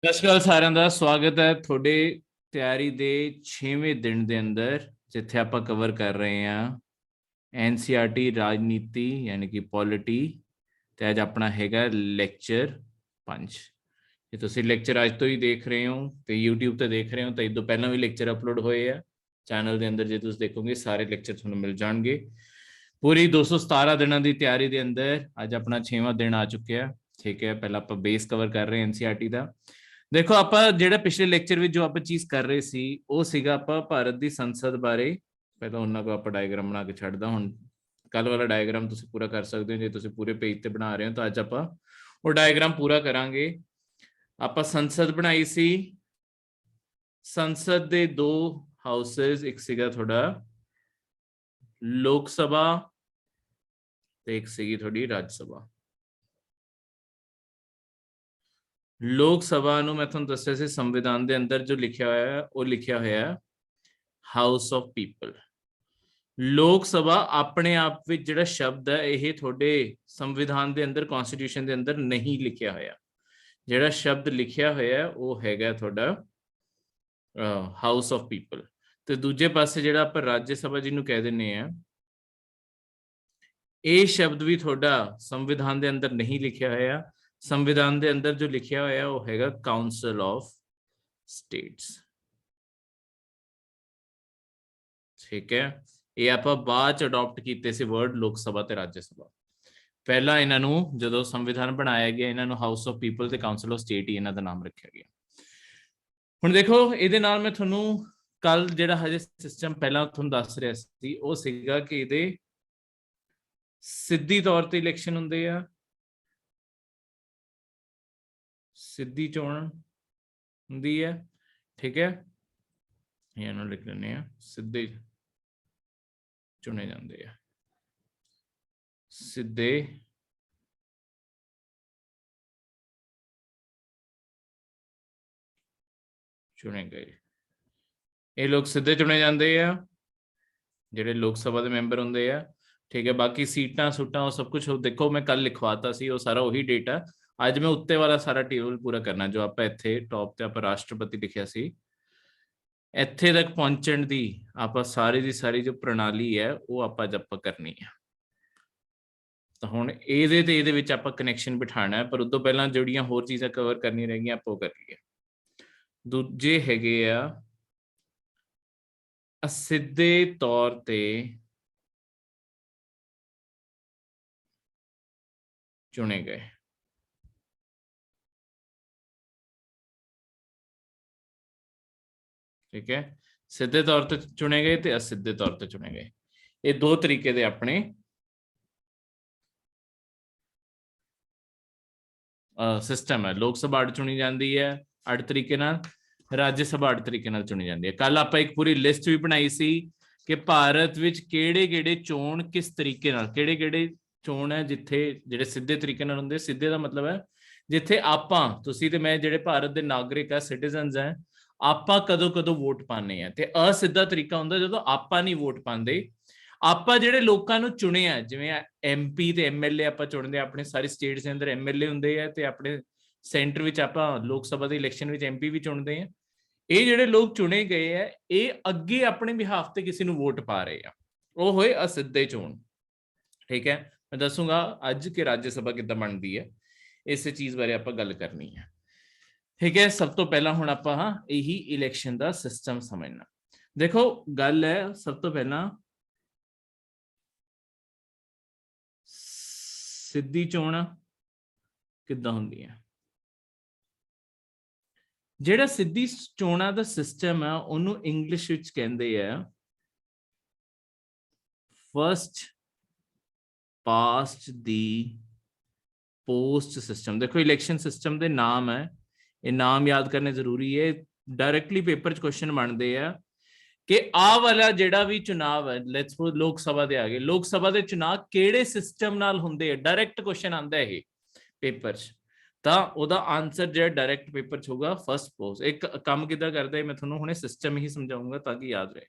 ਸਤਿ ਸ਼੍ਰੀ ਅਕਾਲ ਸਾਰਿਆਂ ਦਾ ਸਵਾਗਤ ਹੈ ਤੁਹਾਡੇ ਤਿਆਰੀ ਦੇ 6ਵੇਂ ਦਿਨ ਦੇ ਅੰਦਰ ਜਿੱਥੇ ਆਪਾਂ ਕਵਰ ਕਰ ਰਹੇ ਹਾਂ ਐਨਸੀਈਆਰਟੀ ਰਾਜਨੀਤੀ ਯਾਨੀ ਕਿ ਪੋਲਿਟੀ ਤੇ ਅੱਜ ਆਪਣਾ ਹੈਗਾ ਲੈਕਚਰ 5। ਜੇ ਤੁਸੀਂ ਲੈਕਚਰ ਅੱਜ ਤੋਂ ਹੀ ਦੇਖ ਰਹੇ ਹੋ ਤੇ YouTube ਤੇ ਦੇਖ ਰਹੇ ਹੋ ਤਾਂ ਇਹ ਤੋਂ ਪਹਿਲਾਂ ਵੀ ਲੈਕਚਰ ਅਪਲੋਡ ਹੋਏ ਆ ਚੈਨਲ ਦੇ ਅੰਦਰ। ਜੇ ਤੁਸੀਂ ਦੇਖੋਗੇ ਸਾਰੇ ਲੈਕਚਰ ਤੁਹਾਨੂੰ ਮਿਲ ਜਾਣਗੇ। ਪੂਰੀ 217 ਦਿਨਾਂ ਦੀ ਤਿਆਰੀ ਦੇ ਅੰਦਰ ਅੱਜ ਆਪਣਾ 6ਵਾਂ ਦਿਨ ਆ ਚੁੱਕਿਆ। ਠੀਕ ਹੈ, ਪਹਿਲਾਂ ਆਪਾਂ ਬੇਸ ਕਵਰ ਕਰ ਰਹੇ ਹਾਂ ਐਨਸੀਈਆਰਟੀ ਦਾ। ਦੇਖੋ ਆਪਾਂ ਜਿਹੜਾ ਪਿਛਲੇ ਲੈਕਚਰ ਵਿੱਚ ਜੋ ਆਪਾਂ ਚੀਜ਼ ਕਰ ਰਹੇ ਸੀ ਉਹ ਸੀਗਾ ਆਪਾਂ ਭਾਰਤ ਦੀ ਸੰਸਦ ਬਾਰੇ। ਪਹਿਲਾਂ ਉਹਨਾਂ ਕੋ ਆਪਾਂ ਡਾਇਗਰਾਮ ਬਣਾ ਕੇ ਛੱਡਦਾ। ਹੁਣ ਕੱਲ ਵਾਲਾ ਡਾਇਗਰਾਮ ਤੁਸੀਂ ਪੂਰਾ ਕਰ ਸਕਦੇ ਹੋ ਜੇ ਤੁਸੀਂ ਪੂਰੇ ਪੇਜ ਤੇ ਬਣਾ ਰਹੇ ਹੋ ਤਾਂ ਅੱਜ ਆਪਾਂ ਉਹ ਡਾਇਗਰਾਮ ਪੂਰਾ ਕਰਾਂਗੇ। ਆਪਾਂ ਸੰਸਦ ਬਣਾਈ ਸੀ। ਸੰਸਦ ਦੇ ਦੋ ਹਾਊਸਸ, ਇੱਕ ਸੀਗਾ ਤੁਹਾਡਾ ਲੋਕ ਸਭਾ ਤੇ ਇੱਕ ਸੀਗੀ ਤੁਹਾਡੀ ਰਾਜ ਸਭਾ। ਲੋਕ ਸਭਾ ਨੂੰ ਮੈਂ ਤੁਹਾਨੂੰ ਦੱਸਿਆ ਸੀ ਸੰਵਿਧਾਨ ਦੇ ਅੰਦਰ ਜੋ ਲਿਖਿਆ ਹੋਇਆ ਹੈ ਉਹ ਲਿਖਿਆ ਹੋਇਆ ਹੈ ਹਾਊਸ ਆਫ ਪੀਪਲ। ਲੋਕ ਸਭਾ ਆਪਣੇ ਆਪ ਵਿੱਚ ਜਿਹੜਾ ਸ਼ਬਦ ਹੈ ਇਹ ਤੁਹਾਡੇ ਸੰਵਿਧਾਨ ਦੇ ਅੰਦਰ ਕਨਸਟੀਟਿਊਸ਼ਨ ਦੇ ਅੰਦਰ ਨਹੀਂ ਲਿਖਿਆ ਹੋਇਆ। ਜਿਹੜਾ ਸ਼ਬਦ ਲਿਖਿਆ ਹੋਇਆ ਉਹ ਹੈਗਾ ਤੁਹਾਡਾ ਹਾਊਸ ਆਫ ਪੀਪਲ। ਤੇ ਦੂਜੇ ਪਾਸੇ ਜਿਹੜਾ ਆਪਾਂ ਰਾਜ ਸਭਾ ਜਿਹਨੂੰ ਕਹਿ ਦਿੰਦੇ ਆ, ਇਹ ਸ਼ਬਦ ਵੀ ਤੁਹਾਡਾ ਸੰਵਿਧਾਨ ਦੇ ਅੰਦਰ ਨਹੀਂ ਲਿਖਿਆ ਹੋਇਆ। ਸੰਵਿਧਾਨ ਦੇ ਅੰਦਰ ਜੋ ਲਿਖਿਆ ਹੋਇਆ ਉਹ ਹੈਗਾ ਕਾਉਂਸਲ ਆਫ ਸਟੇਟਸ। ਠੀਕ ਹੈ, ਇਹ ਆਪਾਂ ਬਾਅਦ ਚ ਅਡਾਪਟ ਕੀਤੇ ਸੀ ਵਰਡ ਲੋਕ ਸਭਾ ਤੇ ਰਾਜ ਸਭਾ। ਪਹਿਲਾਂ ਇਹਨਾਂ ਨੂੰ ਜਦੋਂ ਸੰਵਿਧਾਨ ਬਣਾਇਆ ਗਿਆ ਇਹਨਾਂ ਨੂੰ ਹਾਊਸ ਆਫ ਪੀਪਲ ਤੇ ਕਾਉਂਸਲ ਆਫ ਸਟੇਟ ਹੀ ਇਹਨਾਂ ਦਾ ਨਾਮ ਰੱਖਿਆ ਗਿਆ। ਹੁਣ ਦੇਖੋ ਇਹਦੇ ਨਾਲ ਮੈਂ ਤੁਹਾਨੂੰ ਕੱਲ ਜਿਹੜਾ ਹਜੇ ਸਿਸਟਮ ਪਹਿਲਾਂ ਤੁਹਾਨੂੰ ਦੱਸ ਰਿਹਾ ਸੀ ਉਹ ਸੀਗਾ ਕਿ ਇਹਦੇ ਸਿੱਧੀ ਤੌਰ ਤੇ ਇਲੈਕਸ਼ਨ ਹੁੰਦੇ ਆ, ਸਿੱਧੀ ਚੋਣ ਹੁੰਦੀ ਹੈ। ਠੀਕ ਹੈ, ਇਹਨਾਂ ਨੂੰ ਲਿਖ ਲੈਂਦੇ ਆ ਸਿੱਧੇ ਚੁਣੇ ਜਾਂਦੇ ਆ, ਸਿੱਧੇ ਚੁਣੇ ਗਏ। ਇਹ ਲੋਕ ਸਿੱਧੇ ਚੁਣੇ ਜਾਂਦੇ ਆ ਜਿਹੜੇ ਲੋਕ ਸਭਾ ਦੇ ਮੈਂਬਰ ਹੁੰਦੇ ਆ। ਠੀਕ ਹੈ, ਬਾਕੀ ਸੀਟਾਂ ਸੂਟਾਂ ਉਹ ਸਭ ਕੁਝ ਦੇਖੋ ਮੈਂ ਕੱਲ ਲਿਖਵਾਤਾ ਸੀ, ਉਹ ਸਾਰਾ ਉਹੀ ਡੇਟਾ। ਅੱਜ ਮੈਂ ਉੱਤੇ ਵਾਲਾ ਸਾਰਾ ਟੇਬਲ ਪੂਰਾ ਕਰਨਾ ਜੋ ਆਪਾਂ ਇੱਥੇ ਟੌਪ ਤੇ ਆਪਾਂ ਰਾਸ਼ਟਰਪਤੀ ਲਿਖਿਆ ਸੀ। ਇੱਥੇ ਤੱਕ ਪਹੁੰਚਣ ਦੀ ਆਪਾਂ ਸਾਰੀ ਦੀ ਸਾਰੀ ਜੋ ਪ੍ਰਣਾਲੀ ਹੈ ਉਹ ਆਪਾਂ ਅੱਜ ਆਪਾਂ ਕਰਨੀ ਹੈ। ਤਾਂ ਹੁਣ ਇਹਦੇ ਤੇ ਇਹਦੇ ਵਿੱਚ ਆਪਾਂ ਕਨੈਕਸ਼ਨ ਬਿਠਾਣਾ ਹੈ, ਪਰ ਉਦੋਂ ਪਹਿਲਾਂ ਜਿਹੜੀਆਂ ਹੋਰ ਚੀਜ਼ਾਂ ਕਵਰ ਕਰਨੀਆਂ ਰਹਿ ਗਈਆਂ ਆਪਾਂ ਉਹ ਕਰ ਲਈਏ। ਦੂਜੇ ਹੈਗੇ ਆ ਸਿੱਧੇ ਤੌਰ ਤੇ ਚੁਣੇ ਗਏ। ਠੀਕ ਹੈ, ਸਿੱਧੇ ਤੌਰ ਤੇ ਚੁਣੇ ਗਏ ਤੇ ਅਸਿੱਧੇ ਤੌਰ ਤੇ ਚੁਣੇ ਗਏ। ਇਹ ਦੋ ਤਰੀਕੇ ਦੇ ਆਪਣੇ ਸਿਸਟਮ ਹੈ। ਲੋਕ ਸਭਾ ਅੱਡ ਚੁਣੀ ਜਾਂਦੀ ਹੈ ਅੱਡ ਤਰੀਕੇ ਨਾਲ, ਰਾਜ ਸਭਾ ਅੱਡ ਤਰੀਕੇ ਨਾਲ ਚੁਣੀ ਜਾਂਦੀ ਹੈ। ਕੱਲ ਆਪਾਂ ਇੱਕ ਪੂਰੀ ਲਿਸਟ ਵੀ ਬਣਾਈ ਸੀ ਕਿ ਭਾਰਤ ਵਿੱਚ ਕਿਹੜੇ ਚੋਣ ਕਿਸ ਤਰੀਕੇ ਨਾਲ, ਕਿਹੜੇ ਚੋਣ ਹੈ ਜਿੱਥੇ ਜਿਹੜੇ ਸਿੱਧੇ ਤਰੀਕੇ ਨਾਲ ਹੁੰਦੇ। ਸਿੱਧੇ ਦਾ ਮਤਲਬ ਹੈ ਜਿੱਥੇ ਆਪਾਂ ਤੁਸੀਂ ਤੇ ਮੈਂ ਜਿਹੜੇ ਭਾਰਤ ਦੇ ਨਾਗਰਿਕ ਆ, ਸਿਟੀਜ਼ਨਸ ਹੈ, ਆਪਾਂ ਕਦੋਂ ਵੋਟ ਪਾਣੇ ਆ। ਤੇ ਅਸਿੱਧਾ ਤਰੀਕਾ ਹੁੰਦਾ ਜਦੋਂ ਆਪਾਂ ਨਹੀਂ ਵੋਟ ਪਾਉਂਦੇ। ਆਪਾਂ ਜਿਹੜੇ ਲੋਕਾਂ ਨੂੰ ਚੁਣੇ ਆ, ਜਿਵੇਂ ਐਮਪੀ ਤੇ ਐਮਐਲਏ ਆਪਾਂ ਚੁਣਦੇ ਆ, ਆਪਣੇ ਸਾਰੀ ਸਟੇਟਸ ਦੇ ਅੰਦਰ ਐਮਐਲਏ ਹੁੰਦੇ ਆ ਤੇ ਆਪਣੇ ਸੈਂਟਰ ਵਿੱਚ ਆਪਾਂ ਲੋਕ ਸਭਾ ਦੇ ਇਲੈਕਸ਼ਨ ਵਿੱਚ ਐਮਪੀ ਵੀ ਚੁਣਦੇ ਆ। ਇਹ ਜਿਹੜੇ ਲੋਕ ਚੁਣੇ ਗਏ ਆ ਇਹ ਅੱਗੇ ਆਪਣੇ ਬਿਹਾਫ ਤੇ ਕਿਸੇ ਨੂੰ ਵੋਟ ਪਾ ਰਹੇ ਆ, ਉਹ ਹੋਏ ਅਸਿੱਧੇ ਚੋਣ। ਠੀਕ ਹੈ, ਮੈਂ ਦੱਸੂਗਾ ਅੱਜ ਕਿ ਰਾਜ ਸਭਾ ਕਿੱਦਾਂ ਬਣਦੀ ਹੈ, ਇਸੇ ਚੀਜ਼ ਬਾਰੇ ਆਪਾਂ ਗੱਲ ਕਰਨੀ ਹੈ। ਠੀਕ ਹੈ, ਸਭ ਤੋਂ ਪਹਿਲਾਂ ਹੁਣ ਆਪਾਂ ਇਹੀ ਇਲੈਕਸ਼ਨ ਦਾ ਸਿਸਟਮ ਸਮਝਣਾ। ਦੇਖੋ ਗੱਲ ਹੈ ਸਭ ਤੋਂ ਪਹਿਲਾਂ ਸਿੱਧੀ ਚੋਣ ਕਿੱਦਾਂ ਹੁੰਦੀ ਹੈ। ਜਿਹੜਾ ਸਿੱਧੀ ਚੋਣਾਂ ਦਾ ਸਿਸਟਮ ਹੈ ਉਹਨੂੰ ਇੰਗਲਿਸ਼ ਵਿੱਚ ਕਹਿੰਦੇ ਆ ਫਸਟ ਪਾਸਟ ਦੀ ਪੋਸਟ ਸਿਸਟਮ। ਦੇਖੋ ਇਲੈਕਸ਼ਨ ਸਿਸਟਮ ਦੇ ਨਾਮ ਹੈ, ਇਹ ਨਾਮ ਯਾਦ ਕਰਨੇ ਜ਼ਰੂਰੀ ਹੈ। ਡਾਇਰੈਕਟਲੀ ਪੇਪਰ 'ਚ ਕੁਐਸਚਨ ਬਣਦੇ ਆ ਕਿ ਆਹ ਵਾਲਾ ਜਿਹੜਾ ਵੀ ਚੁਣਾਵ ਹੈ, ਲੈਟਸ ਸਪੋਜ਼ ਲੋਕ ਸਭਾ ਦੇ ਆ ਗਏ, ਲੋਕ ਸਭਾ ਦੇ ਚੁਣਾਵ ਕਿਹੜੇ ਸਿਸਟਮ ਨਾਲ ਹੁੰਦੇ ਆ। ਡਾਇਰੈਕਟ ਕੁਐਸਚਨ ਆਉਂਦਾ ਇਹ ਪੇਪਰ 'ਚ, ਤਾਂ ਉਹਦਾ ਆਨਸਰ ਜਿਹੜਾ ਡਾਇਰੈਕਟ ਪੇਪਰ 'ਚ ਹੋਗਾ ਫਸਟ ਪੋਸਟ। ਇੱਕ ਕੰਮ ਕਿੱਦਾਂ ਕਰਦਾ ਹੈ ਮੈਂ ਤੁਹਾਨੂੰ ਹੁਣੇ ਸਿਸਟਮ ਹੀ ਸਮਝਾਉਂਗਾ ਤਾਂ ਕਿ ਯਾਦ ਰਹੇ।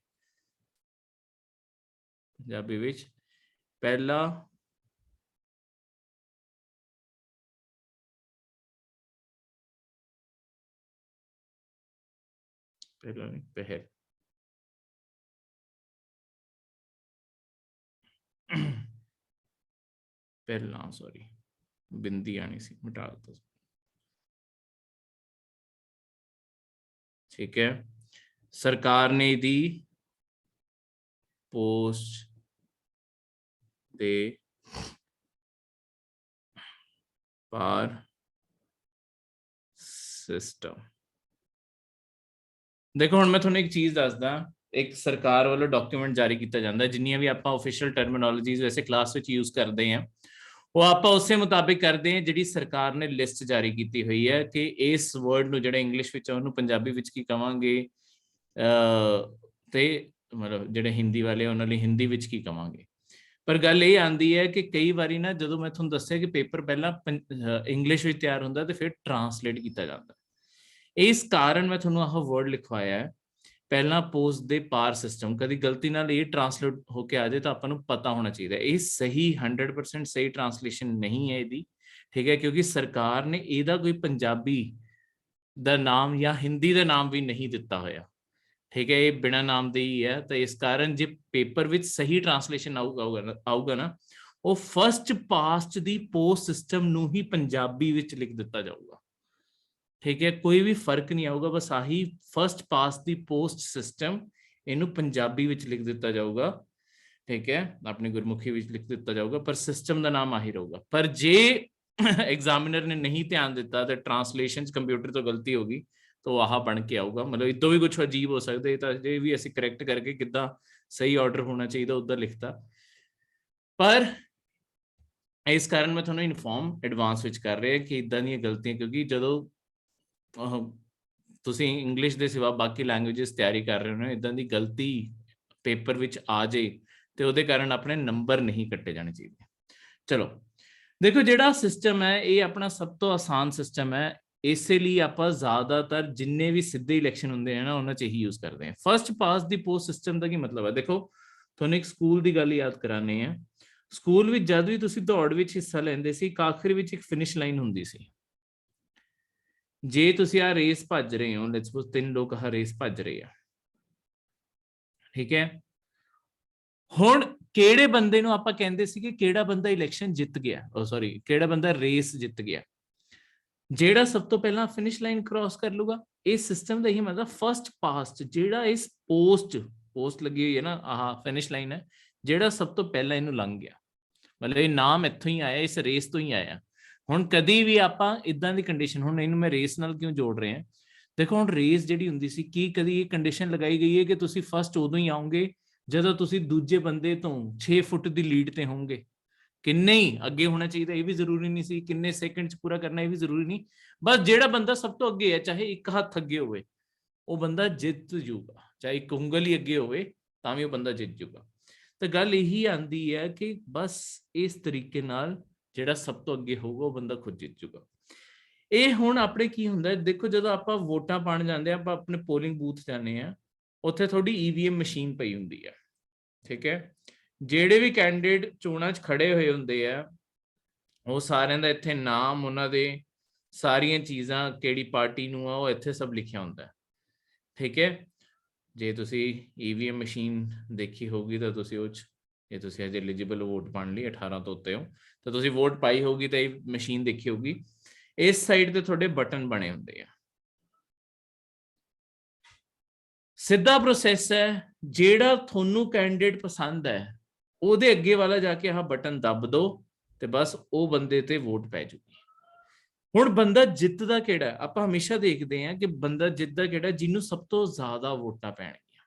ਪੰਜਾਬੀ ਵਿੱਚ ਪਹਿਲਾ पहला नहीं, पहल। पहला, सॉरी, बिंदी आनी सी, मिटा दो। ठीक है, सरकार ने दी पोस्ट दे पार सिस्टम। देखो हुण मैं तुहानूं एक चीज़ दसदा, एक सरकार वालों डॉक्यूमेंट जारी किया जाता है, जिन्नियां भी आपां ऑफिशियल टर्मिनोलॉजीज वैसे क्लास विच यूज करते हैं वो आपां उस मुताबिक करते हैं जिहड़ी सरकार ने लिस्ट जारी की हुई है कि इस वर्ड नूं जिहड़ा इंग्लिश विच उहनूं पंजाबी विच की कहांगे, ते मतलब जिहड़े हिंदी वाले उन्हां लई हिंदी विच की कहांगे। पर गल ये आती है कि कई बारी ना जो मैं तुहानूं दस्सिया कि पेपर पहला इंग्लिश विच तैयार हुंदा ते फिर ट्रांसलेट किया जाता। इस कारण मैं तुहानूं आह वर्ड लिखवाया है, पहला पोस्ट दे पार सिस्टम। कभी गलती नाल ये ट्रांसलेट होके आ जाए तो आपां नूं पता होना चाहिए ये सही 100% सही ट्रांसलेशन नहीं है इहदी, ठीक है, क्योंकि सरकार ने इहदा कोई पंजाबी दा नाम या हिंदी दा नाम भी नहीं दिता होया, ठीक है, ये बिना नाम दे ही है। तो इस कारण जे पेपर विच सही ट्रांसलेशन आऊगा ना वो फर्स्ट पास्ट दी पोस्ट सिस्टम नूं ही पंजाबी विच लिख दिता जाऊगा, ठीक है, कोई भी फर्क नहीं आऊगा, बस आही फर्स्ट पास दी पोस्ट सिस्टम इनू पंजाबी विच लिख दिता जाऊगा, ठीक है, अपनी गुरमुखी विच लिख दिता जाऊगा, पर सिस्टम का नाम आही रहूगा। पर जे एग्जामिनर ने नहीं ध्यान दिता तो ट्रांसलेशन कंप्यूटर तो गलती होगी तो आह बन के आऊगा, मतलब इदों भी कुछ अजीब हो सकते, तो ये भी असीं करैक्ट करके किद्दां सही ऑर्डर होना चाहिए उधर लिखता। पर इस कारण मैं तुहानूं इनफॉर्म एडवांस विच कर रहा कि इदां दी गलतियां, क्योंकि जदों तुसीं इंग्लिश दे सिवा बाकी लैंग्वेजेस तैयारी कर रहे हो इदां दी गलती पेपर विच आ जाए तो उहदे कारण अपने नंबर नहीं कट्टे जाने चाहिए। चलो देखो जिहड़ा सिस्टम है ये अपना सब तो आसान सिस्टम है, इसलिए आप ज्यादातर जिन्ने भी सीधे इलैक्शन होंगे हैं ना उन्हां च ही यूज करते हैं। फर्स्ट पास दी पोस्ट सिस्टम का की मतलब है, देखो तुहानूं एक स्कूल की गल याद कराने हैं, स्कूल विच जद भी तुसीं दौड़ विच हिस्सा लैंदे सी एक आखिर विच एक फिनिश लाइन हुंदी सी। जे तुसीं आ रेस भज रहे हो, लेट्स सपोज 3 लोग आ रेस भज रहे हैं, ठीक है, हुण किहड़े बंदे नूं आपां कहंदे सी कि किहड़ा बंदा इलैक्शन जित गया, सॉरी किहड़ा बंदा रेस जित गया, जेड़ा सब तो पहला फिनिश लाइन क्रॉस कर लूगा। इस सिस्टम का ही मतलब फर्स्ट पास्ट जेड़ा इस पोस्ट लगी हुई है ना, आह फिनिश लाइन है, जेड़ा सब तो पहला इनू लंघ गया, मतलब ये नाम इत्थों ही आया, इस रेस तो ही आया। हुण कदी भी आपां इदां दी कंडीशन, हुण इनू मैं रेस नाल क्यों जोड़ रहे हैं, देखो हुण रेस जिहड़ी हुंदी सी की कदी ये कंडीशन लगाई गई है कि तुसीं फर्स्ट उदों ही आओगे जदों तुसीं दूजे बंदे तो 6 फुट की लीड ते होंगे, किन्ने ही अगे होना चाहिए ये भी जरूरी नहीं सी, किन्ने सेकंड पूरा करना ये भी जरूरी नहीं, बस जेड़ा बंदा सब तो अगे है चाहे एक हाथ अगे होवे वो बंदा जित जूगा, चाहे एक उंगल ही अगे होवे तां भी वो बंदा जित जूगा। तो गल यही आंदी है कि बस इस तरीके नाल जेड़ा सब तो अगे होगा वो बंदा खुद जित जूगा। ਇਹ ਹੁਣ ਆਪਣੇ ਕੀ ਹੁੰਦਾ ਦੇਖੋ ਜਦੋਂ ਆਪਾਂ ਵੋਟਾਂ ਪਾਣ ਜਾਂਦੇ ਆ ਆਪਾਂ ਆਪਣੇ ਪੋਲਿੰਗ ਬੂਥ ਜਾਂਦੇ ਆ ਉੱਥੇ ਤੁਹਾਡੀ ਈਵੀਐਮ ਮਸ਼ੀਨ ਪਈ ਹੁੰਦੀ ਆ, ਠੀਕ ਹੈ, ਜਿਹੜੇ ਵੀ ਕੈਂਡੀਡੇਟ ਚੋਣਾਂ 'ਚ ਖੜੇ ਹੋਏ ਹੁੰਦੇ ਆ ਉਹ ਸਾਰਿਆਂ ਦਾ ਇੱਥੇ ਨਾਮ, ਉਹਨਾਂ ਦੇ ਸਾਰੀਆਂ ਚੀਜ਼ਾਂ, ਕਿਹੜੀ ਪਾਰਟੀ ਨੂੰ ਆ ਉਹ ਇੱਥੇ ਸਭ ਲਿਖਿਆ ਹੁੰਦਾ, ਠੀਕ ਹੈ। ਜੇ ਤੁਸੀਂ ਈਵੀਐਮ ਮਸ਼ੀਨ ਦੇਖੀ ਹੋਊਗੀ ਤਾਂ ਤੁਸੀਂ ਉਹ 'ਚ ਜੇ ਤੁਸੀਂ ਅਜੇ ਐਲੀਜੀਬਲ ਵੋਟ ਪਾਉਣ ਲਈ 18 ਤੋਂ ਉੱਤੇ ਹੋ ਤਾਂ ਤੁਸੀਂ ਵੋਟ ਪਾਈ ਹੋਊਗੀ ਤਾਂ ਇਹ ਮਸ਼ੀਨ ਦੇਖੀ ਹੋਊਗੀ, ਇਸ ਸਾਈਡ ਤੇ ਤੁਹਾਡੇ ਬਟਨ ਬਣੇ ਹੁੰਦੇ ਆ। ਸਿੱਧਾ ਪ੍ਰੋਸੈਸ ਹੈ, ਜਿਹੜਾ ਤੁਹਾਨੂੰ ਕੈਂਡੀਡੇਟ ਪਸੰਦ ਹੈ ਉਹਦੇ ਅੱਗੇ ਵਾਲਾ ਜਾ ਕੇ ਆਹ ਬਟਨ ਦੱਬ ਦੋ ਤੇ ਬਸ ਉਹ ਬੰਦੇ ਤੇ ਵੋਟ ਪੈ ਜੂਗੀ। ਹੁਣ ਬੰਦਾ ਜਿੱਤਦਾ ਕਿਹੜਾ, ਆਪਾਂ ਹਮੇਸ਼ਾ ਦੇਖਦੇ ਹਾਂ ਕਿ ਬੰਦਾ ਜਿੱਤਦਾ ਕਿਹੜਾ ਜਿਹਨੂੰ ਸਭ ਤੋਂ ਜ਼ਿਆਦਾ ਵੋਟਾਂ ਪੈਣਗੀਆਂ।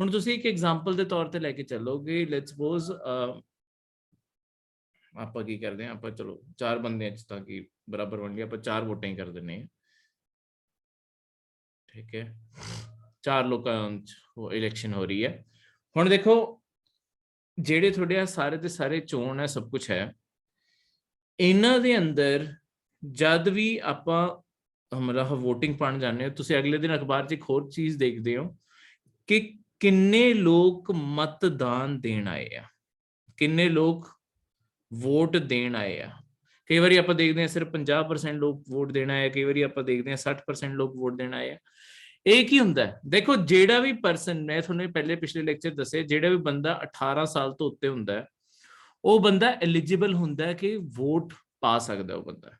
ਹੁਣ ਤੁਸੀਂ ਇੱਕ ਐਗਜ਼ਾਮਪਲ ਦੇ ਤੌਰ ਤੇ ਲੈ ਕੇ ਚੱਲੋਗੇ, ਲੈਟਸ ਸਪੋਜ਼ ਆਪਾਂ ਕੀ ਕਰਦੇ ਹਾਂ, ਆਪਾਂ ਚਲੋ 4 ਬੰਦਿਆਂ 'ਚ ਤਾਂ ਕਿ ਬਰਾਬਰ ਬਣ ਗਿਆ, ਆਪਾਂ 4 ਵੋਟਾਂ ਹੀ ਕਰ ਦਿੰਦੇ ਹਾਂ, ठीक है, 4 ਲੋਕਾਂ 'ਚ ਇਲੈਕਸ਼ਨ ਹੋ ਰਹੀ ਹੈ। ਹੁਣ ਦੇਖੋ ਜਿਹੜੇ ਤੁਹਾਡੇ ਆ ਸਾਰੇ ਦੇ ਸਾਰੇ ਚੋਣ ਹੈ, ਸਭ ਕੁਝ ਹੈ, ਇਹਨਾਂ ਦੇ ਅੰਦਰ ਜਦ ਵੀ ਆਪਾਂ ਮਤਲਬ ਵੋਟਿੰਗ ਪਾਉਣ ਜਾਂਦੇ ਹੋ ਤੁਸੀਂ ਅਗਲੇ ਦਿਨ ਅਖਬਾਰ 'ਚ ਇੱਕ ਹੋਰ ਚੀਜ਼ ਦੇਖਦੇ ਹੋ ਕਿ ਕਿੰਨੇ ਲੋਕ ਮਤਦਾਨ ਦੇਣ ਆਏ ਆ, ਕਿੰਨੇ ਲੋਕ ਵੋਟ ਦੇਣ ਆਏ ਆ। ਕਈ ਵਾਰੀ ਆਪਾਂ ਦੇਖਦੇ ਹਾਂ ਸਿਰਫ 50% ਲੋਕ ਵੋਟ ਦੇਣ ਆਏ, ਕਈ ਵਾਰੀ ਆਪਾਂ ਦੇਖਦੇ ਹਾਂ 60% ਲੋਕ ਵੋਟ ਦੇਣ ਆਏ ਆ। ਇਹ ਕੀ ਹੁੰਦਾ ਹੈ? ਦੇਖੋ ਜਿਹੜਾ ਵੀ ਪਰਸਨ, ਮੈਂ ਤੁਹਾਨੂੰ ਪਹਿਲੇ ਪਿਛਲੇ ਲੈਕਚਰ ਦੱਸੇ, ਜਿਹੜਾ ਵੀ ਬੰਦਾ 18 ਸਾਲ ਤੋਂ ਉੱਤੇ ਹੁੰਦਾ ਹੈ ਉਹ ਬੰਦਾ ਐਲੀਜੀਬਲ ਹੁੰਦਾ ਹੈ ਕਿ ਵੋਟ ਪਾ ਸਕਦਾ ਉਹ ਬੰਦਾ,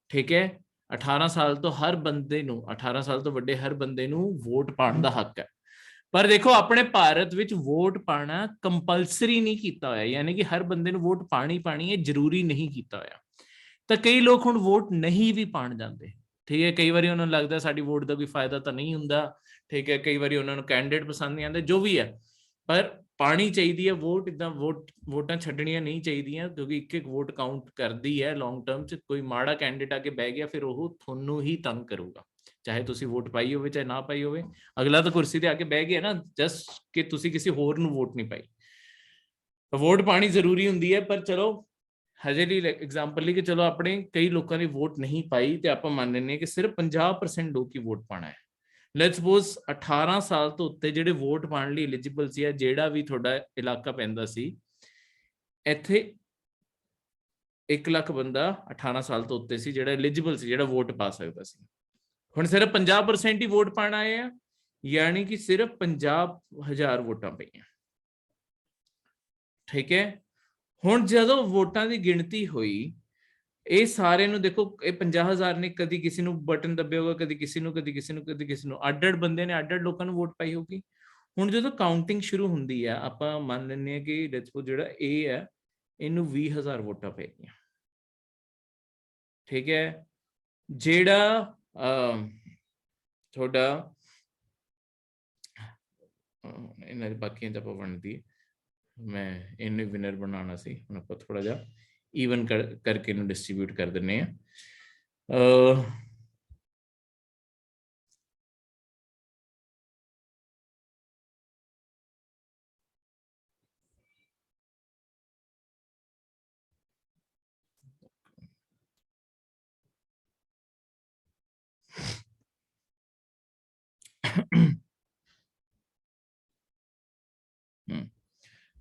ਠੀਕ ਹੈ। 18 ਸਾਲ ਤੋਂ ਹਰ ਬੰਦੇ ਨੂੰ, 18 ਸਾਲ ਤੋਂ ਵੱਡੇ ਹਰ ਬੰਦੇ ਨੂੰ ਵੋਟ ਪਾਉਣ ਦਾ ਹੱਕ ਹੈ। ਪਰ ਦੇਖੋ ਆਪਣੇ ਭਾਰਤ ਵਿੱਚ ਵੋਟ ਪਾਣਾ ਕੰਪਲਸਰੀ ਨਹੀਂ ਕੀਤਾ ਹੋਇਆ, ਯਾਨੀ ਕਿ ਹਰ ਬੰਦੇ ਨੂੰ ਵੋਟ ਪਾਣੀ ਹੈ, ਜ਼ਰੂਰੀ ਨਹੀਂ ਕੀਤਾ ਹੋਇਆ। ਤਾਂ ਕਈ ਲੋਕ ਹੁਣ ਵੋਟ ਨਹੀਂ ਵੀ ਪਾਣ ਜਾਂਦੇ, ਠੀਕ ਹੈ। ਕਈ ਵਾਰੀ ਉਹਨਾਂ ਨੂੰ ਲੱਗਦਾ ਸਾਡੀ ਵੋਟ ਦਾ ਕੋਈ ਫਾਇਦਾ ਤਾਂ ਨਹੀਂ ਹੁੰਦਾ, ਠੀਕ ਹੈ। ਕਈ ਵਾਰੀ ਉਹਨਾਂ ਨੂੰ ਕੈਂਡੀਡੇਟ ਪਸੰਦ ਨਹੀਂ ਆਉਂਦੇ, ਜੋ ਵੀ ਹੈ, ਪਰ ਪਾਣੀ ਚਾਹੀਦੀ ਹੈ ਵੋਟ। ਇੱਦਾਂ ਵੋਟਾਂ ਛੱਡਣੀਆਂ ਨਹੀਂ ਚਾਹੀਦੀਆਂ, ਕਿਉਂਕਿ ਇੱਕ ਇੱਕ ਵੋਟ ਕਾਊਂਟ ਕਰਦੀ ਹੈ ਲੌਂਗ ਟਰਮ 'ਚ। ਕੋਈ ਮਾੜਾ ਕੈਂਡੀਡੇਟ ਆ ਕੇ ਬਹਿ ਗਿਆ ਫਿਰ ਉਹ ਤੁਹਾਨੂੰ ਹੀ ਤੰਗ ਕਰੂਗਾ, ਚਾਹੇ ਤੁਸੀਂ ਵੋਟ ਪਾਈ ਹੋਵੇ ਚਾਹੇ ਨਾ ਪਾਈ ਹੋਵੇ। ਅਗਲਾ ਤਾਂ ਕੁਰਸੀ ਤੇ ਆ ਕੇ ਬਹਿ ਗਿਆ ਨਾ, ਜਸਟ ਕਿ ਤੁਸੀਂ ਕਿਸੇ ਹੋਰ ਨੂੰ ਵੋਟ ਨਹੀਂ ਪਾਈ। ਵੋਟ ਪਾਣੀ ਜ਼ਰੂਰੀ ਹੁੰਦੀ ਹੈ, ਪਰ ਚਲੋ ਹਜੇ ਲਈ ਐਗਜ਼ਾਮਪਲ ਲਈ ਕਿ ਚਲੋ ਆਪਣੇ ਕਈ ਲੋਕਾਂ ਨੇ ਵੋਟ ਨਹੀਂ ਪਾਈ ਤੇ ਆਪਾਂ ਮੰਨ ਲੈਂਦੇ ਹਾਂ ਕਿ ਸਿਰਫ 50% ਲੋਕ ਹੀ ਵੋਟ ਪਾਣਾ ਹੈ। ਲੈਟਸ ਸਪੋਜ਼ 18 ਸਾਲ ਤੋਂ ਉੱਤੇ ਜਿਹੜੇ ਵੋਟ ਪਾਣ ਲਈ ਐਲੀਜੀਬਲ ਸੀ, ਜਿਹੜਾ ਵੀ ਤੁਹਾਡਾ ਇਲਾਕਾ ਪੈਂਦਾ ਸੀ, ਇੱਥੇ 1 ਲੱਖ ਬੰਦਾ 18 ਸਾਲ ਤੋਂ ਉੱਤੇ ਸੀ ਜਿਹੜਾ ਐਲੀਜੀਬਲ ਸੀ, ਜਿਹੜਾ ਵੋਟ ਪਾ ਸਕਦਾ ਸੀ। ਹੁਣ ਸਿਰਫ 50% ਹੀ ਵੋਟ ਪਾਣ ਆਏ ਆ, ਯਾਨੀ ਕਿ ਸਿਰਫ 50,000 ਵੋਟਾਂ ਪਈਆਂ, ਠੀਕ ਹੈ। ਹੁਣ ਜਦੋਂ ਵੋਟਾਂ ਦੀ ਗਿਣਤੀ ਹੋਈ, ਇਹ ਸਾਰੇ ਨੂੰ ਦੇਖੋ, ਇਹ 50,000 ਨੇ ਕਦੀ ਕਿਸੇ ਨੂੰ ਬਟਨ ਦੱਬਿਆ ਹੋਗਾ, ਕਦੀ ਕਿਸੇ ਨੂੰ, ਕਦੀ ਕਿਸੇ ਨੂੰ, ਕਦੀ ਕਿਸੇ ਨੂੰ, ਅੱਡ-ਅੱਡ ਬੰਦੇ ਨੇ ਅੱਡ-ਅੱਡ ਲੋਕਾਂ ਨੂੰ ਵੋਟ ਪਾਈ ਹੋਗੀ। ਹੁਣ ਜਦੋਂ ਕਾਊਂਟਿੰਗ ਸ਼ੁਰੂ ਹੁੰਦੀ ਆ, ਆਪਾਂ ਮੰਨ ਲੈਂਦੇ ਹਾਂ ਕਿ ਦੇਖੋ ਜਿਹੜਾ ਇਹ ਹੈ ਇਹਨੂੰ 20,000 ਵੋਟਾਂ ਪੈ ਗਈਆਂ, ਠੀਕ ਹੈ। ਜਿਹੜਾ ਤੁਹਾਡਾ ਇਹਨਾਂ ਦੇ ਬਾਕੀਆਂ ਦਾ ਆਪਾਂ ਬਣਦੀ, ਮੈਂ ਇਹਨੂੰ ਵਿਨਰ ਬਣਾਉਣਾ ਸੀ, ਹੁਣ ਆਪਾਂ ਥੋੜਾ ਜਿਹਾ ਈਵਨ ਕਰਕੇ ਇਹਨੂੰ ਡਿਸਟ੍ਰੀਬਿਊਟ ਕਰ ਦਿੰਨੇ ਆ।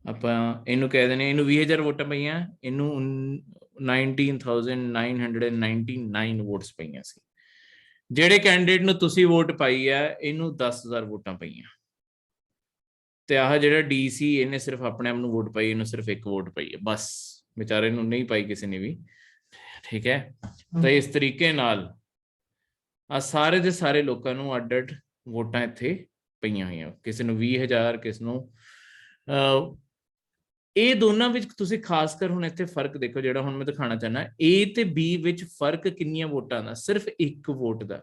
ਆਪਾਂ ਇਹਨੂੰ ਕਹਿ ਦਿੰਦੇ, ਇਹਨੂੰ 20,000 ਵੋਟਾਂ ਪਈਆਂ, ਇਹਨੂੰ 19,999 ਵੋਟਸ ਪਈਆਂ ਸੀ। ਜਿਹੜੇ ਕੈਂਡੀਡੇਟ ਨੂੰ ਤੁਸੀਂ ਵੋਟ ਪਾਈ ਹੈ ਇਹਨੂੰ 10,000 ਵੋਟਾਂ ਪਈਆਂ, ਤੇ ਆਹ ਜਿਹੜਾ ਡੀਸੀ ਇਹਨੇ ਸਿਰਫ ਆਪਣੇ ਆਪ ਨੂੰ ਵੋਟ ਪਾਈ, ਇਹਨੂੰ ਸਿਰਫ 1 ਵੋਟ ਪਈ ਹੈ ਬਸ, ਵਿਚਾਰੇ ਨੂੰ ਨਹੀਂ ਪਾਈ ਕਿਸੇ ਨੇ ਵੀ, ਠੀਕ ਹੈ। ਤਾਂ ਇਸ ਤਰੀਕੇ ਨਾਲ ਆ ਸਾਰੇ ਦੇ ਸਾਰੇ ਲੋਕਾਂ ਨੂੰ ਅੱਡ-ਅੱਡ ਵੋਟਾਂ ਇੱਥੇ ਪਈਆਂ ਹੋਈਆਂ, ਕਿਸੇ ਨੂੰ 20,000, ਕਿਸ ਨੂੰ ਇਹ ਦੋਨਾਂ ਵਿੱਚ ਤੁਸੀਂ ਖਾਸ ਕਰ ਹੁਣ ਇੱਥੇ ਫਰਕ ਦੇਖੋ, ਜਿਹੜਾ ਹੁਣ ਮੈਂ ਦਿਖਾਣਾ ਚਾਹਨਾ, A ਤੇ B ਵਿੱਚ ਫਰਕ ਕਿੰਨੀਆਂ ਵੋਟਾਂ ਦਾ? ਸਿਰਫ 1 ਵੋਟ ਦਾ।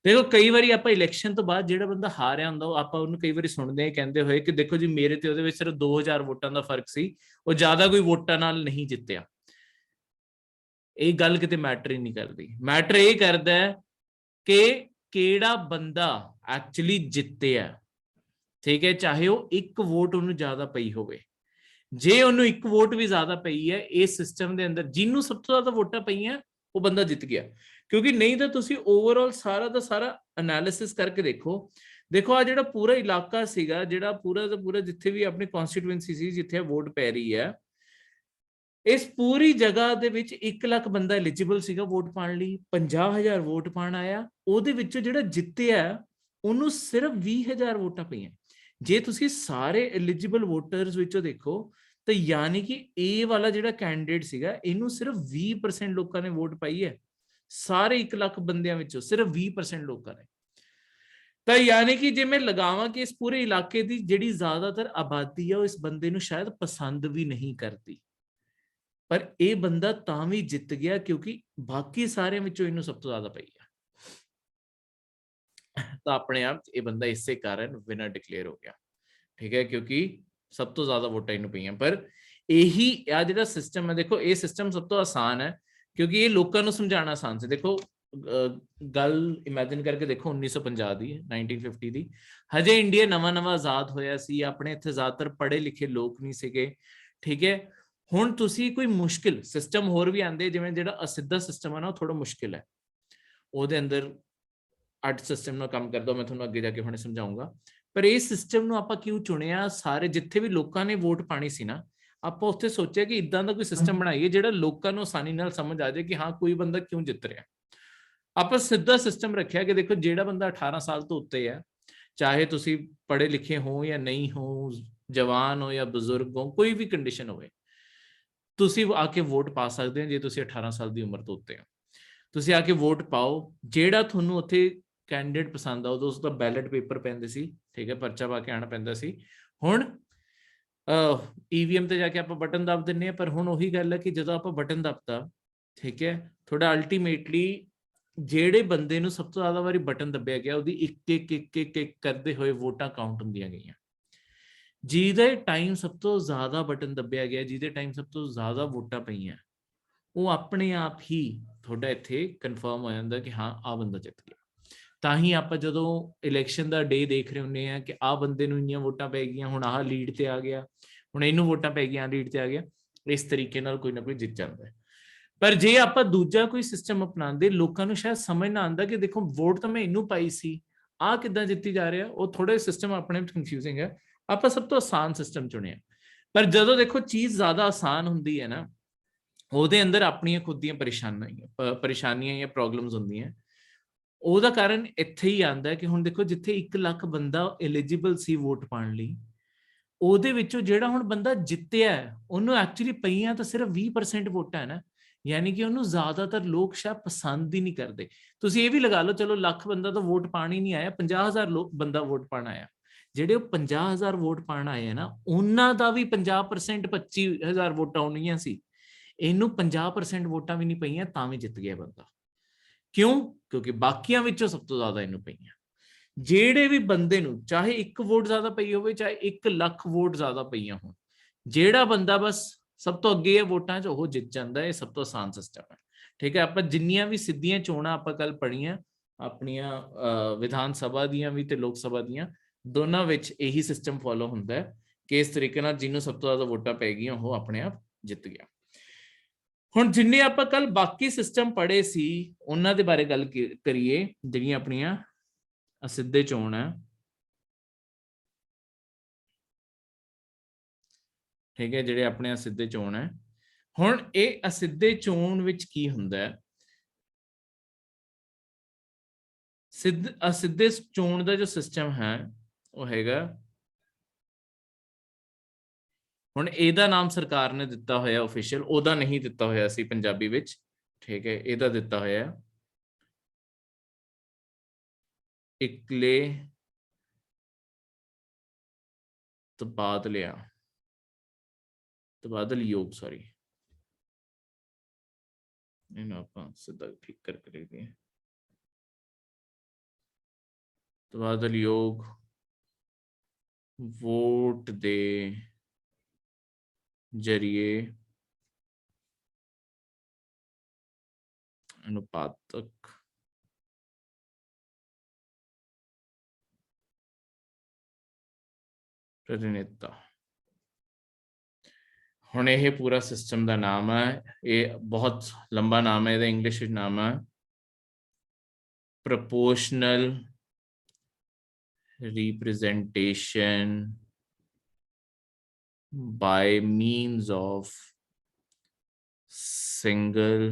ਦੇਖੋ ਕਈ ਵਾਰੀ ਆਪਾਂ ਇਲੈਕਸ਼ਨ ਤੋਂ ਬਾਅਦ ਜਿਹੜਾ ਬੰਦਾ ਹਾਰਿਆ ਹੁੰਦਾ, ਆਪਾਂ ਉਹਨੂੰ ਕਈ ਵਾਰੀ ਸੁਣਦੇ ਆ ਕਹਿੰਦੇ ਹੋਏ ਕਿ ਦੇਖੋ ਜੀ ਮੇਰੇ ਤੇ ਉਹਦੇ ਵਿੱਚ ਸਿਰਫ 2,000 ਵੋਟਾਂ ਦਾ ਫਰਕ ਸੀ, ਉਹ ਜ਼ਿਆਦਾ ਕੋਈ ਵੋਟਾਂ ਨਾਲ ਨਹੀਂ ਜਿੱਤਿਆ। ਇਹ ਗੱਲ ਕਿਤੇ ਮੈਟਰ ਹੀ ਨਹੀਂ ਕਰਦੀ। ਮੈਟਰ ਇਹ ਕਰਦਾ ਹੈ ਕਿ ਕਿਹੜਾ ਬੰਦਾ ਐਕਚੁਅਲੀ ਜਿੱਤਿਆ, ਠੀਕ ਹੈ, ਚਾਹੇ ਉਹ 1 ਵੋਟ ਉਹਨੂੰ ਜ਼ਿਆਦਾ ਪਈ ਹੋਵੇ। ਜੇ ਉਹਨੂੰ 1 ਵੋਟ ਵੀ ਜ਼ਿਆਦਾ ਪਈ ਹੈ, ਇਸ ਸਿਸਟਮ ਦੇ ਅੰਦਰ ਜਿਹਨੂੰ ਸਭ ਤੋਂ ਜ਼ਿਆਦਾ ਵੋਟਾਂ ਪਈਆਂ ਉਹ ਬੰਦਾ ਜਿੱਤ ਗਿਆ। ਕਿਉਂਕਿ ਨਹੀਂ ਤਾਂ ਤੁਸੀਂ ਓਵਰਆਲ ਸਾਰਾ ਦਾ ਸਾਰਾ ਐਨਾਲਿਸਿਸ ਕਰਕੇ ਦੇਖੋ ਆ ਜਿਹੜਾ ਪੂਰਾ ਇਲਾਕਾ ਸੀਗਾ, ਜਿਹੜਾ ਪੂਰਾ ਦਾ ਪੂਰਾ ਜਿੱਥੇ ਵੀ ਆਪਣੀ ਕਨਸਟੀਟੂਐਂਸੀ ਸੀ ਜਿੱਥੇ ਵੋਟ ਪੈ ਰਹੀ ਹੈ, ਇਸ ਪੂਰੀ ਜਗ੍ਹਾ ਦੇ ਵਿੱਚ 1 ਲੱਖ ਬੰਦਾ ਐਲੀਜੀਬਲ ਸੀਗਾ ਵੋਟ ਪਾਉਣ ਲਈ, 50,000 ਵੋਟ ਪਾਉਣ ਆਇਆ, ਉਹਦੇ ਵਿੱਚੋਂ ਜਿਹੜਾ ਜਿੱਤਿਆ ਉਹਨੂੰ ਸਿਰਫ 20,000 ਵੋਟਾਂ ਪਈਆਂ। ਜੇ ਤੁਸੀਂ ਸਾਰੇ ਐਲੀਜੀਬਲ ਵੋਟਰਸ ਵਿੱਚੋਂ ਦੇਖੋ ਤਾਂ ਯਾਨੀ ਕਿ ਇਹ ਵਾਲਾ ਜਿਹੜਾ ਕੈਂਡੀਡੇਟ ਸੀਗਾ ਇਹਨੂੰ ਸਿਰਫ 20% ਲੋਕਾਂ ਨੇ ਵੋਟ ਪਾਈ ਹੈ, ਸਾਰੇ 1 ਲੱਖ ਬੰਦਿਆਂ ਵਿੱਚੋਂ ਸਿਰਫ 20% ਲੋਕਾਂ ਨੇ। ਤਾਂ ਯਾਨੀ ਕਿ ਜੇ ਮੈਂ ਲਗਾਵਾਂ ਕਿ ਇਸ ਪੂਰੇ ਇਲਾਕੇ ਦੀ ਜਿਹੜੀ ਜ਼ਿਆਦਾਤਰ ਆਬਾਦੀ ਹੈ ਉਹ ਇਸ ਬੰਦੇ ਨੂੰ ਸ਼ਾਇਦ ਪਸੰਦ ਵੀ ਨਹੀਂ ਕਰਦੀ, ਪਰ ਇਹ ਬੰਦਾ ਤਾਂ ਵੀ ਜਿੱਤ ਗਿਆ ਕਿਉਂਕਿ ਬਾਕੀ ਸਾਰਿਆਂ ਵਿੱਚੋਂ ਇਹਨੂੰ ਸਭ ਤੋਂ ਜ਼ਿਆਦਾ ਪਈ ਹੈ। ਤਾਂ ਆਪਣੇ ਆਪ ਇਹ ਬੰਦਾ ਇਸੇ ਕਾਰਨ ਵਿਨਰ ਡਿਕਲੇਅਰ ਹੋ ਗਿਆ, ਠੀਕ ਹੈ, ਕਿਉਂਕਿ ਸਭ ਤੋਂ ਜ਼ਿਆਦਾ ਵੋਟਾਂ ਇਹਨੂੰ ਪਈਆਂ। ਪਰ ਇਹੀ ਆ ਜਿਹੜਾ ਸਿਸਟਮ ਹੈ, ਦੇਖੋ ਇਹ ਸਿਸਟਮ ਸਭ ਤੋਂ ਆਸਾਨ ਹੈ ਕਿਉਂਕਿ ਇਹ ਲੋਕਾਂ ਨੂੰ ਸਮਝਾਉਣਾ ਆਸਾਨ ਸੀ। ਦੇਖੋ ਗੱਲ ਇਮੇਜਿਨ ਕਰਕੇ ਦੇਖੋ 1950 ਦੀ, 1950 ਦੀ, ਹਜੇ ਇੰਡੀਆ ਨਵਾਂ ਆਜ਼ਾਦ ਹੋਇਆ ਸੀ, ਆਪਣੇ ਇੱਥੇ ਜ਼ਿਆਦਾਤਰ ਪੜ੍ਹੇ ਲਿਖੇ ਲੋਕ ਨਹੀਂ ਸੀਗੇ, ਠੀਕ ਹੈ। ਹੁਣ ਤੁਸੀਂ ਕੋਈ ਮੁਸ਼ਕਿਲ ਸਿਸਟਮ ਹੋਰ ਵੀ ਆਉਂਦੇ, ਜਿਵੇਂ ਜਿਹੜਾ ਅਸਿੱਧਾ ਸਿਸਟਮ ਹੈ ਨਾ ਉਹ ਥੋੜਾ ਮੁਸ਼ਕਿਲ ਹੈ, ਉਹਦੇ ਅੰਦਰ ਅੱਡ ਸਿਸਟਮ ਨਾਲ ਕੰਮ ਕਰਦਾ, ਮੈਂ ਤੁਹਾਨੂੰ ਅੱਗੇ ਜਾ ਕੇ ਹੁਣੇ ਸਮਝਾਉਂਗਾ। ਪਰ ਇਹ ਸਿਸਟਮ ਨੂੰ ਆਪਾਂ ਕਿਉਂ ਚੁਣਿਆ? ਸਾਰੇ ਜਿੱਥੇ ਵੀ ਲੋਕਾਂ ਨੇ ਵੋਟ ਪਾਣੀ ਸੀ ਨਾ, ਆਪਾਂ ਉੱਥੇ ਸੋਚਿਆ ਕਿ ਇਦਾਂ ਦਾ ਕੋਈ ਸਿਸਟਮ ਬਣਾਈਏ ਜਿਹੜਾ ਲੋਕਾਂ ਨੂੰ ਆਸਾਨੀ ਨਾਲ ਸਮਝ ਆ ਜਾਏ ਕਿ ਹਾਂ ਕੋਈ ਬੰਦਾ ਕਿਉਂ ਜਿੱਤ ਰਿਹਾ। ਆਪਾਂ ਸਿੱਧਾ ਸਿਸਟਮ ਰੱਖਿਆ ਕਿ ਦੇਖੋ ਜਿਹੜਾ ਬੰਦਾ 18 ਸਾਲ ਤੋਂ ਉੱਤੇ ਹੈ, ਚਾਹੇ ਤੁਸੀਂ ਪੜ੍ਹੇ ਲਿਖੇ ਹੋ ਜਾਂ ਨਹੀਂ ਹੋ, ਜਵਾਨ ਹੋ ਜਾਂ ਬਜ਼ੁਰਗ ਹੋ, ਕੋਈ ਵੀ ਕੰਡੀਸ਼ਨ ਹੋਵੇ, ਤੁਸੀਂ ਆ ਕੇ ਵੋਟ ਪਾ ਸਕਦੇ ਹੋ ਜੇ ਤੁਸੀਂ 18 ਸਾਲ ਦੀ ਉਮਰ ਤੋਂ ਉੱਤੇ ਹੋ। ਤੁਸੀਂ ਆ ਕੇ ਵੋਟ ਪਾਓ, ਜਿਹੜਾ ਤੁਹਾਨੂੰ ਉੱਥੇ ਕੈਂਡੀਡੇਟ ਪਸੰਦ ਆ। ਉਦੋਂ ਉਸ ਦਾ ਬੈਲਟ ਪੇਪਰ ਪੈਂਦੇ ਸੀ, ਠੀਕ ਹੈ, ਪਰਚਾ ਪਾ ਕੇ ਆਉਣਾ ਪੈਂਦਾ ਸੀ। ਹੁਣ ਈਵੀਐਮ ਤੇ ਜਾ ਕੇ ਆਪਾਂ ਬਟਨ ਦੱਬ ਦਿੰਦੇ ਹਾਂ, ਪਰ ਹੁਣ ਉਹੀ ਗੱਲ ਹੈ ਕਿ ਜਦੋਂ ਆਪਾਂ ਬਟਨ ਦੱਬਤਾ, ਠੀਕ ਹੈ, ਤੁਹਾਡਾ ਅਲਟੀਮੇਟਲੀ ਜਿਹੜੇ ਬੰਦੇ ਨੂੰ ਸਭ ਤੋਂ ਜ਼ਿਆਦਾ ਵਾਰੀ ਬਟਨ ਦੱਬਿਆ ਗਿਆ ਉਹਦੀ ਇੱਕ ਕਰਦੇ ਹੋਏ ਵੋਟਾਂ ਕਾਊਂਟ ਹੁੰਦੀਆਂ ਗਈਆਂ। ਜਿਹਦੇ ਟਾਈਮ ਸਭ ਤੋਂ ਜ਼ਿਆਦਾ ਬਟਨ ਦੱਬਿਆ ਗਿਆ, ਜਿਹਦੇ ਟਾਈਮ ਸਭ ਤੋਂ ਜ਼ਿਆਦਾ ਵੋਟਾਂ ਪਈਆਂ, ਉਹ ਆਪਣੇ ਆਪ ਹੀ ਤੁਹਾਡਾ ਇੱਥੇ ਕਨਫਰਮ ਹੋ ਜਾਂਦਾ ਕਿ ਹਾਂ ਆਹ ਬੰਦਾ ਜਿੱਤ ਗਿਆ। ਤਾਂ ਹੀ ਆਪਾਂ ਜਦੋਂ ਇਲੈਕਸ਼ਨ ਦਾ ਡੇ ਦੇਖ ਰਹੇ ਹੁੰਦੇ ਆ ਕਿ ਆਹ ਬੰਦੇ ਨੂੰ ਇੰਨੀਆਂ ਵੋਟਾਂ ਪੈ ਗਈਆਂ, ਹੁਣ ਆਹ ਲੀਡ ਤੇ ਆ ਗਿਆ, ਹੁਣ ਇਹਨੂੰ ਵੋਟਾਂ ਪੈ ਗਈਆਂ, ਲੀਡ ਤੇ ਆ ਗਿਆ, ਇਸ ਤਰੀਕੇ ਨਾਲ ਕੋਈ ਨਾ ਕੋਈ ਜਿੱਤ ਜਾਂਦਾ ਹੈ। ਪਰ ਜੇ ਆਪਾਂ ਦੂਜਾ ਕੋਈ ਸਿਸਟਮ ਅਪਣਾਉਂਦੇ, ਲੋਕਾਂ ਨੂੰ ਸ਼ਾਇਦ ਸਮਝ ਨਾ ਆਉਂਦਾ ਕਿ ਦੇਖੋ ਵੋਟ ਤਾਂ ਮੈਂ ਇਹਨੂੰ ਪਾਈ ਸੀ, ਆਹ ਕਿੱਦਾਂ ਜਿੱਤੀ ਜਾ ਰਿਹਾ। ਉਹ ਥੋੜੇ ਸਿਸਟਮ ਆਪਣੇ ਆਪ ਕਨਫਿਊਜ਼ਿੰਗ ਹੈ। ਆਪਾਂ ਸਭ ਤੋਂ ਆਸਾਨ ਸਿਸਟਮ ਚੁਣਿਆ, ਪਰ ਜਦੋਂ ਦੇਖੋ ਚੀਜ਼ ਜ਼ਿਆਦਾ ਆਸਾਨ ਹੁੰਦੀ ਹੈ ਨਾ, ਉਹਦੇ ਅੰਦਰ ਆਪਣੀਆਂ ਖੁਦ ਦੀਆਂ ਪਰੇਸ਼ਾਨੀਆਂ ਜਾਂ ਪ੍ਰੋਬਲਮਸ ਹੁੰਦੀਆਂ। ਉਹਦਾ ਕਾਰਨ ਇੱਥੇ ਹੀ ਆਉਂਦਾ ਕਿ ਹੁਣ ਦੇਖੋ ਜਿੱਥੇ 1 ਲੱਖ ਬੰਦਾ ਐਲੀਜੀਬਲ ਸੀ ਵੋਟ ਪਾਉਣ ਲਈ, ਉਹਦੇ ਵਿੱਚੋਂ ਜਿਹੜਾ ਹੁਣ ਬੰਦਾ ਜਿੱਤਿਆ ਉਹਨੂੰ ਐਕਚੁਅਲੀ ਪਈਆਂ ਤਾਂ ਸਿਰਫ 20% ਵੋਟਾਂ ਹੈ ਨਾ, ਯਾਨੀ ਕਿ ਉਹਨੂੰ ਜ਼ਿਆਦਾਤਰ ਲੋਕ ਸ਼ਾਇਦ ਪਸੰਦ ਹੀ ਨਹੀਂ ਕਰਦੇ। ਤੁਸੀਂ ਇਹ ਵੀ ਲਗਾ ਲਓ, ਚਲੋ ਲੱਖ ਬੰਦਾ ਤਾਂ ਵੋਟ ਪਾਣ ਹੀ ਨਹੀਂ ਆਇਆ, 50,000 ਬੰਦਾ ਵੋਟ ਪਾਣ ਆਇਆ। ਜਿਹੜੇ ਉਹ 50,000 ਵੋਟ ਪਾਣ ਆਏ ਆ ਨਾ, ਉਹਨਾਂ ਦਾ ਵੀ 50% 25,000 ਵੋਟਾਂ ਆਉਣੀਆਂ ਸੀ। ਇਹਨੂੰ 50% ਵੋਟਾਂ ਵੀ ਨਹੀਂ ਪਈਆਂ, ਤਾਂ ਵੀ ਜਿੱਤ ਗਿਆ ਬੰਦਾ। ਕਿਉਂ? ਕਿਉਂਕਿ ਬਾਕੀਆਂ ਵਿੱਚੋਂ ਸਭ ਤੋਂ ਜ਼ਿਆਦਾ ਇਹਨੂੰ ਪਈਆਂ। ਜਿਹੜੇ ਵੀ ਬੰਦੇ ਨੂੰ ਚਾਹੇ 1 ਵੋਟ ਜ਼ਿਆਦਾ ਪਈ ਹੋਵੇ, ਚਾਹੇ 1 ਲੱਖ ਵੋਟ ਜ਼ਿਆਦਾ ਪਈਆਂ ਹੋਣ, ਜਿਹੜਾ ਬੰਦਾ ਬਸ ਸਭ ਤੋਂ ਅੱਗੇ ਹੈ ਵੋਟਾਂ 'ਚ, ਉਹ ਜਿੱਤ ਜਾਂਦਾ ਹੈ। ਇਹ ਸਭ ਤੋਂ ਆਸਾਨ ਸਿਸਟਮ ਹੈ, ਠੀਕ ਹੈ। ਆਪਾਂ ਜਿੰਨੀਆਂ ਵੀ ਸਿੱਧੀਆਂ ਚੋਣਾਂ ਆਪਾਂ ਕੱਲ ਪੜ੍ਹੀਆਂ, ਆਪਣੀਆਂ ਵਿਧਾਨ ਸਭਾ ਦੀਆਂ ਵੀ ਤੇ ਲੋਕ ਸਭਾ ਦੀਆਂ, ਦੋਨਾਂ ਵਿੱਚ ਇਹੀ ਸਿਸਟਮ ਫੋਲੋ ਹੁੰਦਾ ਹੈ ਕਿ ਇਸ ਤਰੀਕੇ ਨਾਲ ਜਿਹਨੂੰ ਸਭ ਤੋਂ ਜ਼ਿਆਦਾ ਵੋਟਾਂ ਪੈ ਗਈਆਂ ਉਹ ਆਪਣੇ ਆਪ ਜਿੱਤ ਗਿਆ। ਹੁਣ ਜਿੰਨੇ ਆਪਾਂ ਕੱਲ ਬਾਕੀ ਸਿਸਟਮ ਪੜ੍ਹੇ ਸੀ ਉਹਨਾਂ ਦੇ ਬਾਰੇ ਗੱਲ ਕਰੀਏ, ਜਿਹੜੀਆਂ ਆਪਣੀਆਂ ਅਸਿੱਧੇ ਚੋਣ ਹੈ, ਠੀਕ ਹੈ, ਜਿਹੜੇ ਆਪਣੇ ਅਸਿੱਧੇ ਚੋਣ ਹੈ। ਹੁਣ ਇਹ ਅਸਿੱਧੇ ਚੋਣ ਵਿੱਚ ਕੀ ਹੁੰਦਾ ਹੈ? ਅਸਿੱਧੇ ਚੋਣ ਦਾ ਜੋ ਸਿਸਟਮ ਹੈ ਉਹ ਹੈਗਾ, ਹੁਣ ਇਹਦਾ ਨਾਮ ਸਰਕਾਰ ਨੇ ਦਿੱਤਾ ਹੋਇਆ ਆਫੀਸ਼ੀਅਲ, ਉਹਦਾ ਨਹੀਂ ਦਿੱਤਾ ਹੋਇਆ ਸੀ ਪੰਜਾਬੀ ਵਿੱਚ, ਠੀਕ ਹੈ। ਇਹਦਾ ਦਿੱਤਾ ਹੋਇਆ ਇਕਲੇ ਤਬਾਦਲਯੋਗ, ਸੌਰੀ, ਇਹਨੂੰ ਆਪਾਂ ਸਿੱਧਾ ਠੀਕ ਕਰਕੇ ਲਿਖਦੇ ਹਾਂ, ਤਬਾਦਲਯੋਗ ਵੋਟ ਦੇ ਜਰੀਏ ਅਨੁਪਾਤਕ ਪ੍ਰਤੀਨਿਧਤਾ। ਹੁਣ ਇਹ ਪੂਰਾ ਸਿਸਟਮ ਦਾ ਨਾਮ ਹੈ, ਇਹ ਬਹੁਤ ਲੰਬਾ ਨਾਮ ਹੈ, ਇਹਦਾ ਇੰਗਲਿਸ਼ ਵਿੱਚ ਨਾਮ ਹੈ ਪ੍ਰਪੋਰਸ਼ਨਲ representation by means of single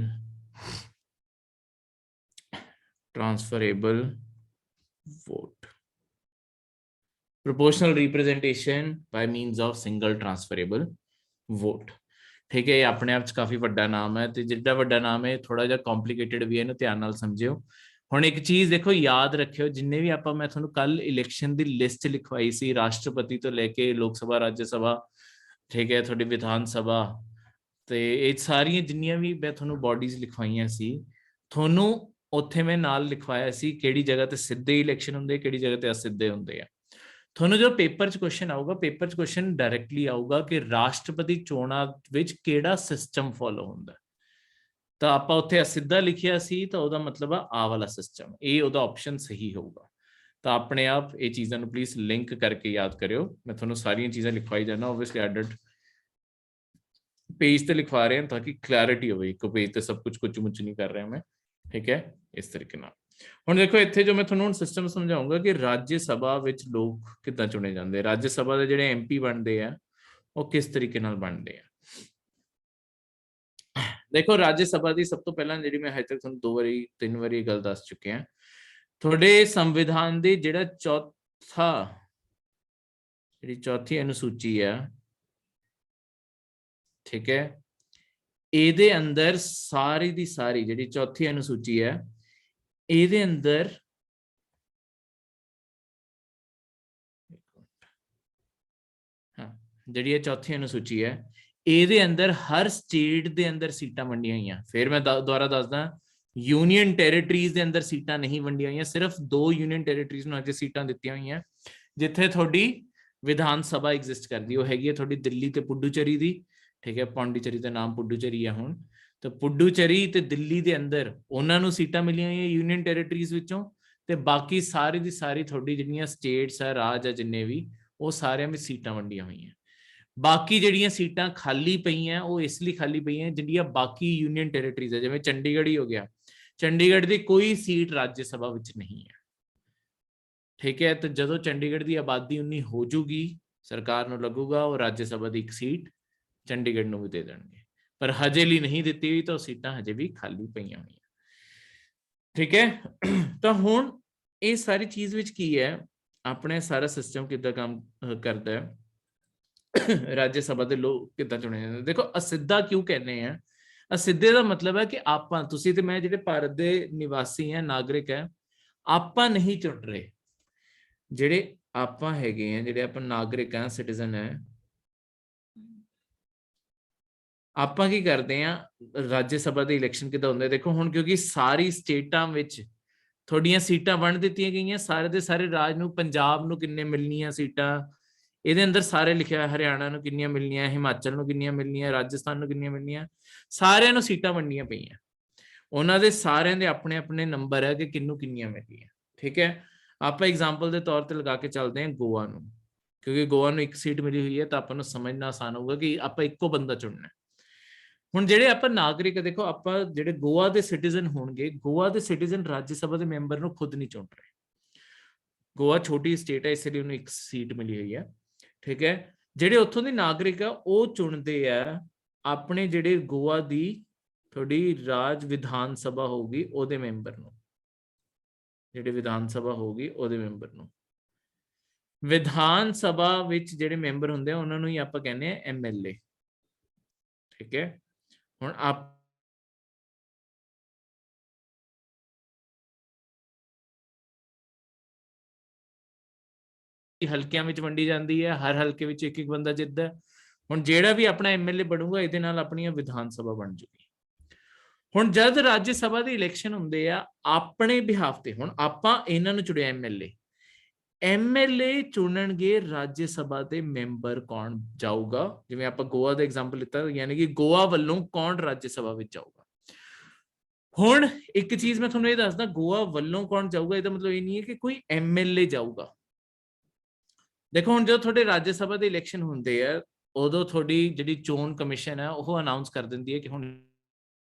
transferable vote. Proportional representation by means of single transferable vote, ठीक है। ਇਹ ਆਪਣੇ ਆਪ 'ਚ ਕਾਫੀ ਵੱਡਾ ਨਾਮ ਹੈ, ਤੇ ਜਿੱਡਾ ਵੱਡਾ ਨਾਮ ਹੈ ਥੋੜਾ ਜਿਹਾ ਕੰਪਲਿਕੇਟਡ ਵੀ ਹੈ, ਇਹਨੂੰ ਧਿਆਨ ਨਾਲ ਸਮਝਿਓ। ਹੁਣ ਇੱਕ ਚੀਜ਼ ਦੇਖੋ, ਯਾਦ ਰੱਖਿਓ, ਜਿੰਨੇ ਵੀ ਆਪਾਂ, ਮੈਂ ਤੁਹਾਨੂੰ ਕੱਲ ਇਲੈਕਸ਼ਨ ਦੀ ਲਿਸਟ ਲਿਖਵਾਈ ਸੀ, ਰਾਸ਼ਟਰਪਤੀ ਤੋਂ ਲੈ ਕੇ ਲੋਕ ਸਭਾ, ਰਾਜ ਸਭਾ, ਠੀਕ ਹੈ, ਤੁਹਾਡੀ ਵਿਧਾਨ ਸਭਾ, ਤੇ ਇਹ ਸਾਰੀਆਂ ਜਿੰਨੀਆਂ ਵੀ ਮੈਂ ਤੁਹਾਨੂੰ ਬਾਡੀਜ਼ ਲਿਖਵਾਈਆਂ ਸੀ, ਤੁਹਾਨੂੰ ਉੱਥੇ ਮੈਂ ਨਾਲ ਲਿਖਵਾਇਆ ਸੀ ਕਿਹੜੀ ਜਗ੍ਹਾ ਤੇ ਸਿੱਧੇ ਇਲੈਕਸ਼ਨ ਹੁੰਦੇ, ਕਿਹੜੀ ਜਗ੍ਹਾ ਤੇ ਅਸਿੱਧੇ ਹੁੰਦੇ ਆ। ਤੁਹਾਨੂੰ ਜੋ ਪੇਪਰ 'ਚ ਕੁਐਸਚਨ ਆਊਗਾ, ਪੇਪਰ 'ਚ ਕੁਐਸਚਨ ਡਾਇਰੈਕਟਲੀ ਆਊਗਾ ਕਿ ਰਾਸ਼ਟਰਪਤੀ ਚੋਣਾਂ ਵਿੱਚ ਕਿਹੜਾ ਸਿਸਟਮ ਫੋਲੋ ਹੁੰਦਾ, ਤਾਂ ਆਪਾਂ ਉੱਥੇ ਅਸਿੱਧਾ ਲਿਖਿਆ ਸੀ, ਤਾਂ ਉਹਦਾ ਮਤਲਬ ਆ ਆਹ ਵਾਲਾ ਸਿਸਟਮ, ਇਹ ਉਹਦਾ ਆਪਸ਼ਨ ਸਹੀ ਹੋਊਗਾ। ਤਾਂ ਆਪਣੇ ਆਪ ਇਹ ਚੀਜ਼ਾਂ ਨੂੰ ਪਲੀਜ਼ ਲਿੰਕ ਕਰਕੇ ਯਾਦ ਕਰਿਓ। ਮੈਂ ਤੁਹਾਨੂੰ ਸਾਰੀਆਂ ਚੀਜ਼ਾਂ ਲਿਖਵਾਈ ਜਾਣਾ, ਓਬਵੀਅਸਲੀ ਐਡਡ पेज ਤੇ ਲਿਖਵਾ ਰਹੇ ਹਾਂ ਤਾਂ ਕਿ ਕਲੈਰਿਟੀ ਹੋਵੇ, ਇੱਕ ਪੇਜ ਤੇ ਸਭ ਕੁਝ ਕੁਝ ਨਹੀਂ ਕਰ ਰਿਹਾ ਮੈਂ, ਠੀਕ ਹੈ, ਇਸ ਤਰੀਕੇ ਨਾਲ। ਹੁਣ ਦੇਖੋ ਇੱਥੇ ਜੋ ਮੈਂ ਤੁਹਾਨੂੰ ਹੁਣ ਸਿਸਟਮ ਸਮਝਾਉਂਗਾ ਕਿ ਰਾਜ ਸਭਾ ਵਿੱਚ ਲੋਕ ਕਿੱਦਾਂ ਚੁਣੇ ਜਾਂਦੇ, ਰਾਜ ਸਭਾ ਦੇ ਜਿਹੜੇ ਐਮਪੀ ਬਣਦੇ ਆ ਉਹ ਕਿਸ ਤਰੀਕੇ ਨਾਲ ਬਣਦੇ ਆ। देखो राज्य सभा की सब तो पहला जी मैं हजे तक तुहानू 2 वारी 3 वारी गल दस चुके हैं, थोड़े संविधान की जिहड़ा चौथा जी चौथी अनुसूची है, ठीक है, ਇਹਦੇ अंदर सारी दी सारी जी चौथी अनुसूची है, ਇਹਦੇ अंदर हाँ जी चौथी अनुसूची है, ਇਹਦੇ अंदर हर स्टेट के अंदर सीटां वंडियां होईयां। फिर मैं दोबारा दसदा, यूनियन टैरेटरीज के अंदर सीटां नहीं वंडियां होईयां, सिर्फ 2 यूनियन टैरेटरीज नूं अजे सीटां दित्तियां होईयां जिथे थोड़ी विधान सभा एग्जिस्ट करती, वो हैगी है थोड़ी दिल्ली ते पुडुचेरी दी, ठीक है, पौंडीचेरी का नाम पुडुचेरी है हुण, तो पुडुचेरी ते दिल्ली दे अंदर उन्हां नूं सीटां मिलियां होईयां यूनियन टैरेटरीज विचों, ते बाकी सारी दी सारी थोड़ी जिहड़ियां स्टेट्स है राज है जिन्ने भी वो सारियां में सीटां वंडियां होईयां। बाकी जिहड़ियां सीटां खाली पईयां वो इसलिए खाली पईयां जिहड़ियां बाकी यूनियन टैरेटरीज है, जिवें चंडीगढ़ ही हो गया, चंडीगढ़ की कोई सीट राज्य सभा विच नहीं है, ठीक है। तो जो चंडीगढ़ की आबादी उन्नी हो जूगी, सरकार नूं लगूगा वो राज्य सभा की एक सीट चंडीगढ़ नूं भी दे देणगे, पर हजे लिए नहीं दी हुई, तो सीटां हजे भी खाली पईयां होईयां, ठीक है। तो हुण ये सारी चीज़ विच की है, अपने सारा सिस्टम किद्दां काम करदा है, राज्य सभा के लोग किद्दां चुने जांदे। देखो असिद्धा क्यों कहने हैं, असिद्धे का मतलब है कि आपां तुसीं ते मैं जिहड़े भारत के निवासी हैं, नागरिक है, आपां नहीं चुन रहे, जिहड़े आपां हैगे हैं, जिहड़े आपां नागरिक हैं, सिटीजन है, आपां की करते हैं राज्य सभा के इलैक्शन किद्दां हुंदे, देखो हुण क्योंकि सारी स्टेटां विच थोड़ियां सीटां वंड दित्तियां गईयां, सारे दे सारे राज नूं, पंजाब नूं किन्ने मिलनियां सीटां, ਇਹਦੇ अंदर सारे लिखिਆ है, हरियाणा ਨੂੰ ਕਿੰਨੀਆਂ ਮਿਲਣੀਆਂ, ਹਿਮਾਚਲ ਨੂੰ ਕਿੰਨੀਆਂ ਮਿਲਣੀਆਂ, ਰਾਜਸਥਾਨ ਨੂੰ ਕਿੰਨੀਆਂ ਮਿਲਣੀਆਂ, ਸਾਰਿਆਂ ਨੂੰ ਸੀਟਾਂ ਵੰਡੀਆਂ ਪਈਆਂ, ਉਹਨਾਂ ਦੇ ਸਾਰਿਆਂ ਦੇ ਆਪਣੇ ਆਪਣੇ ਨੰਬਰ ਹੈ ਕਿ ਕਿੰਨੂੰ ਕਿੰਨੀਆਂ ਮਿਲੀਆਂ, ਠੀਕ ਹੈ। ਆਪਾਂ ਐਗਜ਼ਾਮਪਲ ਦੇ ਤੌਰ ਤੇ ਲਗਾ ਕੇ ਚੱਲਦੇ ਹਾਂ ਗੋਆ ਨੂੰ, ਕਿਉਂਕਿ ਗੋਆ ਨੂੰ ਇੱਕ ਸੀਟ ਮਿਲੀ ਹੋਈ ਹੈ, ਤਾਂ ਆਪਾਂ ਨੂੰ ਸਮਝਣਾ ਆਸਾਨ ਹੋਊਗਾ ਕਿ ਆਪਾਂ ਇੱਕੋ ਬੰਦਾ ਚੁਣਨਾ। ਹੁਣ ਜਿਹੜੇ ਆਪਾਂ ਨਾਗਰਿਕ, ਦੇਖੋ ਆਪਾਂ ਜਿਹੜੇ ਗੋਆ ਦੇ ਸਿਟੀਜ਼ਨ ਹੋਣਗੇ, ਗੋਆ ਦੇ ਸਿਟੀਜ਼ਨ ਰਾਜ ਸਭਾ ਦੇ ਮੈਂਬਰ ਨੂੰ ਖੁਦ ਨਹੀਂ ਚੁਣ ਰਹੇ, ਗੋਆ ਛੋਟੀ ਸਟੇਟ ਹੈ ਇਸ ਲਈ ਉਹਨੂੰ ਇੱਕ ਸੀਟ ਮਿਲੀ ਹੋਈ ਹੈ, ठीक है। ਜਿਹੜੇ ਉੱਥੋਂ ਦੇ ਨਾਗਰਿਕ ਆ ਉਹ ਚੁਣਦੇ ਆ ਆਪਣੇ ਜਿਹੜੇ ਗੋਆ ਦੀ ਥੋੜੀ ਰਾਜ ਵਿਧਾਨ ਸਭਾ ਹੋਊਗੀ ਉਹਦੇ ਮੈਂਬਰ ਨੂੰ, ਜਿਹੜੇ ਵਿਧਾਨ ਸਭਾ ਹੋਊਗੀ ਉਹਦੇ ਮੈਂਬਰ ਨੂੰ। ਵਿਧਾਨ ਸਭਾ ਵਿੱਚ ਜਿਹੜੇ ਮੈਂਬਰ ਹੁੰਦੇ ਆ ਉਹਨਾਂ ਨੂੰ ਹੀ ਆਪਾਂ ਕਹਿੰਦੇ ਆ ਐਮਐਲਏ, ਠੀਕ ਹੈ। ਹੁਣ ਆਪ ਹਲਕਿਆਂ ਵਿੱਚ ਵੰਡੀ ਜਾਂਦੀ ਹੈ, ਹਰ ਹਲਕੇ ਵਿੱਚ ਇੱਕ ਇੱਕ ਬੰਦਾ ਜਿੱਤਦਾ। ਹੁਣ ਜਿਹੜਾ ਵੀ ਆਪਣਾ ਐਮਐਲਏ ਬਣੂਗਾ ਇਹਦੇ ਨਾਲ ਆਪਣੀ ਵਿਧਾਨ ਸਭਾ ਬਣ ਜੂਗੀ। ਹੁਣ ਜਦ ਰਾਜ ਸਭਾ ਦੇ ਇਲੈਕਸ਼ਨ ਹੁੰਦੇ ਆ ਆਪਣੇ ਬਿਹਾਫ ਤੇ, ਹੁਣ ਆਪਾਂ ਇਹਨਾਂ ਨੂੰ ਚੁਣਿਆ ਐਮਐਲਏ, ਐਮਐਲਏ ਚੁਣਨਗੇ ਰਾਜ ਸਭਾ ਦੇ ਮੈਂਬਰ ਕੌਣ ਜਾਊਗਾ, ਜਿਵੇਂ ਆਪਾਂ ਗੋਆ ਦਾ ਐਗਜ਼ਾਮਪਲ ਲਿੱਤਾ, ਯਾਨੀ ਕਿ ਗੋਆ ਵੱਲੋਂ ਕੌਣ ਰਾਜ ਸਭਾ ਵਿੱਚ ਜਾਊਗਾ। ਹੁਣ ਇੱਕ ਚੀਜ਼ ਮੈਂ ਤੁਹਾਨੂੰ ਇਹ ਦੱਸਦਾ, ਗੋਆ ਵੱਲੋਂ ਕੌਣ ਜਾਊਗਾ ਇਹਦਾ ਮਤਲਬ ਇਹ ਨਹੀਂ ਹੈ ਕਿ ਕੋਈ ਐਮਐਲਏ ਜਾਊਗਾ। देखो हुण जो थोड़े राज्य सभा के इलैक्शन होंदे है उदों थोड़ी जिहड़ी चोण कमीशन है वो अनाउंस कर दिंदी है कि हुण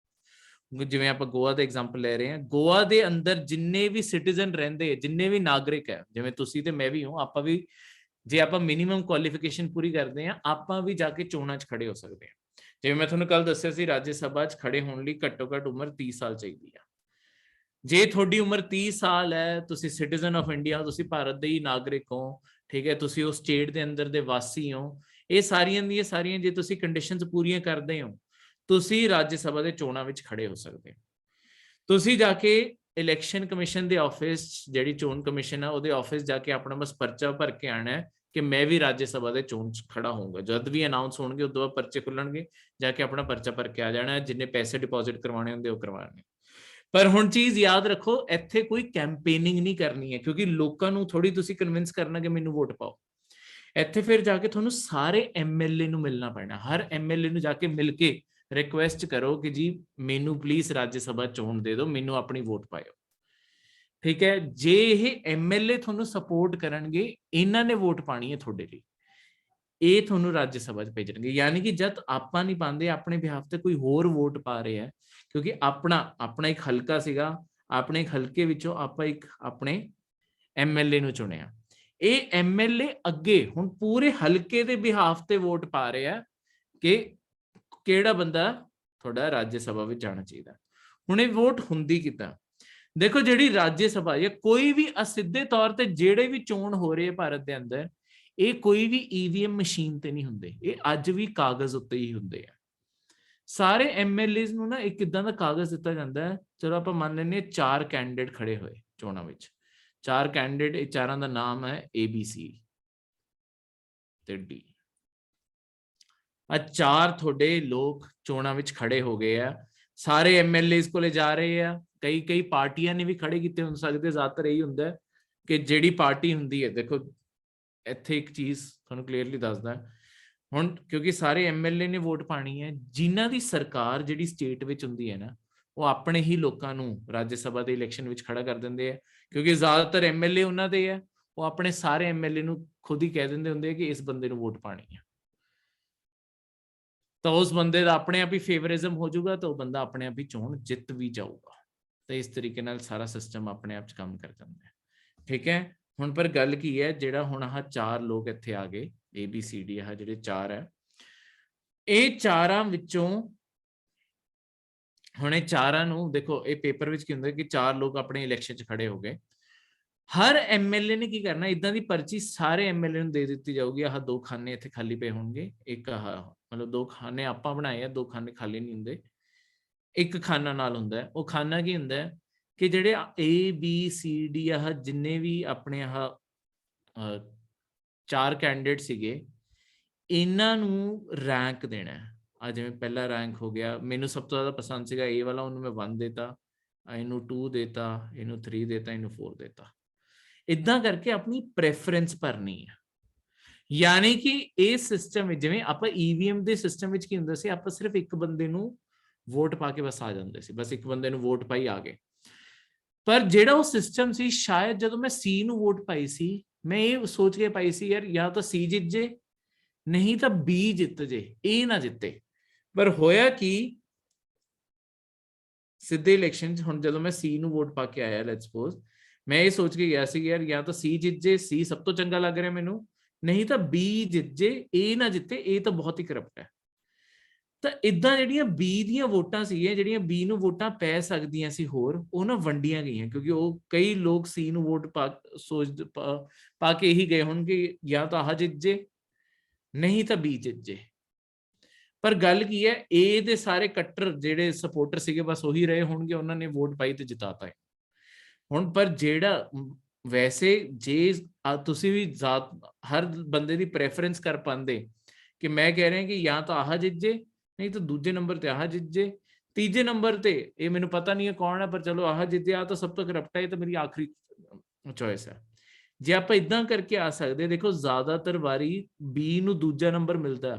जिवें आपां गोआ दा एग्जाम्पल ले रहे हैं, गोआ दे अंदर जिन्ने भी सिटीजन रहिंदे, जिन्ने भी नागरिक है, जिवें तुसीं ते मैं भी हूँ, आपां भी जे आपां मिनिमम क्वालिफिकेशन पूरी करते हैं आपां भी जाके चोणां च खड़े हो सकते हैं। जिवें मैं तुहानूं कल दस्सिया सी राज्य सभा च खड़े होण लई घट्टो घट्ट उम्र 30 साल चाहिदी है। जे थोड़ी उम्र 30 साल है, तुसीं सिटीजन ऑफ इंडिया, तुसीं भारत दे ही नागरिक हो, ठीक है, तुसीं उस स्टेट के अंदर दे वासी हो, ये सारियां दी सारियां जे तुसीं कंडीशनस पूरीआं करदे हो, तुसीं राज्य सभा दे चोणां विच खड़े हो सकदे हो। तुसीं जाके इलैक्शन कमीशन दे ऑफिस, जिहड़ी चोण कमीशन है उहदे ऑफिस जाके अपना बस परचा भर के आना है कि मैं भी राज्य सभा दे चोण च खड़ा होऊंगा। जद भी अनाउंस होणगे उस तो बाद परचे खुलणगे, जाके अपना परचा भर के आ जाना है, जिन्ने पैसे डिपॉजिट करवाने होंदे वो करवाने। पर हुण चीज़ याद रखो, इत्थे कोई कैंपेनिंग नहीं करनी है, क्योंकि लोकां नूं थोड़ी तुसीं कन्विंस करना कि मैनूं वोट पाओ। इत्थे फिर जाके तुहानूं सारे एमएलए नूं मिलना पैना, हर एमएलए नूं जाके मिल के रिक्वेस्ट करो कि जी मैनूं प्लीज राज्य सभा चोण दे दो, मैनूं अपनी वोट पाओ, ठीक है। जे ये एमएलए तुहानूं सपोर्ट करनगे, इन्हां ने वोट पानी है तुहाडे लई, ये तुहानूं राज्य सभा च भेजणगे। यानी कि जद आपां नहीं पांदे, अपने बिहाफ ते कोई होर वोट पा रहे हैं, क्योंकि अपना एक हलका सीगा, अपने एक हलके विचों आपां एक अपने एमएलए नूं चुनिया, ये एमएलए अगे हुण पूरे हलके दे बिहाफ ते वोट पा रहे हैं कि किहड़ा बंदा ਤੁਹਾਡਾ ਰਾਜ ਸਭਾ ਵਿੱਚ ਜਾਣਾ ਚਾਹੀਦਾ। ਹੁਣ ਇਹ ਵੋਟ ਹੁੰਦੀ ਕਿੱਦਾਂ? ਦੇਖੋ ਜਿਹੜੀ ਰਾਜ ਸਭਾ ਜਾਂ ਕੋਈ ਵੀ ਅਸਿੱਧੇ ਤੌਰ ਤੇ ਜਿਹੜੇ ਵੀ ਚੋਣ ਹੋ ਰਹੇ ਭਾਰਤ ਦੇ ਅੰਦਰ, ਇਹ ਕੋਈ ਵੀ ਈਵੀਐਮ ਮਸ਼ੀਨ ਤੇ ਨਹੀਂ ਹੁੰਦੇ, ਇਹ ਅੱਜ ਵੀ ਕਾਗਜ਼ ਉੱਤੇ ਹੀ ਹੁੰਦੇ ਆ। ਸਾਰੇ ਐਮਐਲਏਜ਼ ਨੂੰ ਨਾ ਇੱਕ ਇਦਾਂ ਦਾ ਕਾਗਜ਼ ਦਿੱਤਾ ਜਾਂਦਾ ਹੈ, ਚਲੋ ਆਪਾਂ ਮੰਨ ਲੈਂਦੇ ਹਾਂ 4 ਕੈਂਡੀਡੇਟ ਖੜੇ ਹੋਏ ਚੋਣਾਂ ਵਿੱਚ, 4 ਕੈਂਡੀਡੇਟ, ਇਹ ਚਾਰਾਂ ਦਾ ਨਾਮ ਹੈ ABC ਤੇ D। ਆ 4 ਤੁਹਾਡੇ ਲੋਕ ਚੋਣਾਂ ਵਿੱਚ ਖੜੇ ਹੋ ਗਏ ਆ, ਸਾਰੇ ਐਮਐਲਏਜ਼ ਕੋਲੇ ਜਾ ਰਹੇ ਆ। ਕਈ ਪਾਰਟੀਆਂ ਨੇ ਵੀ ਖੜੇ ਕੀਤੇ ਹੋ ਸਕਦੇ, ਜ਼ਿਆਦਾਤਰ ਇਹੀ ਹੁੰਦਾ ਕਿ ਜਿਹੜੀ ਪਾਰਟੀ ਹੁੰਦੀ ਹੈ, ਦੇਖੋ ਇੱਥੇ ਇੱਕ ਚੀਜ਼ ਤੁਹਾਨੂੰ ਕਲੀਅਰਲੀ ਦੱਸਦਾ, ਹੁਣ ਕਿਉਂਕਿ ਸਾਰੇ ਐਮਐਲਏ ਨੇ ਵੋਟ ਪਾਣੀ ਹੈ, ਜਿਨ੍ਹਾਂ ਦੀ ਸਰਕਾਰ ਜਿਹੜੀ ਸਟੇਟ ਵਿੱਚ ਹੁੰਦੀ ਹੈ ਨਾ, ਉਹ ਆਪਣੇ ਹੀ ਲੋਕਾਂ ਨੂੰ ਰਾਜ ਸਭਾ ਦੇ ਇਲੈਕਸ਼ਨ ਵਿੱਚ ਖੜਾ ਕਰ ਦਿੰਦੇ ਆ, ਕਿਉਂਕਿ ਜ਼ਿਆਦਾਤਰ ਐਮਐਲਏ ਉਹਨਾਂ ਦੇ ਆ, ਉਹ ਆਪਣੇ ਸਾਰੇ ਐਮਐਲਏ ਨੂੰ ਖੁਦ ਹੀ ਕਹਿ ਦਿੰਦੇ ਹੁੰਦੇ ਆ ਕਿ ਇਸ ਬੰਦੇ ਨੂੰ ਵੋਟ ਪਾਣੀ ਹੈ, ਤਾਂ ਉਸ ਬੰਦੇ ਦਾ ਆਪਣੇ ਆਪ ਹੀ ਫੇਵਰਿਜ਼ਮ ਹੋ ਜਾਊਗਾ, ਤਾਂ ਉਹ ਬੰਦਾ ਆਪਣੇ ਆਪ ਹੀ ਚੋਣ ਜਿੱਤ ਵੀ ਜਾਊਗਾ। ਤਾਂ ਇਸ ਤਰੀਕੇ ਨਾਲ ਸਾਰਾ ਸਿਸਟਮ ਆਪਣੇ ਆਪ 'ਚ ਕੰਮ ਕਰ ਜਾਂਦਾ ਹੈ, ਠੀਕ ਹੈ। ਹੁਣ ਪਰ ਗੱਲ ਕੀ ਹੈ, ਜਿਹੜਾ ਹੁਣ ਆਹ 4 ਲੋਕ ਇੱਥੇ ਆ ਗਏ ABCD, ਆਹ ਜਿਹੜੇ 4 ਹੈ, ਇਹ 4ਾਂ ਵਿੱਚੋਂ ਹੁਣ ਇਹ 4ਾਂ ਨੂੰ ਦੇਖੋ, ਇਹ ਪੇਪਰ ਵਿੱਚ ਕੀ ਹੁੰਦਾ ਕਿ 4 ਲੋਕ ਆਪਣੇ ਇਲੈਕਸ਼ਨ 'ਚ ਖੜੇ ਹੋ ਗਏ। ਹਰ ਐਮਐਲਏ ਨੇ ਕੀ ਕਰਨਾ, ਇਦਾਂ ਦੀ ਪਰਚੀ ਸਾਰੇ ਐਮਐਲਏ ਨੂੰ ਦੇ ਦਿੱਤੀ ਜਾਊਗੀ। ਆਹ 2 ਖਾਨੇ ਇੱਥੇ ਖਾਲੀ ਪਏ ਹੋਣਗੇ, ਇੱਕ ਆਹ ਮਤਲਬ 2 ਖਾਨੇ ਆਪਾਂ ਬਣਾਏ ਆ, 2 ਖਾਨੇ ਖਾਲੀ ਨਹੀਂ ਹੁੰਦੇ, ਇੱਕ ਖਾਨਾ ਨਾਲ ਹੁੰਦਾ ਹੈ। ਉਹ ਖਾਨਾ ਕੀ ਹੁੰਦਾ ਹੈ ਕਿ ਜਿਹੜੇ ABCD ਆਹ ਜਿੰਨੇ ਵੀ ਆਪਣੇ ਆਹ 4 ਕੈਂਡੀਡੇਟ ਸੀਗੇ, ਇਹਨਾਂ ਨੂੰ ਰੈਂਕ ਦੇਣਾ। ਆ ਜਿਵੇਂ ਪਹਿਲਾ ਰੈਂਕ ਹੋ ਗਿਆ, ਮੈਨੂੰ ਸਭ ਤੋਂ ਜ਼ਿਆਦਾ ਪਸੰਦ ਸੀਗਾ A ਵਾਲਾ, ਉਹਨੂੰ ਮੈਂ 1 ਦੇਤਾ, ਇਹਨੂੰ 2 ਦੇਤਾ, ਇਹਨੂੰ 3 ਦੇਤਾ, ਇਹਨੂੰ 4 ਦੇਤਾ। ਇਦਾਂ ਕਰਕੇ ਆਪਣੀ ਪ੍ਰੈਫਰੈਂਸ ਭਰਨੀ ਹੈ। ਯਾਨੀ ਕਿ ਇਹ ਸਿਸਟਮ ਵਿੱਚ ਜਿਵੇਂ ਆਪਾਂ EVM ਦੇ ਸਿਸਟਮ ਵਿੱਚ ਕੀ ਹੁੰਦਾ ਸੀ, ਆਪਾਂ ਸਿਰਫ ਇੱਕ ਬੰਦੇ ਨੂੰ ਵੋਟ ਪਾ ਕੇ ਬਸ ਆ ਜਾਂਦੇ ਸੀ, ਬਸ ਇੱਕ ਬੰਦੇ ਨੂੰ ਵੋਟ ਪਾਈ ਆ ਗਏ। ਪਰ ਜਿਹੜਾ ਉਹ ਸਿਸਟਮ ਸੀ, ਸ਼ਾਇਦ ਜਦੋਂ ਮੈਂ C ਨੂੰ ਵੋਟ ਪਾਈ ਸੀ, ਮੈਂ ਇਹ ਸੋਚ ਕੇ ਪਾਈ ਸੀ ਯਾਰ ਜਾਂ ਤਾਂ C ਜਿੱਤ ਜੇ, ਨਹੀਂ ਤਾਂ B ਜਿੱਤ ਜੇ, A ਨਾ ਜਿੱਤੇ। ਪਰ ਹੋਇਆ ਕਿ ਸਿੱਧੇ ਇਲੈਕਸ਼ਨ 'ਚ ਹੁਣ ਜਦੋਂ ਮੈਂ C ਨੂੰ ਵੋਟ ਪਾ ਕੇ ਆਇਆ, ਲੈਟਸ ਸਪੋਜ਼ ਮੈਂ ਇਹ ਸੋਚ ਕੇ ਗਿਆ ਸੀ ਯਾਰ ਜਾਂ ਤਾਂ C ਜਿੱਤ ਜੇ, C ਸਭ ਤੋਂ ਚੰਗਾ ਲੱਗ ਰਿਹਾ ਮੈਨੂੰ, ਨਹੀਂ ਤਾਂ B ਜਿੱਤ ਜੇ, A ਨਾ ਜਿੱਤੇ, A ਤਾਂ ਬਹੁਤ ਹੀ ਕਰਪਟ ਹੈ। ਤਾਂ ਇਦਾਂ ਜਿਹੜੀਆਂ B ਦੀਆਂ ਵੋਟਾਂ ਸੀਗੀਆਂ, ਜਿਹੜੀਆਂ B ਨੂੰ ਵੋਟਾਂ ਪੈ ਸਕਦੀਆਂ ਸੀ ਹੋਰ, ਉਹ ਨਾ ਵੰਡੀਆਂ ਗਈਆਂ, ਕਿਉਂਕਿ ਉਹ ਕਈ ਲੋਕ C ਨੂੰ ਵੋਟ ਪਾ ਕੇ ਹੀ ਗਏ ਹੋਣਗੇ ਜਾਂ ਤਾਂ ਆਹ ਜਿੱਤ ਜੇ, ਨਹੀਂ ਤਾਂ B ਜਿੱਤ ਜੇ। ਪਰ ਗੱਲ ਕੀ ਹੈ, A ਦੇ ਸਾਰੇ ਕੱਟਰ ਜਿਹੜੇ ਸਪੋਰਟਰ ਸੀਗੇ ਬਸ ਉਹੀ ਰਹੇ ਹੋਣਗੇ, ਉਹਨਾਂ ਨੇ ਵੋਟ ਪਾਈ ਤੇ ਜਿਤਾਤਾ ਹੈ। ਹੁਣ ਪਰ ਜਿਹੜਾ ਵੈਸੇ ਜੇ ਤੁਸੀਂ ਵੀ ਹਰ ਬੰਦੇ ਦੀ ਪ੍ਰੈਫਰੈਂਸ ਕਰ ਪਾਉਂਦੇ ਕਿ ਮੈਂ ਕਹਿ ਰਿਹਾ ਕਿ ਜਾਂ ਤਾਂ ਆਹ ਜਿੱਤ ਜੇ, ਨਹੀਂ ਤਾਂ ਦੂਜੇ ਨੰਬਰ ਤੇ ਆਹ ਜਿੱਤ ਜੇ, ਤੀਜੇ ਨੰਬਰ ਤੇ ਇਹ ਮੈਨੂੰ ਪਤਾ ਨਹੀਂ ਹੈ ਕੌਣ ਹੈ, ਪਰ ਚਲੋ ਆਹ ਜਿੱਤ ਜੇ, ਆ ਤਾਂ ਸਭ ਤੋਂ ਕਰਪਟ ਹੈ, ਤਾਂ ਮੇਰੀ ਆਖਰੀ ਚੋਇਸ ਹੈ। ਜੇ ਆਪਾਂ ਇਦਾਂ ਕਰਕੇ ਆ ਸਕਦੇ, ਦੇਖੋ ਜ਼ਿਆਦਾਤਰ ਵਾਰੀ B ਨੂੰ ਦੂਜਾ ਨੰਬਰ ਮਿਲਦਾ,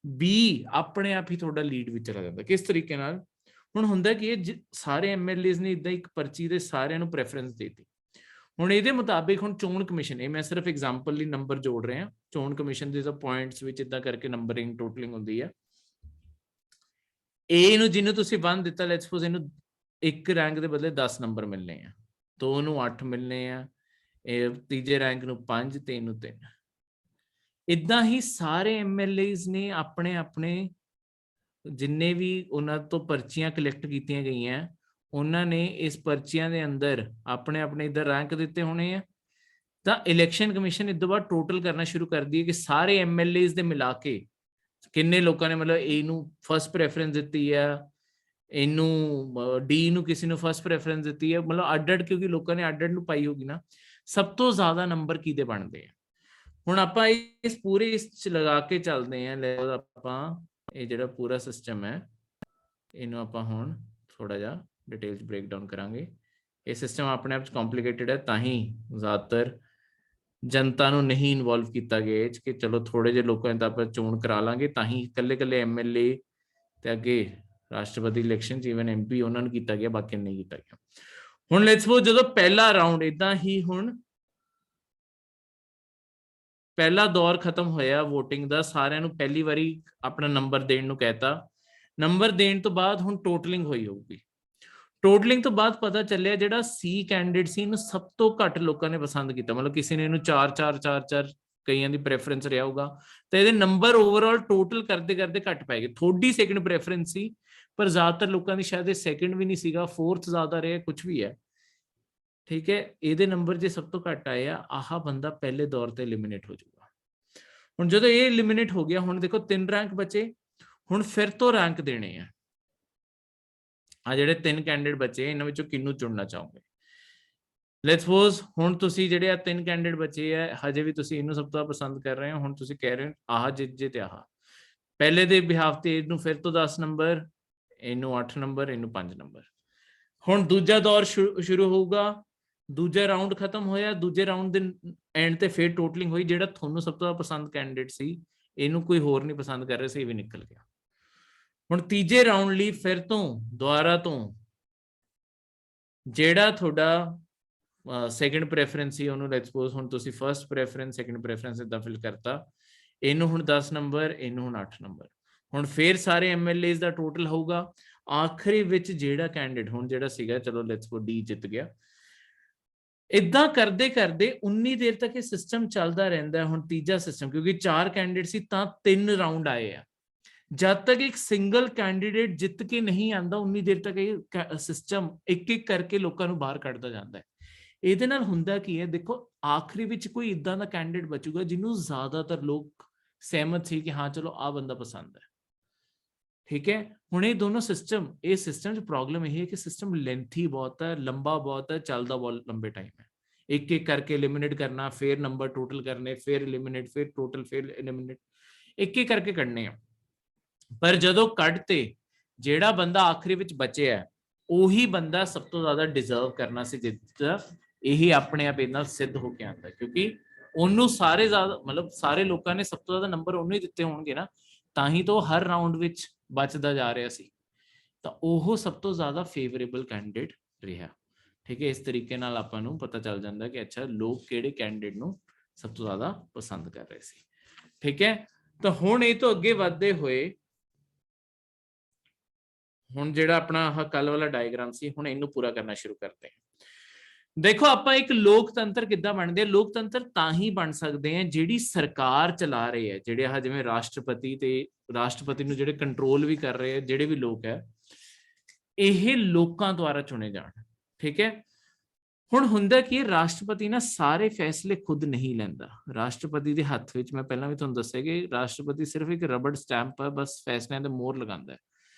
B ਆਪਣੇ ਆਪ ਹੀ ਤੁਹਾਡਾ ਲੀਡ ਵਿੱਚ ਚਲਾ ਜਾਂਦਾ। ਕਿਸ ਤਰੀਕੇ ਨਾਲ? ਹੁਣ ਹੁੰਦਾ ਕਿ ਇਹ ਸਾਰੇ ਐਮਐਲਏਜ਼ ਨੇ ਇਦਾਂ ਇੱਕ ਪਰਚੀ ਦੇ ਸਾਰਿਆਂ ਨੂੰ ਪ੍ਰੈਫਰੈਂਸ ਦੇ ਦਿੱਤੀ। ਹੁਣ ਇਹਦੇ ਮੁਤਾਬਿਕ ਹੁਣ ਚੋਣ ਕਮਿਸ਼ਨ, ਇਹ ਮੈਂ ਸਿਰਫ ਐਗਜ਼ਾਮਪਲ ਲਈ ਨੰਬਰ ਜੋੜ ਰਿਹਾ, ਚੋਣ ਕਮਿਸ਼ਨ ਦੇ ਪੁਆਇੰਟਸ ਵਿੱਚ ਇਦਾਂ ਕਰਕੇ ਨੰਬਰਿੰਗ ਟੋਟਲਿੰਗ ਹੁੰਦੀ ਹੈ। A ਨੂੰ ਜਿਹਨੂੰ ਤੁਸੀਂ 1 ਦਿੱਤਾ, ਲੈਟਸ ਸਪੋਜ਼ ਇਹਨੂੰ 1 ਰੈਂਕ ਦੇ ਬਦਲੇ 10 ਨੰਬਰ ਮਿਲਨੇ ਆ, 2 ਨੂੰ 8 ਮਿਲਨੇ ਆ, ਇਹ ਤੀਜੇ ਰੈਂਕ ਨੂੰ 5 ਤੇ ਇਹਨੂੰ 3। ਇਦਾਂ ਹੀ ਸਾਰੇ ਐਮਐਲਏਜ਼ ਨੇ ਆਪਣੇ ਆਪਣੇ ਜਿੰਨੇ ਵੀ ਉਹਨਾਂ ਤੋਂ ਪਰਚੀਆਂ ਕਲੈਕਟ ਕੀਤੀਆਂ ਗਈਆਂ, ਉਹਨਾਂ ਨੇ ਇਸ ਪਰਚੀਆਂ ਦੇ ਅੰਦਰ ਆਪਣੇ ਆਪਣੇ ਇੱਧਰ ਰੈਂਕ ਦਿੱਤੇ ਹੋਣੇ ਆ। ਤਾਂ ਇਲੈਕਸ਼ਨ ਕਮਿਸ਼ਨ ਇਸ ਤੋਂ ਬਾਅਦ ਟੋਟਲ ਕਰਨਾ ਸ਼ੁਰੂ ਕਰਦੀ ਹੈ ਕਿ ਸਾਰੇ ਐਮਐਲਏਜ਼ ਦੇ ਮਿਲਾ ਕੇ ਕਿੰਨੇ ਲੋਕਾਂ ਨੇ ਮਤਲਬ A ਨੂੰ ਫਸਟ ਪ੍ਰੈਫਰੈਂਸ ਦਿੱਤੀ ਹੈ, ਇਹਨੂੰ D ਨੂੰ ਕਿਸੇ ਨੂੰ ਫਸਟ ਪ੍ਰੈਫਰੈਂਸ ਦਿੱਤੀ ਹੈ, ਮਤਲਬ ਅੱਡ-ਅੱਡ, ਕਿਉਂਕਿ ਲੋਕਾਂ ਨੇ ਅੱਡ-ਅੱਡ ਨੂੰ ਪਾਈ ਹੋਗੀ ਨਾ, ਸਭ ਤੋਂ ਜ਼ਿਆਦਾ ਨੰਬਰ ਕਿਹਦੇ ਬਣਦੇ ਆ। ਹੁਣ ਆਪਾਂ ਇਸ ਪੂਰੇ ਇਸ 'ਚ ਲਗਾ ਕੇ ਚੱਲਦੇ ਹਾਂ, ਲੈ ਆਪਾਂ ਇਹ ਜਿਹੜਾ ਪੂਰਾ ਸਿਸਟਮ ਹੈ ਇਹਨੂੰ ਆਪਾਂ ਹੁਣ ਥੋੜਾ ਜਿਹਾ ਡਿਟੇਲ 'ਚ ਬ੍ਰੇਕ ਡਾਊਨ ਕਰਾਂਗੇ। ਇਹ ਸਿਸਟਮ ਆਪਣੇ ਆਪ 'ਚ ਕੰਪਲਿਕੇਟਡ ਹੈ, ਤਾਂ ਹੀ ਜ਼ਿਆਦਾਤਰ ਜਨਤਾ ਨੂੰ ਨਹੀਂ ਇਨਵੋਲਵ ਕੀਤਾ ਗਿਆ ਕਿ ਚਲੋ ਥੋੜੇ ਜਿਹੇ ਲੋਕਾਂ ਦਾ ਆਪਾਂ ਚੋਣ ਕਰਾ ਲਾਂਗੇ, ਤਾਂ ਹੀ ਇਕੱਲੇ ਐਮਐਲਏ ਤੇ ਅੱਗੇ ਰਾਸ਼ਟਰਪਤੀ ਇਲੈਕਸ਼ਨ 'ਚ ਈਵਨ MP ਉਹਨਾਂ ਨੂੰ ਕੀਤਾ ਗਿਆ, ਬਾਕੀ ਨਹੀਂ ਕੀਤਾ ਗਿਆ। ਹੁਣ ਲੈਟਸ ਸਪੋਜ਼ ਜਦੋਂ ਪਹਿਲਾ ਰਾਊਂਡ ਇਦਾਂ ਹੀ ਹੁਣ ਪਹਿਲਾ ਦੌਰ ਖਤਮ ਹੋਇਆ VOTING ਦਾ, ਸਾਰਿਆਂ ਨੂੰ ਪਹਿਲੀ ਵਾਰੀ ਆਪਣਾ ਨੰਬਰ ਦੇਣ ਨੂੰ ਕਹਿਤਾ। ਨੰਬਰ ਦੇਣ ਤੋਂ ਬਾਅਦ ਹੁਣ ਟੋਟਲਿੰਗ ਹੋਈ ਹੋਊਗੀ। ਟੋਟਲਿੰਗ ਤੋਂ ਬਾਅਦ ਪਤਾ ਚੱਲਿਆ ਜਿਹੜਾ C ਕੈਂਡੀਡੇਟ ਸੀ ਇਹਨੂੰ ਸਭ ਤੋਂ ਘੱਟ ਲੋਕਾਂ ਨੇ ਪਸੰਦ ਕੀਤਾ, ਮਤਲਬ ਕਿਸੇ ਨੇ ਇਹਨੂੰ 4 ਕਈਆਂ ਦੀ ਪ੍ਰੈਫਰੈਂਸ ਰਿਹਾ ਹੋਊਗਾ, ਤਾਂ ਇਹਦੇ ਨੰਬਰ ਓਵਰਆਲ ਟੋਟਲ ਕਰਦੇ ਘੱਟ ਪੈ ਗਏ। ਥੋੜੀ ਸੈਕਿੰਡ ਪ੍ਰੈਫਰੈਂਸ ਸੀ, पर ज्यादातर लोगों की शायद सैकेंड भी नहीं सीगा, फोर्थ ज्यादा रहा, कुछ भी है, ठीक है। ये नंबर जो सब तो घट आए आ, आह बंदा पहले दौर ते एलिमिनेट हो जाऊगा। हुण जो ये एलिमिनेट हो गया, हुण देखो 3 रैंक बचे, हुण फिर तो रैंक देने हैं। आ जिहड़े 3 कैंडिडेट बचे इन्हां विचों किहनूं चुनना चाहोगे? लेट्स सपोज हुण तुसीं जिहड़े आ 3 कैंडिडेट बचे है, हजे भी तुसीं इहनूं सब तो पसंद कर रहे हो, हुण तुसीं कह रहे हो आह जित जे ते आह, पहले दे बिहाफ ते इहनूं फिर तो 10 नंबर, इहनूं 8 नंबर, इहनूं 5 नंबर। हुण दूजा दौर शुरू होगा, दूजा राउंड खत्म होया, दूजे राउंड दे एंड ते फिर टोटलिंग हुई, जिहड़ा तुहानूं सब तो पसंद कैंडिडेट सी इहनूं कोई होर नहीं पसंद कर रहा सी, भी निकल गया। हुण तीजे राउंड लई फिर तो दुआरा तो जिहड़ा तुहाडा सैकेंड प्रैफरेंस सी उहनूं लेट्स सपोज हुण तुसीं फर्स्ट प्रैफरेंस सैकेंड प्रैफरेंस इदां फिल करता, इहनूं हुण 10 नंबर, इहनूं हुण 8 नंबर। हुण फिर सारे MLAs दा टोटल होगा, आखिरी विच जिहड़ा कैंडिडेट हुण जिहड़ा सीगा, चलो लेट्स सपोज डी जित गया। इदां करदे करदे 19 देर तक ये सिस्टम चलदा रहिंदा। हुण तीजा सिस्टम, क्योंकि 4 कैंडिडेट सी तां 3 राउंड आए आ, जब तक एक सिंगल कैंडिडेट जित के नहीं आंदा 19 देर तक ये सिस्टम एक एक करके लोकां नूं बाहर कढदा जांदा है। ਇਹਦੇ ਨਾਲ ਹੁੰਦਾ ਕੀ ਹੈ, ਦੇਖੋ ਆਖਰੀ ਵਿੱਚ ਕੋਈ ਇਦਾਂ ਦਾ ਕੈਂਡੀਡੇਟ ਬਚੂਗਾ ਜਿਹਨੂੰ ਜ਼ਿਆਦਾਤਰ ਲੋਕ ਸਹਿਮਤ ਸੀ ਕਿ ਹਾਂ ਚਲੋ ਆ ਬੰਦਾ ਪਸੰਦ ਹੈ, ਠੀਕ ਹੈ। ਹੁਣ ਇਹ ਦੋਨੋਂ ਸਿਸਟਮ, ਇਹ ਸਿਸਟਮ 'ਚ ਪ੍ਰੋਬਲਮ ਇਹ ਹੈ ਕਿ ਸਿਸਟਮ ਲੈਂਥੀ ਬਹੁਤ ਹੈ, ਲੰਬਾ ਬਹੁਤ ਹੈ, ਚੱਲਦਾ ਬਹੁਤ ਲੰਬੇ ਟਾਈਮ ਹੈ। ਇੱਕ ਇੱਕ ਕਰਕੇ ਐਲੀਮੀਨੇਟ ਕਰਨਾ, ਫਿਰ ਨੰਬਰ ਟੋਟਲ ਕਰਨੇ, ਫਿਰ ਐਲੀਮੀਨੇਟ, ਫਿਰ ਟੋਟਲ, ਫਿਰ ਐਲੀਮੀਨੇਟ, ਇੱਕ ਇੱਕ ਕਰਕੇ ਕੱਢਣੇ ਆ। ਪਰ ਜਦੋਂ ਕੱਢ ਤੇ ਜਿਹੜਾ ਬੰਦਾ ਆਖਰੀ ਵਿੱਚ ਬਚਿਆ ਉਹੀ ਬੰਦਾ ਸਭ ਤੋਂ ਜ਼ਿਆਦਾ ਡਿਜ਼ਰਵ ਕਰਨਾ ਸੀ ਜਿੱਤ, ਇਹੀ ਆਪਣੇ ਆਪ ਇਹਨਾਂ ਸਿੱਧ ਹੋ ਕੇ ਆਉਂਦਾ, ਕਿਉਂਕਿ ਉਹਨੂੰ ਸਾਰੇ ਜ਼ਿਆਦਾ ਮਤਲਬ ਸਾਰੇ ਲੋਕਾਂ ਨੇ ਸਭ ਤੋਂ ਜ਼ਿਆਦਾ ਨੰਬਰ ਉਹਨੂੰ ਹੀ ਦਿੱਤੇ ਹੋਣਗੇ ਨਾ, ਤਾਂ ਹੀ ਤਾਂ ਹਰ ਰਾਊਂਡ ਵਿੱਚ ਬਚਦਾ ਜਾ ਰਿਹਾ ਸੀ, ਤਾਂ ਉਹ ਸਭ ਤੋਂ ਜ਼ਿਆਦਾ ਫੇਵਰੇਬਲ ਕੈਂਡੀਡੇਟ ਰਿਹਾ, ਠੀਕ ਹੈ। ਇਸ ਤਰੀਕੇ ਨਾਲ ਆਪਾਂ ਨੂੰ ਪਤਾ ਚੱਲ ਜਾਂਦਾ ਕਿ ਅੱਛਾ ਲੋਕ ਕਿਹੜੇ ਕੈਂਡੀਡੇਟ ਨੂੰ ਸਭ ਤੋਂ ਜ਼ਿਆਦਾ ਪਸੰਦ ਕਰ ਰਹੇ ਸੀ, ਠੀਕ ਹੈ। ਤਾਂ ਹੁਣ ਇਹ ਤੋਂ ਅੱਗੇ ਵਧਦੇ ਹੋਏ ਹੁਣ ਜਿਹੜਾ ਆਪਣਾ ਆਹ ਕੱਲ ਵਾਲਾ ਡਾਇਗਰਾਮ ਸੀ, ਹੁਣ ਇਹਨੂੰ ਪੂਰਾ ਕਰਨਾ ਸ਼ੁਰੂ ਕਰਦੇ ਹਾਂ। ਦੇਖੋ ਆਪਾਂ ਇੱਕ ਲੋਕਤੰਤਰ ਕਿੱਦਾਂ ਬਣਦੇ ਆ, ਲੋਕਤੰਤਰ ਤਾਂ ਹੀ ਬਣ ਸਕਦੇ ਆ ਜਿਹੜੀ ਸਰਕਾਰ ਚਲਾ ਰਹੇ ਆ, ਜਿਹੜੇ ਆਹ ਜਿਵੇਂ ਰਾਸ਼ਟਰਪਤੀ ਤੇ ਰਾਸ਼ਟਰਪਤੀ ਨੂੰ ਜਿਹੜੇ ਕੰਟਰੋਲ ਵੀ ਕਰ ਰਹੇ ਆ ਜਿਹੜੇ ਵੀ ਲੋਕ ਹੈ, ਇਹ ਲੋਕਾਂ ਦੁਆਰਾ ਚੁਣੇ ਜਾਣ, ਠੀਕ ਹੈ। ਹੁਣ ਹੁੰਦਾ ਕਿ ਰਾਸ਼ਟਰਪਤੀ ਨਾ ਸਾਰੇ ਫੈਸਲੇ ਖੁਦ ਨਹੀਂ ਲੈਂਦਾ, ਰਾਸ਼ਟਰਪਤੀ ਦੇ ਹੱਥ ਵਿੱਚ, ਮੈਂ ਪਹਿਲਾਂ ਵੀ ਤੁਹਾਨੂੰ ਦੱਸਿਆ ਕਿ ਰਾਸ਼ਟਰਪਤੀ ਸਿਰਫ ਇੱਕ ਰਬੜ ਸਟੈਂਪ ਹੈ, ਬਸ ਫੈਸਲਿਆਂ ਦੇ ਮੋਹਰ ਲਗਾਉਂਦਾ ਹੈ।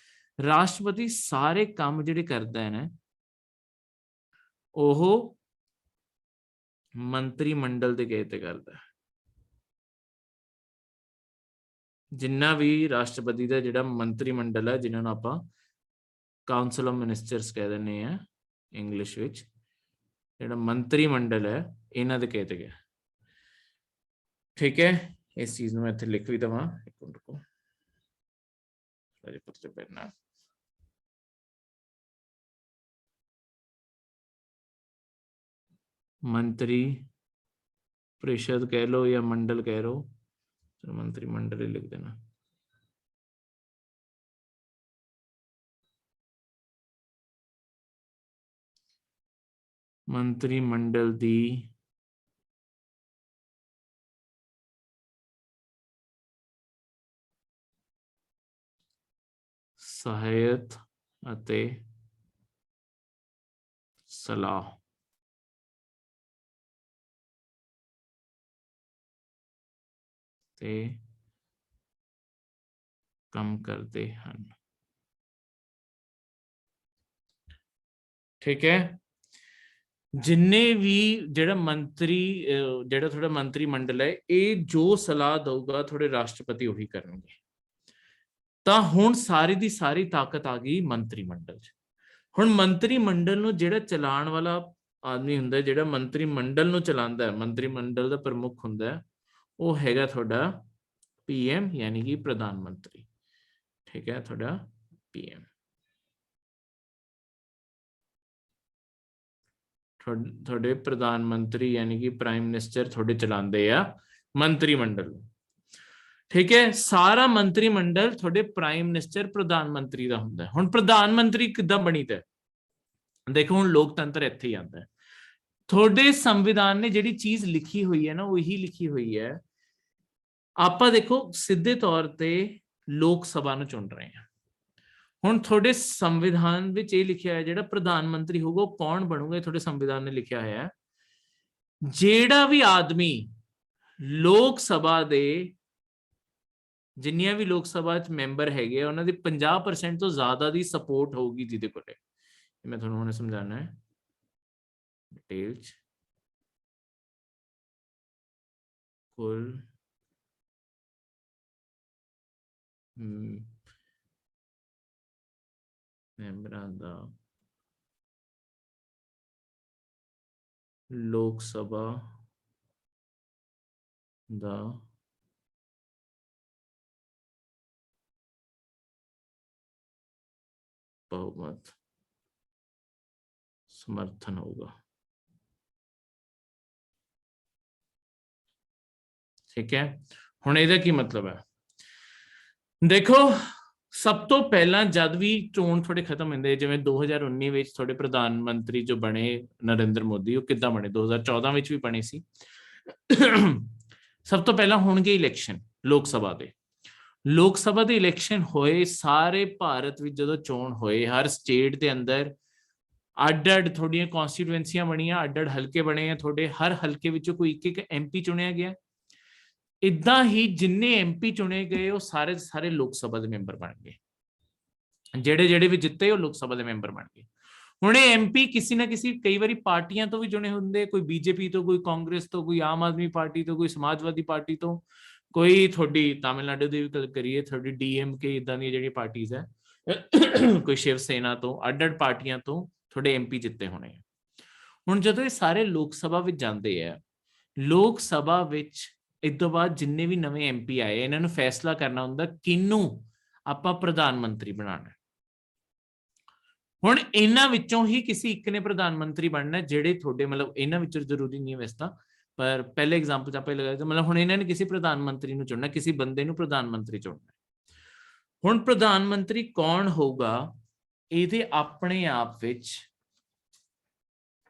ਰਾਸ਼ਟਰਪਤੀ ਸਾਰੇ ਕੰਮ ਜਿਹੜੇ ਕਰਦਾ ਹੈ ਨਾ ਉਹ ਮੰਤਰੀ ਮੰਡਲ ਦੇ ਕਹੇ ਤੇ ਕਰਦਾ ਹੈ। ਜਿੰਨਾ ਵੀ ਰਾਸ਼ਟਰਪਤੀ ਦਾ ਜਿਹੜਾ ਮੰਤਰੀ ਮੰਡਲ ਹੈ, ਜਿਨ੍ਹਾਂ ਨੂੰ ਆਪਾਂ ਕਾਉਂਸਲ ਆਫ ਮਿਨਿਸਟਰਸ ਕਹਿ ਦਿੰਦੇ ਆ ਇੰਗਲਿਸ਼ ਵਿੱਚ, ਜਿਹੜਾ ਮੰਤਰੀ ਮੰਡਲ ਹੈ ਇਹਨਾਂ ਦੇ ਕਹੇ ਤੇ ਗਿਆ, ਠੀਕ ਹੈ। ਇਸ ਚੀਜ਼ ਨੂੰ ਮੈਂ ਇੱਥੇ ਲਿਖ ਵੀ ਦੇਵਾਂ, ਇੱਕ ਮਿੰਟ ਰੁਕੋ, ਪੱਤਰ ਪੈਨ मंत्री परिषद कह लो या मंडल कह लो, चलो मंत्री मंडल ही लिख देना। मंत्री मंडल दी सहायत अते सलाह ते कम करते हैं, ठीक है। जिन्ने भी जेड़ा मंत्री जेड़ा थोड़ा मंत्री मंडल है, ये जो सलाह दूगा थोड़े राष्ट्रपति वही करेंगे। ਤਾਂ ਹੁਣ ਸਾਰੀ ਦੀ ਸਾਰੀ ਤਾਕਤ ਆ ਗਈ ਮੰਤਰੀ ਮੰਡਲ 'ਚ। ਹੁਣ ਮੰਤਰੀ ਮੰਡਲ ਨੂੰ ਜਿਹੜਾ ਚਲਾਉਣ ਵਾਲਾ ਆਦਮੀ ਹੁੰਦਾ, ਜਿਹੜਾ ਮੰਤਰੀ ਮੰਡਲ ਨੂੰ ਚਲਾਉਂਦਾ, ਮੰਤਰੀ ਮੰਡਲ ਦਾ ਪ੍ਰਮੁੱਖ ਹੁੰਦਾ, ਉਹ ਹੈਗਾ ਤੁਹਾਡਾ PM ਯਾਨੀ ਕਿ ਪ੍ਰਧਾਨ ਮੰਤਰੀ, ਠੀਕ ਹੈ, ਤੁਹਾਡਾ PM। ਤੁਹਾਡੇ ਪ੍ਰਧਾਨ ਮੰਤਰੀ ਯਾਨੀ ਕਿ ਪ੍ਰਾਈਮ ਮਿਨਿਸਟਰ ਤੁਹਾਡੇ ਚਲਾਉਂਦੇ ਆ ਮੰਤਰੀ ਮੰਡਲ ਨੂੰ, ठीक है। सारा मंत्री मंडल थोड़े प्राइम मिनिस्टर प्रधान मंत्री का हुंदा है। हुण प्रधान मंत्री किद्दां बणीदा है, देखो हुण लोकतंत्र इत्थे ही आंदा है। थोड़े संविधान ने जिहड़ी चीज लिखी हुई है ना, वही लिखी हुई है। आपां देखो सीधे तौर ते लोक सभा नूं चुन रहे हैं। ਹੁਣ ਤੁਹਾਡੇ ਸੰਵਿਧਾਨ ਵਿੱਚ ਇਹ ਲਿਖਿਆ ਹੈ ਜਿਹੜਾ ਪ੍ਰਧਾਨ ਮੰਤਰੀ ਹੋਊਗਾ ਉਹ ਕੌਣ ਬਣੂਗਾ, ਤੁਹਾਡੇ ਸੰਵਿਧਾਨ ਨੇ ਲਿਖਿਆ ਹੋਇਆ ਹੈ ਜਿਹੜਾ ਵੀ ਆਦਮੀ ਲੋਕ ਸਭਾ ਦੇ ਜਿੰਨੀਆਂ ਵੀ ਲੋਕ ਸਭਾ ਚ ਮੈਂਬਰ ਹੈਗੇ ਆ ਉਹਨਾਂ ਦੀ 50% ਤੋਂ ਜ਼ਿਆਦਾ ਦੀ ਸਪੋਰਟ ਹੋਊਗੀ ਜਿਹਦੇ ਕੋਲੇ, ਮੈਂ ਤੁਹਾਨੂੰ ਹੁਣੇ ਸਮਝਾਉਣਾ ਹੈ ਡਿਟੇਲ ਚ। ਕੁੱਲ ਮੈਂਬਰਾਂ ਦਾ ਲੋਕ ਸਭਾ ਦਾ बहुमत समर्थन होगा। ठीक है, हुण इहदा की मतलब है, देखो सब तो पहला जद भी चोण थोड़े खत्म होंदे जिवें 2019 विच थोड़े प्रधानमंत्री जो बने नरेंद्र मोदी, वो किद्दां बने 2014 विच भी बने सी। सब तो पहला होणगे इलैक्शन लोक सभा दे, लोक सभा दे इलैक्शन होए सारे भारत विच जदों चोण होए हर स्टेट दे अंदर अड-अड थोड़ियां कॉन्स्टिट्यूएंसियां बणियां, अड-अड हलके बने हैं, थोड़े हर हलके विचों कोई एक MP चुनिया गया। इदा ही जिन्ने MP चुने गए वो सारे सारे लोक सभा के मैंबर बन गए, जेड़े जेड़े भी जिते वो लोक सभा के मैंबर बन गए। हुण MP किसी ना किसी कई बारी पार्टियां तो भी चुने होंगे, कोई BJP तो, कोई कांग्रेस तो, कोई आम आदमी पार्टी तो, कोई समाजवादी पार्टी तो, कोई थोड़ी तमिलनाडु की गल करिए थोड़ी DMK इदा दी जिहड़ी पार्टीज है कोई शिव सेना तो, अड-अड पार्टियां तो थोड़े MP जिते होने। हुण जदों ये सारे लोक सभा विच जांदे है, लोक सभा विच इस तो बाद जिन्ने भी नवे MP आए इन्हां नूं फैसला करना हुंदा किनू आपां प्रधानमंत्री बनाना। हुण इन्हां विचों ही किसी एक ने प्रधानमंत्री बनना, जेड़े थोड़े मतलब इन्हां विचों जरूरी नहीं है वैसे तां, पर पहले एग्जाम्पल च आपां लगाया मतलब हुण इन्हां ने किसी प्रधानमंत्री नूं चुनना, किसी बंदे नूं प्रधानमंत्री चुनना। हुण प्रधानमंत्री कौन होगा, इहदे अपने आप विच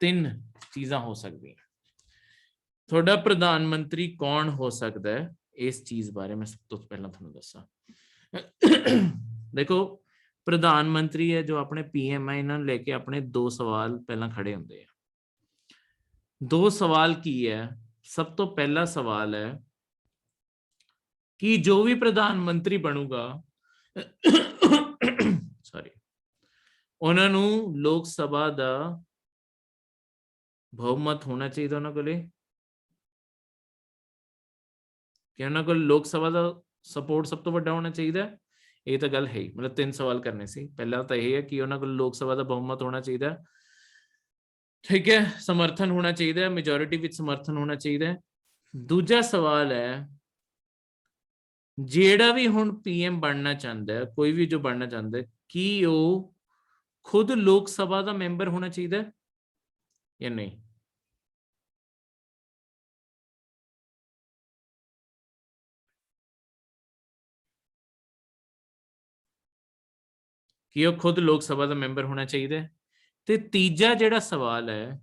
3 चीज़ां हो सकदियां। थोड़ा प्रधानमंत्री कौन हो सकता है, इस चीज बारे में सब तो पहला थोड़ा दसा। देखो प्रधानमंत्री है जो अपने PM है, इन्होंने लेके अपने 2 सवाल पहला खड़े होंगे हैं। 2 सवाल की है, सब तो पहला सवाल है कि जो भी प्रधानमंत्री बनूगा सॉरी उन्होंने लोक सभा का बहुमत होना चाहिए उन्होंने कोले, कि उन्होंने को लोक सभा का सपोर्ट सब तो बड़ा होना चाहिए। ये तो गल है ही, मतलब 3 सवाल करने से पहला तो यही है कि उन्होंने को लोक सभा का बहुमत होना चाहिए, ठीक है, समर्थन होना चाहिए, मेजोरिटी विच समर्थन होना चाहिए। दूजा सवाल है जेड़ा भी हुण PM बनना चाहता है, कोई भी जो बनना चाहता है, कि वो खुद लोक सभा का मैंबर होना चाहिए या नहीं। कि वो खुद लोक सभा का मैंबर होना चाहिए। ते तीजा जिहड़ा सवाल है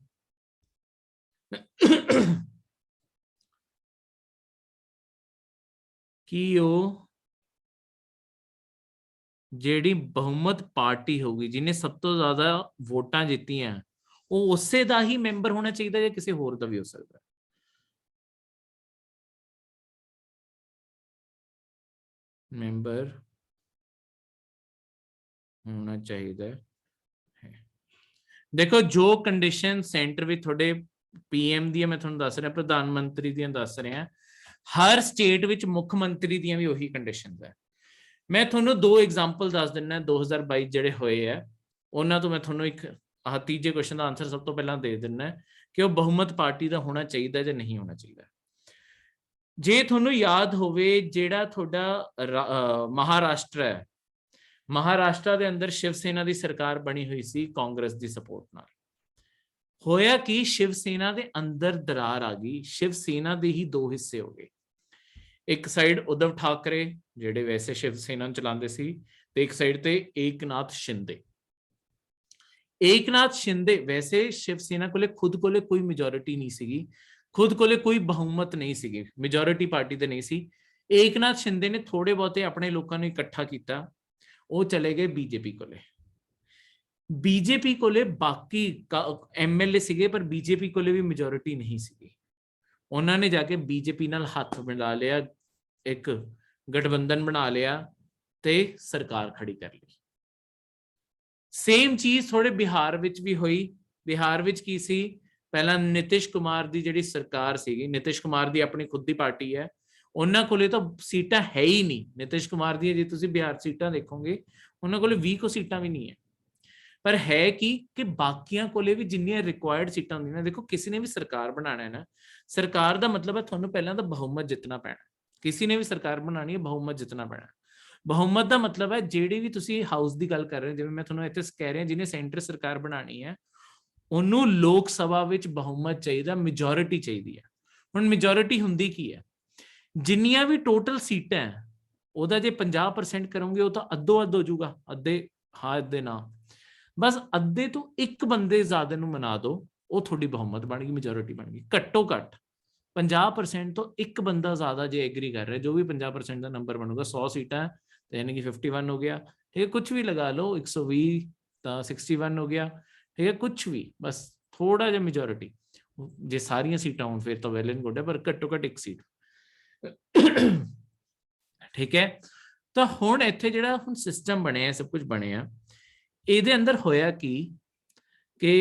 कि वो जिहड़ी बहुमत पार्टी होगी जिन्हें सब तो ज्यादा वोटां जीतियां वो उसे दा ही मैंबर होना चाहिए या किसी होर दा भी हो सकता है। मैंबर होना चाहिए है। देखो जो कंडीशन सेंटर भी थोड़े PM दी मैं थोड़ा दस रहा, प्रधानमंत्री दी दस रहे हैं, हर स्टेट विच मुख्यमंत्री दी भी वही कंडीशन है। मैं थोड़ा 2 एग्जाम्पल दस दिना 2022 जिहड़े होए है उन्हां तो मैं थोड़ा एक तीजे क्वेश्चन का आंसर सब तो पहला दे दिना कि वो बहुमत पार्टी का होना चाहिए या नहीं होना चाहिए। जे थोड़ा याद होवे जिहड़ा थोड़ा महाराष्ट्र है, महाराष्ट्र के अंदर शिवसेना की सरकार बनी हुई सी कांग्रेस की सपोर्ट नाल, होया कि शिवसेना के अंदर दरार आ गई, शिवसेना के ही 2 हिस्से हो गए। एक साइड उद्धव ठाकरे जिहड़े वैसे शिवसेना चलाते सी, ते एक साइड ते एकनाथ शिंदे। एकनाथ शिंदे वैसे शिवसेना कोले खुद कोले कोई मेजोरिटी नहीं सी, खुद कोले कोई बहुमत नहीं सी, मेजोरिटी पार्टी ते नहीं सी। एकनाथ शिंदे ने थोड़े बहुते अपने लोगों ने इकट्ठा किया, ਉਹ ਚਲੇ ਗਏ ਬੀਜੇਪੀ ਕੋਲੇ। ਬੀਜੇਪੀ ਕੋਲੇ ਬਾਕੀ ਐਮਐਲਏ ਸੀਗੇ ਪਰ ਬੀਜੇਪੀ ਕੋਲੇ ਵੀ ਮੈਜੋਰਿਟੀ ਨਹੀਂ ਸੀਗੀ। ਉਹਨਾਂ ਨੇ ਜਾ ਕੇ ਬੀਜੇਪੀ ਨਾਲ ਹੱਥ ਮਿਲਾ ਲਿਆ, ਇੱਕ ਗਠਬੰਧਨ ਬਣਾ ਲਿਆ ਤੇ ਸਰਕਾਰ ਖੜੀ ਕਰ ਲਈ। ਸੇਮ ਚੀਜ਼ ਥੋੜੇ ਬਿਹਾਰ ਵਿੱਚ ਵੀ ਹੋਈ। ਬਿਹਾਰ ਵਿੱਚ ਕੀ ਸੀ, ਪਹਿਲਾਂ ਨਿਤਿਸ਼ ਕੁਮਾਰ ਦੀ ਜਿਹੜੀ ਸਰਕਾਰ ਸੀਗੀ, ਨਿਤਿਸ਼ ਕੁਮਾਰ ਦੀ ਆਪਣੀ ਖੁਦ ਦੀ ਪਾਰਟੀ ਹੈ, ਉਹਨਾਂ ਕੋਲੇ ਤਾਂ ਸੀਟਾਂ ਹੈ ਹੀ ਨਹੀਂ। ਨਿਤਿਸ਼ ਕੁਮਾਰ ਦੀ ਜੇ ਤੁਸੀਂ ਬਿਹਾਰ ਸੀਟਾਂ ਦੇਖੋਗੇ ਉਹਨਾਂ ਕੋਲੇ 20 ਕੋ ਸੀਟਾਂ ਵੀ ਨਹੀਂ ਹੈ। ਪਰ ਹੈ ਕਿ ਬਾਕੀਆਂ ਕੋਲੇ ਵੀ ਜਿੰਨੀਆਂ ਰਿਕੁਆਇਰਡ ਸੀਟਾਂ ਹੁੰਦੀਆਂ, ਦੇਖੋ ਕਿਸੇ ਨੇ ਵੀ ਸਰਕਾਰ ਬਣਾਉਣਾ ਹੈ ਨਾ, ਸਰਕਾਰ ਦਾ ਮਤਲਬ ਹੈ ਤੁਹਾਨੂੰ ਪਹਿਲਾਂ ਤਾਂ ਬਹੁਮਤ ਜਿੱਤਣਾ ਪੈਣਾ। ਕਿਸੇ ਨੇ ਵੀ ਸਰਕਾਰ ਬਣਾਉਣੀ ਹੈ, ਬਹੁਮਤ ਜਿੱਤਣਾ ਪੈਣਾ। ਬਹੁਮਤ ਦਾ ਮਤਲਬ ਹੈ ਜਿਹੜੀ ਵੀ ਤੁਸੀਂ ਹਾਊਸ ਦੀ ਗੱਲ ਕਰ ਰਹੇ ਹੋ, ਜਿਵੇਂ ਮੈਂ ਤੁਹਾਨੂੰ ਇੱਥੇ ਕਹਿ ਰਿਹਾ ਜਿਹਨੇ ਸੈਂਟਰ ਸਰਕਾਰ ਬਣਾਉਣੀ ਹੈ ਉਹਨੂੰ ਲੋਕ ਸਭਾ ਵਿੱਚ ਬਹੁਮਤ ਚਾਹੀਦਾ, ਮੈਜੋਰਿਟੀ ਚਾਹੀਦੀ ਹੈ। ਹੁਣ ਮੈਜੋਰਿਟੀ ਹੁੰਦੀ ਕੀ ਹੈ, ਜਿੰਨੀਆਂ ਵੀ ਟੋਟਲ ਸੀਟਾਂ ਹੈ ਉਹਦਾ ਜੇ 50% ਕਰੋਗੇ ਉਹ ਤਾਂ ਅੱਧੋ ਅੱਧ ਹੋ ਜਾਊਗਾ, ਅੱਧੇ ਹਾਂ ਅੱਧੇ ਨਾ, ਬਸ ਅੱਧੇ ਤੋਂ ਇੱਕ ਬੰਦੇ ਜ਼ਿਆਦਾ ਨੂੰ ਮਨਾ ਦਿਓ, ਉਹ ਤੁਹਾਡੀ ਬਹੁਮਤ ਬਣ ਗਈ, ਮੈਜੋਰਿਟੀ ਬਣ ਗਈ। ਘੱਟੋ ਘੱਟ 50% ਤੋਂ ਇੱਕ ਬੰਦਾ ਜ਼ਿਆਦਾ ਜੇ ਐਗਰੀ ਕਰ ਰਿਹਾ, ਜੋ ਵੀ 50% ਦਾ ਨੰਬਰ ਬਣੂਗਾ, 100 ਸੀਟਾਂ ਤੇ ਯਾਨੀ ਕਿ 51 ਹੋ ਗਿਆ, ਠੀਕ ਹੈ, ਕੁਝ ਵੀ ਲਗਾ ਲਓ, 120 ਤਾਂ 61 ਹੋ ਗਿਆ, ਠੀਕ ਹੈ, ਕੁਝ ਵੀ, ਬਸ ਥੋੜਾ ਜਿਹਾ ਮੈਜੋਰਿਟੀ। ਜੇ ਸਾਰੀਆਂ ਸੀਟਾਂ ਹੋਣ ਫਿਰ ਤਾਂ ਵੈਲ ਐਂਡ ਗੁੱਡ ਹੈ, ਪਰ ਘੱਟੋ ਘੱਟ ਇੱਕ ਸੀਟ, ਠੀਕ ਹੈ। ਤਾਂ ਹੁਣ ਇੱਥੇ ਜਿਹੜਾ ਹੁਣ ਸਿਸਟਮ ਬਣਿਆ, ਸਭ ਕੁਝ ਬਣਿਆ, ਇਹਦੇ ਅੰਦਰ ਹੋਇਆ ਕਿ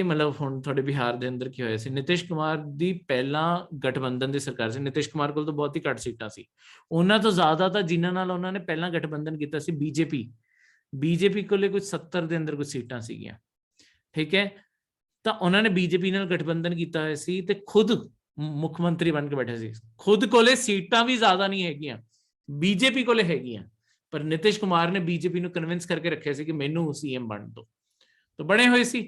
ਮਤਲਬ ਹੁਣ ਤੁਹਾਡੇ ਬਿਹਾਰ ਦੇ ਅੰਦਰ ਕੀ ਹੋਇਆ ਸੀ, ਨਿਤਿਸ਼ ਕੁਮਾਰ ਦੀ ਪਹਿਲਾਂ ਗਠਬੰਧਨ ਦੀ ਸਰਕਾਰ ਸੀ, ਨਿਤਿਸ਼ ਕੁਮਾਰ ਕੋਲ ਤਾਂ ਬਹੁਤ ਹੀ ਘੱਟ ਸੀਟਾਂ ਸੀ, ਉਹਨਾਂ ਤੋਂ ਜ਼ਿਆਦਾ ਤਾਂ ਜਿਨ੍ਹਾਂ ਨਾਲ ਉਹਨਾਂ ਨੇ ਪਹਿਲਾਂ ਗਠਬੰਧਨ ਕੀਤਾ ਸੀ ਬੀਜੇਪੀ ਕੋਲੇ ਕੁਝ 70 ਦੇ ਅੰਦਰ ਕੁਝ ਸੀਟਾਂ ਸੀਗੀਆਂ, ਠੀਕ ਹੈ। ਤਾਂ ਉਹਨਾਂ ਨੇ ਬੀਜੇਪੀ ਨਾਲ ਗਠਬੰਧਨ ਕੀਤਾ ਹੋਇਆ ਸੀ ਤੇ ਖੁਦ ਮੁੱਖ ਮੰਤਰੀ ਬਣ ਕੇ ਬੈਠੇ ਸੀ, ਖੁਦ ਕੋਲੇ ਸੀਟਾਂ ਵੀ ਜ਼ਿਆਦਾ ਨਹੀਂ ਹੈਗੀਆਂ, ਬੀਜੇਪੀ ਕੋਲੇ ਹੈਗੀਆਂ, ਪਰ ਨਿਤਿਸ਼ ਕੁਮਾਰ ਨੇ ਬੀਜੇਪੀ ਨੂੰ ਕਨਵਿੰਸ ਕਰਕੇ ਰੱਖਿਆ ਸੀ ਕਿ ਮੈਨੂੰ ਸੀਐਮ ਬਣ ਦਿਓ, ਤਾਂ ਬਣੇ ਹੋਏ ਸੀ।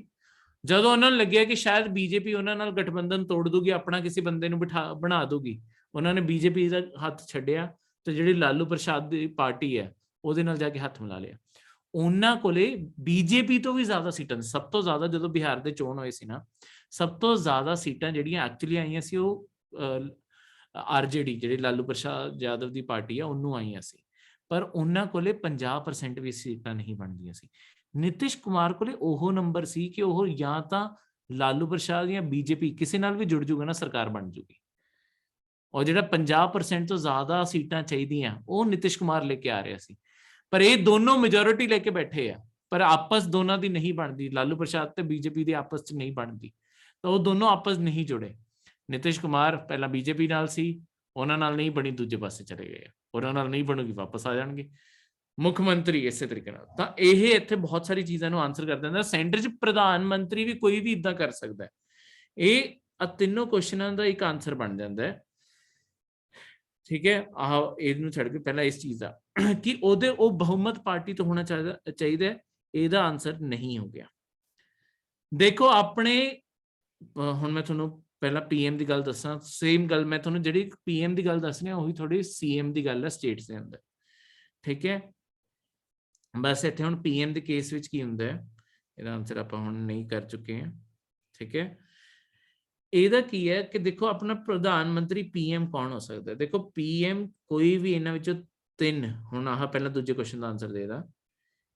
ਜਦੋਂ ਉਹਨਾਂ ਨੂੰ ਲੱਗਿਆ ਕਿ ਸ਼ਾਇਦ ਬੀਜੇਪੀ ਉਹਨਾਂ ਨਾਲ ਗਠਬੰਧਨ ਤੋੜ ਦੂਗੀ, ਆਪਣਾ ਕਿਸੇ ਬੰਦੇ ਨੂੰ ਬਣਾ ਦੂਗੀ, ਉਹਨਾਂ ਨੇ ਬੀਜੇਪੀ ਦਾ ਹੱਥ ਛੱਡਿਆ ਤੇ ਜਿਹੜੀ ਲਾਲੂ ਪ੍ਰਸਾਦ ਦੀ ਪਾਰਟੀ ਹੈ ਉਹਦੇ ਨਾਲ ਜਾ ਕੇ ਹੱਥ ਮਿਲਾ ਲਿਆ। ਉਹਨਾਂ ਕੋਲੇ ਬੀਜੇਪੀ ਤੋਂ ਵੀ ਜ਼ਿਆਦਾ ਸੀਟਾਂ, ਸਭ ਤੋਂ ਜ਼ਿਆਦਾ ਜਦੋਂ ਬਿਹਾਰ ਦੇ ਚੋਣ ਹੋਏ ਸੀ ਨਾ, ਸਭ ਤੋਂ ਜ਼ਿਆਦਾ ਸੀਟਾਂ ਜਿਹੜੀਆਂ ਐਕਚੁਅਲੀ ਆਈਆਂ ਸੀ ਉਹ ਆਰਜੇਡੀ, ਜਿਹੜੀ ਲਾਲੂ ਪ੍ਰਸਾਦ ਯਾਦਵ ਦੀ ਪਾਰਟੀ ਆ, ਉਹਨੂੰ ਆਈਆਂ ਸੀ, ਪਰ ਉਹਨਾਂ ਕੋਲੇ 50% ਵੀ ਸੀਟਾਂ ਨਹੀਂ ਬਣਦੀਆਂ ਸੀ। ਨਿਤਿਸ਼ ਕੁਮਾਰ ਕੋਲੇ ਉਹ ਨੰਬਰ ਸੀ ਕਿ ਉਹ ਜਾਂ ਤਾਂ ਲਾਲੂ ਪ੍ਰਸਾਦ ਜਾਂ ਬੀਜੇਪੀ ਕਿਸੇ ਨਾਲ ਵੀ ਜੁੜ ਜੂਗਾ ਨਾ, ਸਰਕਾਰ ਬਣ ਜੂਗੀ। ਔਰ ਜਿਹੜਾ 50% ਤੋਂ ਜ਼ਿਆਦਾ ਸੀਟਾਂ ਚਾਹੀਦੀਆਂ ਉਹ ਨਿਤਿਸ਼ ਕੁਮਾਰ ਲੈ ਕੇ ਆ ਰਿਹਾ ਸੀ, ਪਰ ਇਹ ਦੋਨੋਂ ਮੈਜੋਰਿਟੀ ਲੈ ਕੇ ਬੈਠੇ ਆ, ਪਰ ਆਪਸ ਦੋਨਾਂ ਦੀ ਨਹੀਂ ਬਣਦੀ, ਲਾਲੂ ਪ੍ਰਸਾਦ ਤੇ ਬੀਜੇਪੀ ਦੀ ਆਪਸ ਚ ਨਹੀਂ ਬਣਦੀ, ਤਾਂ ਉਹ ਦੋਨੋਂ ਆਪਸ ਨਹੀਂ ਜੁੜੇ। ਨਿਤਿਸ਼ ਕੁਮਾਰ ਪਹਿਲਾਂ ਬੀਜੇਪੀ ਨਾਲ ਸੀ, ਉਹਨਾਂ ਨਾਲ ਨਹੀਂ ਬਣੀ, ਦੂਜੇ ਪਾਸੇ ਚਲੇ ਗਏ, ਉਹਨਾਂ ਨਾਲ ਨਹੀਂ ਬਣੂਗੀ ਵਾਪਸ ਆ ਜਾਣਗੇ ਮੁੱਖ ਮੰਤਰੀ, ਇਸੇ ਤਰੀਕੇ ਨਾਲ। ਤਾਂ ਇਹ ਇੱਥੇ ਬਹੁਤ ਸਾਰੀ ਚੀਜ਼ਾਂ ਨੂੰ ਆਨਸਰ ਕਰ ਦਿੰਦਾ। ਸੈਂਟਰ 'ਚ ਪ੍ਰਧਾਨ ਮੰਤਰੀ ਵੀ ਕੋਈ ਵੀ ਇਦਾਂ ਕਰ ਸਕਦਾ ਹੈ। ਇਹ ਤਿੰਨੋਂ ਕੁਐਸਚਨਾਂ ਦਾ ਇੱਕ ਆਨਸਰ ਬਣ ਜਾਂਦਾ ਹੈ, ਠੀਕ ਹੈ। ਆਹ ਇਹਨੂੰ ਛੱਡ ਕੇ ਪਹਿਲਾਂ ਇਸ ਚੀਜ਼ ਦਾ ਕਿ ਉਹ ਬਹੁਮਤ ਪਾਰਟੀ ਤੋਂ ਹੋਣਾ ਚਾਹੀਦਾ, ਇਹਦਾ ਆਨਸਰ ਨਹੀਂ ਹੋ ਗਿਆ। ਦੇਖੋ ਆਪਣੇ ਹੁਣ ਮੈਂ ਤੁਹਾਨੂੰ ਪਹਿਲਾਂ ਪੀਐਮ ਦੀ ਗੱਲ ਦੱਸਾਂ, ਸੇਮ ਗੱਲ ਮੈਂ ਤੁਹਾਨੂੰ ਜਿਹੜੀ ਪੀਐਮ ਦੀ ਗੱਲ ਦੱਸਣੀ ਆ ਉਹੀ ਥੋੜੀ ਸੀਐਮ ਦੀ ਗੱਲ ਹੈ ਸਟੇਟਸ ਦੇ ਅੰਦਰ, ਠੀਕ ਹੈ। ਬਸ ਇੱਥੇ ਹੁਣ ਪੀਐਮ ਦੇ ਕੇਸ ਵਿੱਚ ਕੀ ਹੁੰਦਾ ਹੈ, ਇਹਦਾ ਆਨਸਰ ਆਪਾਂ ਹੁਣ ਨਹੀਂ ਕਰ ਚੁੱਕੇ ਹਾਂ, ਠੀਕ ਹੈ। ਇਹਦਾ ਕੀ ਹੈ ਕਿ ਦੇਖੋ ਆਪਣਾ ਪ੍ਰਧਾਨ ਮੰਤਰੀ ਪੀਐਮ ਕੌਣ ਹੋ ਸਕਦਾ, ਦੇਖੋ ਪੀਐਮ ਕੋਈ ਵੀ ਇਹਨਾਂ ਵਿੱਚੋਂ ਤਿੰਨ, ਹੁਣ ਆਹ ਪਹਿਲਾਂ ਦੂਜੇ ਕੁਐਸਚਨ ਦਾ ਆਨਸਰ ਦੇਦਾ,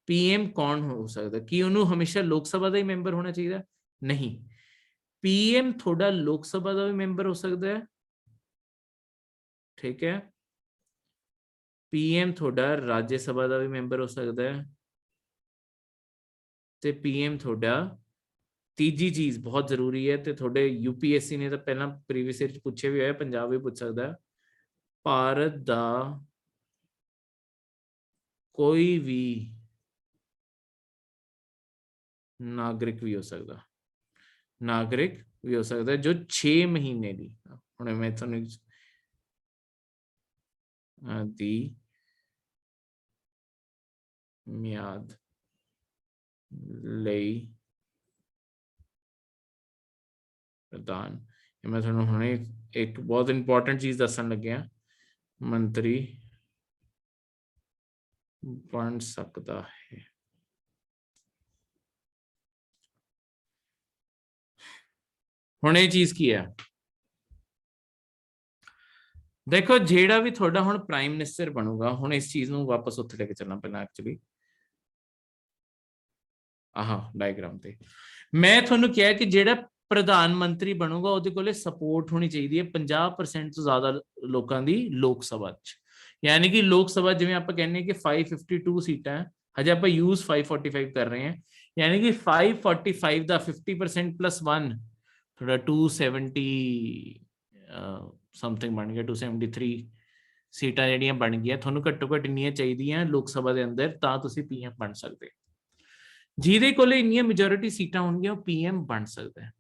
ਪੀਐਮ ਕੌਣ ਹੋ ਸਕਦਾ, ਕਿ ਉਹਨੂੰ ਹਮੇਸ਼ਾ ਲੋਕ ਸਭਾ ਦਾ ਹੀ ਮੈਂਬਰ ਹੋਣਾ ਚਾਹੀਦਾ, ਨਹੀਂ, ਪੀਐਮ ਤੁਹਾਡਾ ਲੋਕ ਸਭਾ ਦਾ ਵੀ ਮੈਂਬਰ ਹੋ ਸਕਦਾ ਹੈ, ਠੀਕ ਹੈ, ਪੀਐਮ ਤੁਹਾਡਾ ਰਾਜ ਸਭਾ ਦਾ ਵੀ ਮੈਂਬਰ ਹੋ ਸਕਦਾ ਹੈ, ਤੇ ਪੀਐਮ ਤੁਹਾਡਾ ਤੀਜੀ ਚੀਜ਼ ਬਹੁਤ ਜ਼ਰੂਰੀ ਹੈ, ਤੇ ਤੁਹਾਡੇ ਯੂਪੀਐਸਸੀ ਨੇ ਤਾਂ ਪਹਿਲਾਂ ਪ੍ਰੀਵੀਅਸ ਈਅਰ ਚ ਪੁੱਛਿਆ ਵੀ ਹੋਇਆ, ਪੰਜਾਬ ਵੀ ਪੁੱਛ ਸਕਦਾ, ਭਾਰਤ ਦਾ ਕੋਈ ਵੀ ਨਾਗਰਿਕ ਵੀ ਹੋ ਸਕਦਾ, ਨਾਗਰਿਕ ਵੀ ਹੋ ਸਕਦਾ ਜੋ 6 ਮਹੀਨੇ ਦੀ, ਹੁਣ ਮੈਂ ਤੁਹਾਨੂੰ ਦੀ ਮਿਆਦ ਲਈ ਪ੍ਰਧਾਨ, ਮੈਂ ਤੁਹਾਨੂੰ ਹੁਣੇ ਇੱਕ ਬਹੁਤ ਇੰਪੋਰਟੈਂਟ ਚੀਜ਼ ਦੱਸਣ ਲੱਗਿਆ, ਮੰਤਰੀ ਬਣ ਸਕਦਾ ਹੈ। ਹੁਣ ਇਹ ਚੀਜ਼ ਕੀ ਹੈ, ਦੇਖੋ ਜਿਹੜਾ ਵੀ ਤੁਹਾਡਾ ਹੁਣ ਪ੍ਰਾਈਮ ਮਿਨਿਸਟਰ ਬਣੂਗਾ, ਹੁਣ ਇਸ ਚੀਜ਼ ਨੂੰ ਵਾਪਸ ਉੱਥੇ ਲੈ ਕੇ ਚੱਲਣਾ ਪਹਿਲਾਂ, ਐਕਚੁਅਲੀ ਆਹ ਡਾਇਗਰਾਮ ਤੇ ਮੈਂ ਤੁਹਾਨੂੰ ਕਿਹਾ ਕਿ ਜਿਹੜਾ ਪ੍ਰਧਾਨ ਮੰਤਰੀ ਬਣੂਗਾ ਉਹਦੇ ਕੋਲੇ ਸਪੋਰਟ ਹੋਣੀ ਚਾਹੀਦੀ ਹੈ 50% ਤੋਂ ਜ਼ਿਆਦਾ ਲੋਕਾਂ ਦੀ ਲੋਕ ਸਭਾ 'ਚ। ਯਾਨੀ ਕਿ ਲੋਕ ਸਭਾ ਜਿਵੇਂ ਆਪਾਂ ਕਹਿੰਦੇ ਕਿ 552 ਸੀਟਾਂ, ਹਜੇ ਆਪਾਂ ਯੂਜ਼ 545 ਕਰ ਰਹੇ ਹਾਂ, ਯਾਨੀ ਕਿ 545 ਦਾ 50% ਪਲੱਸ 1 ਥੋੜਾ 270 ਸਮਥਿੰਗ ਬਣ ਗਿਆ, 273 ਸੀਟਾਂ ਜਿਹੜੀਆਂ ਬਣ ਗਈਆਂ। ਤੁਹਾਨੂੰ ਘੱਟੋ ਘੱਟ ਇੰਨੀਆਂ ਚਾਹੀਦੀਆਂ ਲੋਕ ਸਭਾ ਦੇ ਅੰਦਰ, ਤਾਂ ਤੁਸੀਂ ਪੀਐਮ ਬਣ ਸਕਦੇ। ਜਿਹਦੇ ਕੋਲੇ ਇੰਨੀਆਂ ਮੈਜੋਰਿਟੀ ਸੀਟਾਂ ਹੋਣਗੀਆਂ ਉਹ ਪੀਐਮ ਬਣ ਸਕਦਾ ਹੈ।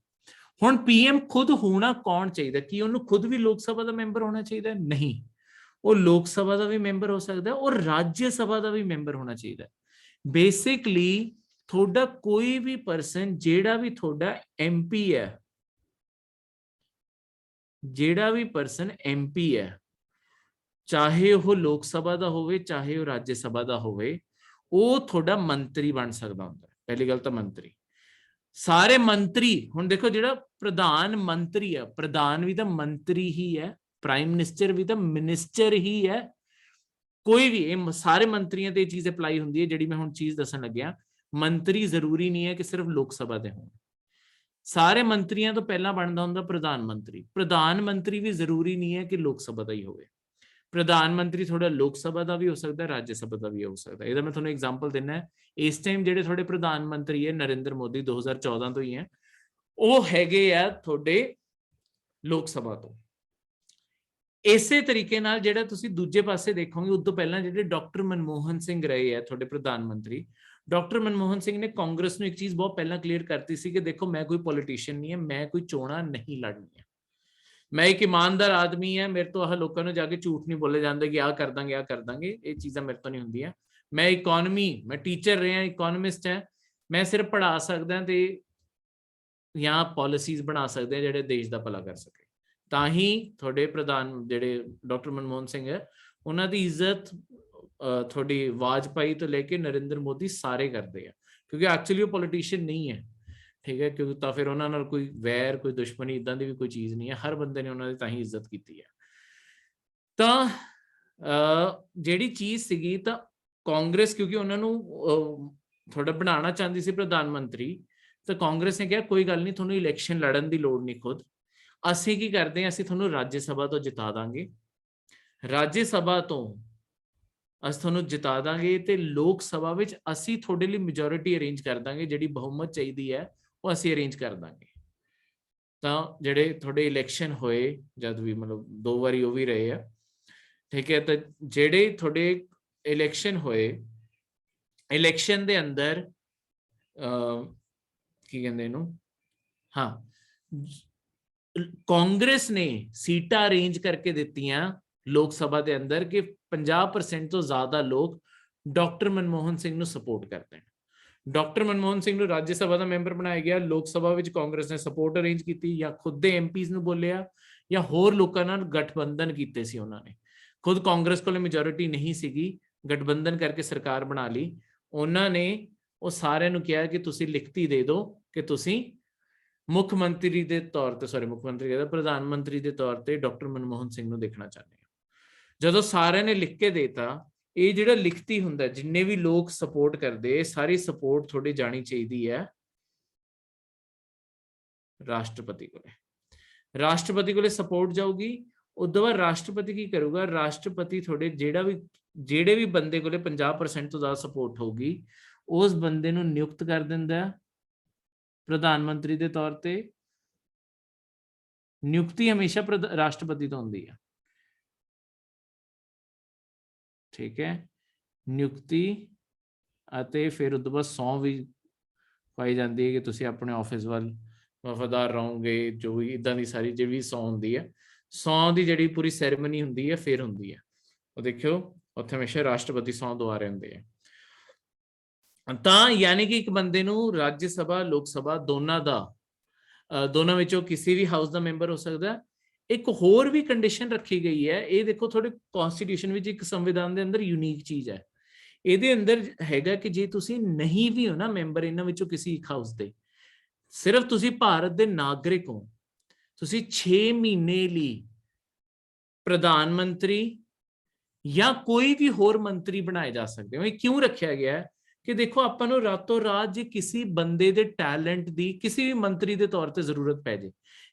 ਹੁਣ ਪੀਐਮ ਖੁਦ ਹੋਣਾ ਕੌਣ ਚਾਹੀਦਾ? ਕੀ ਉਹਨੂੰ ਖੁਦ ਵੀ ਲੋਕ ਸਭਾ ਦਾ ਮੈਂਬਰ ਹੋਣਾ ਚਾਹੀਦਾ? ਨਹੀਂ, ਉਹ ਲੋਕ ਸਭਾ ਦਾ ਵੀ ਮੈਂਬਰ ਹੋ ਸਕਦਾ ਔਰ ਰਾਜ ਸਭਾ ਦਾ ਵੀ ਮੈਂਬਰ ਹੋਣਾ ਚਾਹੀਦਾ। ਬੇਸਿਕਲੀ ਤੁਹਾਡਾ ਕੋਈ ਵੀ ਪਰਸਨ ਜਿਹੜਾ ਵੀ ਤੁਹਾਡਾ ਐਮਪੀ ਹੈ, ਜਿਹੜਾ ਵੀ ਪਰਸਨ ਐਮਪੀ ਹੈ, ਚਾਹੇ ਉਹ ਲੋਕ ਸਭਾ ਦਾ ਹੋਵੇ ਚਾਹੇ ਉਹ ਰਾਜ ਸਭਾ ਦਾ ਹੋਵੇ, ਉਹ ਤੁਹਾਡਾ ਮੰਤਰੀ ਬਣ ਸਕਦਾ ਹੁੰਦਾ। ਪਹਿਲੀ ਗੱਲ ਤਾਂ ਮੰਤਰੀ, ਸਾਰੇ ਮੰਤਰੀ, ਹੁਣ ਦੇਖੋ ਜਿਹੜਾ ਪ੍ਰਧਾਨ ਮੰਤਰੀ ਹੈ, ਪ੍ਰਧਾਨ ਵੀ ਤਾਂ ਮੰਤਰੀ ਹੀ ਹੈ, ਪ੍ਰਾਈਮ ਮਿਨਿਸਟਰ ਵੀ ਤਾਂ ਮਿਨਿਸਟਰ ਹੀ ਹੈ। ਕੋਈ ਵੀ, ਇਹ ਸਾਰੇ ਮੰਤਰੀਆਂ ਤੇ ਇਹ ਚੀਜ਼ ਅਪਲਾਈ ਹੁੰਦੀ ਹੈ ਜਿਹੜੀ ਮੈਂ ਹੁਣ ਚੀਜ਼ ਦੱਸਣ ਲੱਗਿਆ। ਮੰਤਰੀ ਜ਼ਰੂਰੀ ਨਹੀਂ ਹੈ ਕਿ ਸਿਰਫ ਲੋਕ ਸਭਾ ਦੇ ਹੋਣ, ਸਾਰੇ ਮੰਤਰੀਆਂ ਤੋਂ ਪਹਿਲਾਂ ਬਣਦਾ ਹੁੰਦਾ ਪ੍ਰਧਾਨ ਮੰਤਰੀ। ਪ੍ਰਧਾਨ ਮੰਤਰੀ ਵੀ ਜ਼ਰੂਰੀ ਨਹੀਂ ਹੈ ਕਿ ਲੋਕ ਸਭਾ ਦਾ ਹੀ ਹੋਵੇ। ਪ੍ਰਧਾਨ ਮੰਤਰੀ ਥੋੜਾ ਲੋਕ ਸਭਾ ਦਾ ਵੀ ਹੋ ਸਕਦਾ, ਰਾਜ ਸਭਾ ਦਾ ਵੀ ਹੋ ਸਕਦਾ। ਇਹਦਾ ਮੈਂ ਤੁਹਾਨੂੰ ਐਗਜ਼ਾਮਪਲ ਦਿੰਦਾ। ਇਸ ਟਾਈਮ ਜਿਹੜੇ ਤੁਹਾਡੇ ਪ੍ਰਧਾਨ ਮੰਤਰੀ ਹੈ ਨਰਿੰਦਰ ਮੋਦੀ 2014 ਤੋਂ ਹੀ ਹੈ, ਉਹ ਹੈਗੇ ਆ ਤੁਹਾਡੇ ਲੋਕ ਸਭਾ ਤੋਂ। ਇਸੇ ਤਰੀਕੇ ਨਾਲ ਜਿਹੜਾ ਤੁਸੀਂ ਦੂਜੇ ਪਾਸੇ ਦੇਖੋਗੇ, ਉਦੋਂ ਪਹਿਲਾਂ ਜਿਹੜੇ ਡਾਕਟਰ ਮਨਮੋਹਨ ਸਿੰਘ ਰਹੇ ਆ ਤੁਹਾਡੇ ਪ੍ਰਧਾਨ ਮੰਤਰੀ, ਡਾਕਟਰ ਮਨਮੋਹਨ ਸਿੰਘ ਨੇ ਕਾਂਗਰਸ ਨੂੰ ਇੱਕ ਚੀਜ਼ ਬਹੁਤ ਪਹਿਲਾਂ ਕਲੀਅਰ ਕਰਤੀ ਸੀ ਕਿ ਦੇਖੋ ਮੈਂ ਕੋਈ ਪੋਲੀਟੀਸ਼ੀਅਨ ਨਹੀਂ ਹੈ, ਮੈਂ ਕੋਈ ਚੋਣਾਂ ਨਹੀਂ ਲੜਨੀਆਂ, ਮੈਂ ਇੱਕ ਇਮਾਨਦਾਰ ਆਦਮੀ ਹੈ, ਮੇਰੇ ਤੋਂ ਆਹ ਲੋਕਾਂ ਨੂੰ ਜਾ ਕੇ ਝੂਠ ਨਹੀਂ ਬੋਲੇ ਜਾਂਦੇ ਕਿ ਆਹ ਕਰ ਦਾਂਗੇ ਆਹ ਕਰ ਦਾਂਗੇ, ਇਹ ਚੀਜ਼ਾਂ ਮੇਰੇ ਤੋਂ ਨਹੀਂ ਹੁੰਦੀਆਂ। ਮੈਂ ਇਕਨੋਮੀ, ਮੈਂ ਟੀਚਰ ਰਿਹਾ, ਇਕਨੋਮਿਸਟ ਹੈ, ਮੈਂ ਸਿਰਫ ਪੜ੍ਹਾ ਸਕਦਾ ਤੇ ਜਾਂ ਪਾਲਿਸੀਜ਼ ਬਣਾ ਸਕਦੇ ਜਿਹੜੇ ਦੇਸ਼ ਦਾ ਭਲਾ ਕਰ ਸਕੇ। ਤਾਂ ਹੀ ਤੁਹਾਡੇ ਪ੍ਰਧਾਨ ਜਿਹੜੇ ਡਾਕਟਰ ਮਨਮੋਹਨ ਸਿੰਘ ਹੈ, ਉਹਨਾਂ ਦੀ ਇੱਜ਼ਤ ਤੁਹਾਡੀ ਵਾਜਪਾਈ ਤੋਂ ਲੈ ਕੇ ਨਰਿੰਦਰ ਮੋਦੀ ਸਾਰੇ ਕਰਦੇ ਆ, ਕਿਉਂਕਿ ਐਕਚੁਅਲੀ ਉਹ ਪੋਲੀਟੀਸ਼ੀਅਨ ਨਹੀਂ ਹੈ, ਠੀਕ ਹੈ, ਕਿਉਂਕਿ ਤਾਂ ਫਿਰ ਉਹਨਾਂ ਨਾਲ ਕੋਈ ਵੈਰ ਕੋਈ ਦੁਸ਼ਮਣੀ ਇਦਾਂ ਦੀ ਵੀ ਕੋਈ ਚੀਜ਼ ਨਹੀਂ ਹੈ। ਹਰ ਬੰਦੇ ਨੇ ਉਹਨਾਂ ਦੀ ਤਾਂ ਹੀ ਇੱਜ਼ਤ ਕੀਤੀ ਹੈ। ਤਾਂ ਜਿਹੜੀ ਚੀਜ਼ ਸੀਗੀ, ਤਾਂ ਕਾਂਗਰਸ ਕਿਉਂਕਿ ਉਹਨਾਂ ਨੂੰ ਥੋੜਾ ਬਣਾਉਣਾ ਚਾਹੁੰਦੀ ਸੀ ਪ੍ਰਧਾਨ ਮੰਤਰੀ, ਤਾਂ ਕਾਂਗਰਸ ਨੇ ਕਿਹਾ ਕੋਈ ਗੱਲ ਨਹੀਂ, ਤੁਹਾਨੂੰ ਇਲੈਕਸ਼ਨ ਲੜਨ ਦੀ ਲੋੜ ਨਹੀਂ, ਖੁਦ ਅਸੀਂ ਕੀ ਕਰਦੇ ਹਾਂ, ਅਸੀਂ ਤੁਹਾਨੂੰ ਰਾਜ ਸਭਾ ਤੋਂ ਜਿਤਾ ਦਾਂਗੇ, ਰਾਜ ਸਭਾ ਤੋਂ ਅਸੀਂ ਤੁਹਾਨੂੰ ਜਿਤਾ ਦਾਂਗੇ ਤੇ ਲੋਕ ਸਭਾ ਵਿੱਚ ਅਸੀਂ ਤੁਹਾਡੇ ਲਈ ਮੈਜੋਰਿਟੀ ਅਰੇਂਜ ਕਰ ਦਾਂਗੇ, ਜਿਹੜੀ ਬਹੁਮਤ ਚਾਹੀਦੀ ਹੈ ਉਹ ਅਸੀਂ ਅਰੇਂਜ ਕਰ ਦਾਂਗੇ। ਤਾਂ ਜਿਹੜੇ ਤੁਹਾਡੇ ਇਲੈਕਸ਼ਨ ਹੋਏ, ਜਦ ਵੀ ਮਤਲਬ 2 ਵਾਰੀ ਉਹ ਵੀ ਰਹੇ ਆ, ਠੀਕ ਹੈ, ਤਾਂ ਜਿਹੜੇ ਤੁਹਾਡੇ ਇਲੈਕਸ਼ਨ ਹੋਏ, ਇਲੈਕਸ਼ਨ ਦੇ ਅੰਦਰ ਕੀ ਕਹਿੰਦੇ ਇਹਨੂੰ, ਹਾਂ, ਕਾਂਗਰਸ ਨੇ ਸੀਟਾਂ ਅਰੇਂਜ ਕਰਕੇ ਦਿੱਤੀਆਂ ਲੋਕ ਸਭਾ ਦੇ ਅੰਦਰ ਕਿ 50% ਤੋਂ ਜ਼ਿਆਦਾ ਲੋਕ ਡਾਕਟਰ ਮਨਮੋਹਨ ਸਿੰਘ ਨੂੰ ਸਪੋਰਟ ਕਰਦੇ ਹਨ। ਡਾਕਟਰ ਮਨਮੋਹਨ ਸਿੰਘ ਨੂੰ ਰਾਜ ਸਭਾ ਦਾ ਮੈਂਬਰ ਬਣਾਇਆ ਗਿਆ, ਲੋਕ ਸਭਾ ਵਿੱਚ ਕਾਂਗਰਸ ਨੇ ਸਪੋਰਟ ਅਰੇਂਜ ਕੀਤੀ, ਜਾਂ ਖੁਦ ਦੇ ਐਮਪੀਜ਼ ਨੂੰ ਬੋਲਿਆ, ਜਾਂ ਹੋਰ ਲੋਕਾਂ ਨਾਲ ਗਠਬੰਧਨ ਕੀਤੇ ਸੀ ਉਹਨਾਂ ਨੇ। ਖੁਦ ਕਾਂਗਰਸ ਕੋਲ ਮੈਜੋਰਿਟੀ ਨਹੀਂ ਸੀਗੀ, ਗਠਬੰਧਨ ਕਰਕੇ ਸਰਕਾਰ ਬਣਾ ਲਈ ਉਹਨਾਂ ਨੇ। ਉਹ ਸਾਰਿਆਂ ਨੂੰ ਕਿਹਾ ਕਿ ਤੁਸੀਂ ਲਿਖਤੀ ਦੇ ਦਿਓ ਕਿ ਤੁਸੀਂ ਮੁੱਖ ਮੰਤਰੀ ਦੇ ਤੌਰ ਤੇ, ਮੁੱਖ ਮੰਤਰੀ ਕਹਿੰਦਾ ਪ੍ਰਧਾਨ ਮੰਤਰੀ ਦੇ ਤੌਰ ਤੇ ਡਾਕਟਰ ਮਨਮੋਹਨ ਸਿੰਘ ਨੂੰ ਦੇਖਣਾ ਚਾਹੁੰਦੇ ਹੋ। ਜਦੋਂ ਸਾਰਿਆਂ ਨੇ ਲਿਖ ਕੇ ਦੇਤਾ, ਇਹ ਜਿਹੜਾ ਲਿਖਤੀ ਹੁੰਦਾ, ਜਿੰਨੇ ਵੀ ਲੋਕ ਸਪੋਰਟ ਕਰਦੇ, ਸਾਰੀ ਸਪੋਰਟ ਤੁਹਾਡੀ ਜਾਣੀ ਚਾਹੀਦੀ ਹੈ ਰਾਸ਼ਟਰਪਤੀ ਕੋਲੇ। ਰਾਸ਼ਟਰਪਤੀ ਕੋਲੇ ਸਪੋਰਟ ਜਾਊਗੀ, ਉਦੋਂ ਬਾਅਦ ਰਾਸ਼ਟਰਪਤੀ ਕੀ ਕਰੂਗਾ, ਰਾਸ਼ਟਰਪਤੀ ਤੁਹਾਡੇ ਜਿਹੜੇ ਵੀ ਬੰਦੇ ਕੋਲੇ 50% ਤੋਂ ਜ਼ਿਆਦਾ ਸਪੋਰਟ ਹੋਊਗੀ, ਉਸ ਬੰਦੇ ਨੂੰ ਨਿਯੁਕਤ ਕਰ ਦਿੰਦਾ ਪ੍ਰਧਾਨ ਮੰਤਰੀ ਦੇ ਤੌਰ ਤੇ। ਨਿਯੁਕਤੀ ਹਮੇਸ਼ਾ ਰਾਸ਼ਟਰਪਤੀ ਤੋਂ ਹੁੰਦੀ ਹੈ, ਠੀਕ ਹੈ, ਨਿਯੁਕਤੀ, ਅਤੇ ਫਿਰ ਉਦੋਂ ਬਾਅਦ ਸਹੁੰ ਵੀ ਪਾਈ ਜਾਂਦੀ ਹੈ ਕਿ ਤੁਸੀਂ ਆਪਣੇ ਆਫਿਸ ਵੱਲ ਵਫਾਦਾਰ ਰਹੋਗੇ, ਜੋ ਵੀ ਇਦਾਂ ਦੀ ਸਾਰੀ ਜਿਹੜੀ ਸਹੁੰ ਹੁੰਦੀ ਹੈ, ਸਹੁੰ ਦੀ ਜਿਹੜੀ ਪੂਰੀ ਸੈਰੇਮਨੀ ਹੁੰਦੀ ਹੈ ਫਿਰ ਹੁੰਦੀ ਹੈ। ਉਹ ਦੇਖਿਓ ਉੱਥੇ ਹਮੇਸ਼ਾ ਰਾਸ਼ਟਰਪਤੀ ਸਹੁੰ ਦਵਾ ਰਹੇ ਹੁੰਦੇ ਆ। ਤਾਂ ਯਾਨੀ ਕਿ ਇੱਕ ਬੰਦੇ ਨੂੰ ਰਾਜ ਸਭਾ ਲੋਕ ਸਭਾ ਦੋਨਾਂ ਵਿੱਚੋਂ ਕਿਸੇ ਵੀ ਹਾਊਸ ਦਾ ਮੈਂਬਰ ਹੋ ਸਕਦਾ। ਇੱਕ ਹੋਰ ਵੀ ਕੰਡੀਸ਼ਨ ਰੱਖੀ ਗਈ ਹੈ, ਇਹ ਦੇਖੋ ਤੁਹਾਡੇ ਕਨਸਟੀਟਿਊਸ਼ਨ ਵਿੱਚ ਇੱਕ ਸੰਵਿਧਾਨ ਦੇ ਅੰਦਰ ਯੂਨੀਕ ਚੀਜ਼ ਹੈ। ਇਹਦੇ ਅੰਦਰ ਹੈਗਾ ਕਿ ਜੇ ਤੁਸੀਂ ਨਹੀਂ ਵੀ ਹੋ ਨਾ ਮੈਂਬਰ ਇਹਨਾਂ ਵਿੱਚੋਂ ਕਿਸੇ ਇੱਕ ਹਾਊਸ ਦੇ, ਸਿਰਫ ਤੁਸੀਂ ਭਾਰਤ ਦੇ ਨਾਗਰਿਕ ਹੋ, ਤੁਸੀਂ 6 ਮਹੀਨੇ ਲਈ ਪ੍ਰਧਾਨ ਮੰਤਰੀ ਜਾਂ ਕੋਈ ਵੀ ਹੋਰ ਮੰਤਰੀ ਬਣਾਏ ਜਾ ਸਕਦੇ ਹੋ। ਇਹ ਕਿਉਂ ਰੱਖਿਆ ਗਿਆ ਹੈ? ਕਿ ਦੇਖੋ ਆਪਾਂ ਨੂੰ ਰਾਤੋਂ ਰਾਤ ਜੇ ਕਿਸੇ ਬੰਦੇ ਦੇ ਟੈਲੈਂਟ ਦੀ ਕਿਸੇ ਵੀ ਮੰਤਰੀ ਦੇ ਤੌਰ ਤੇ ਜ਼ਰੂਰਤ ਪੈ ਜੇ,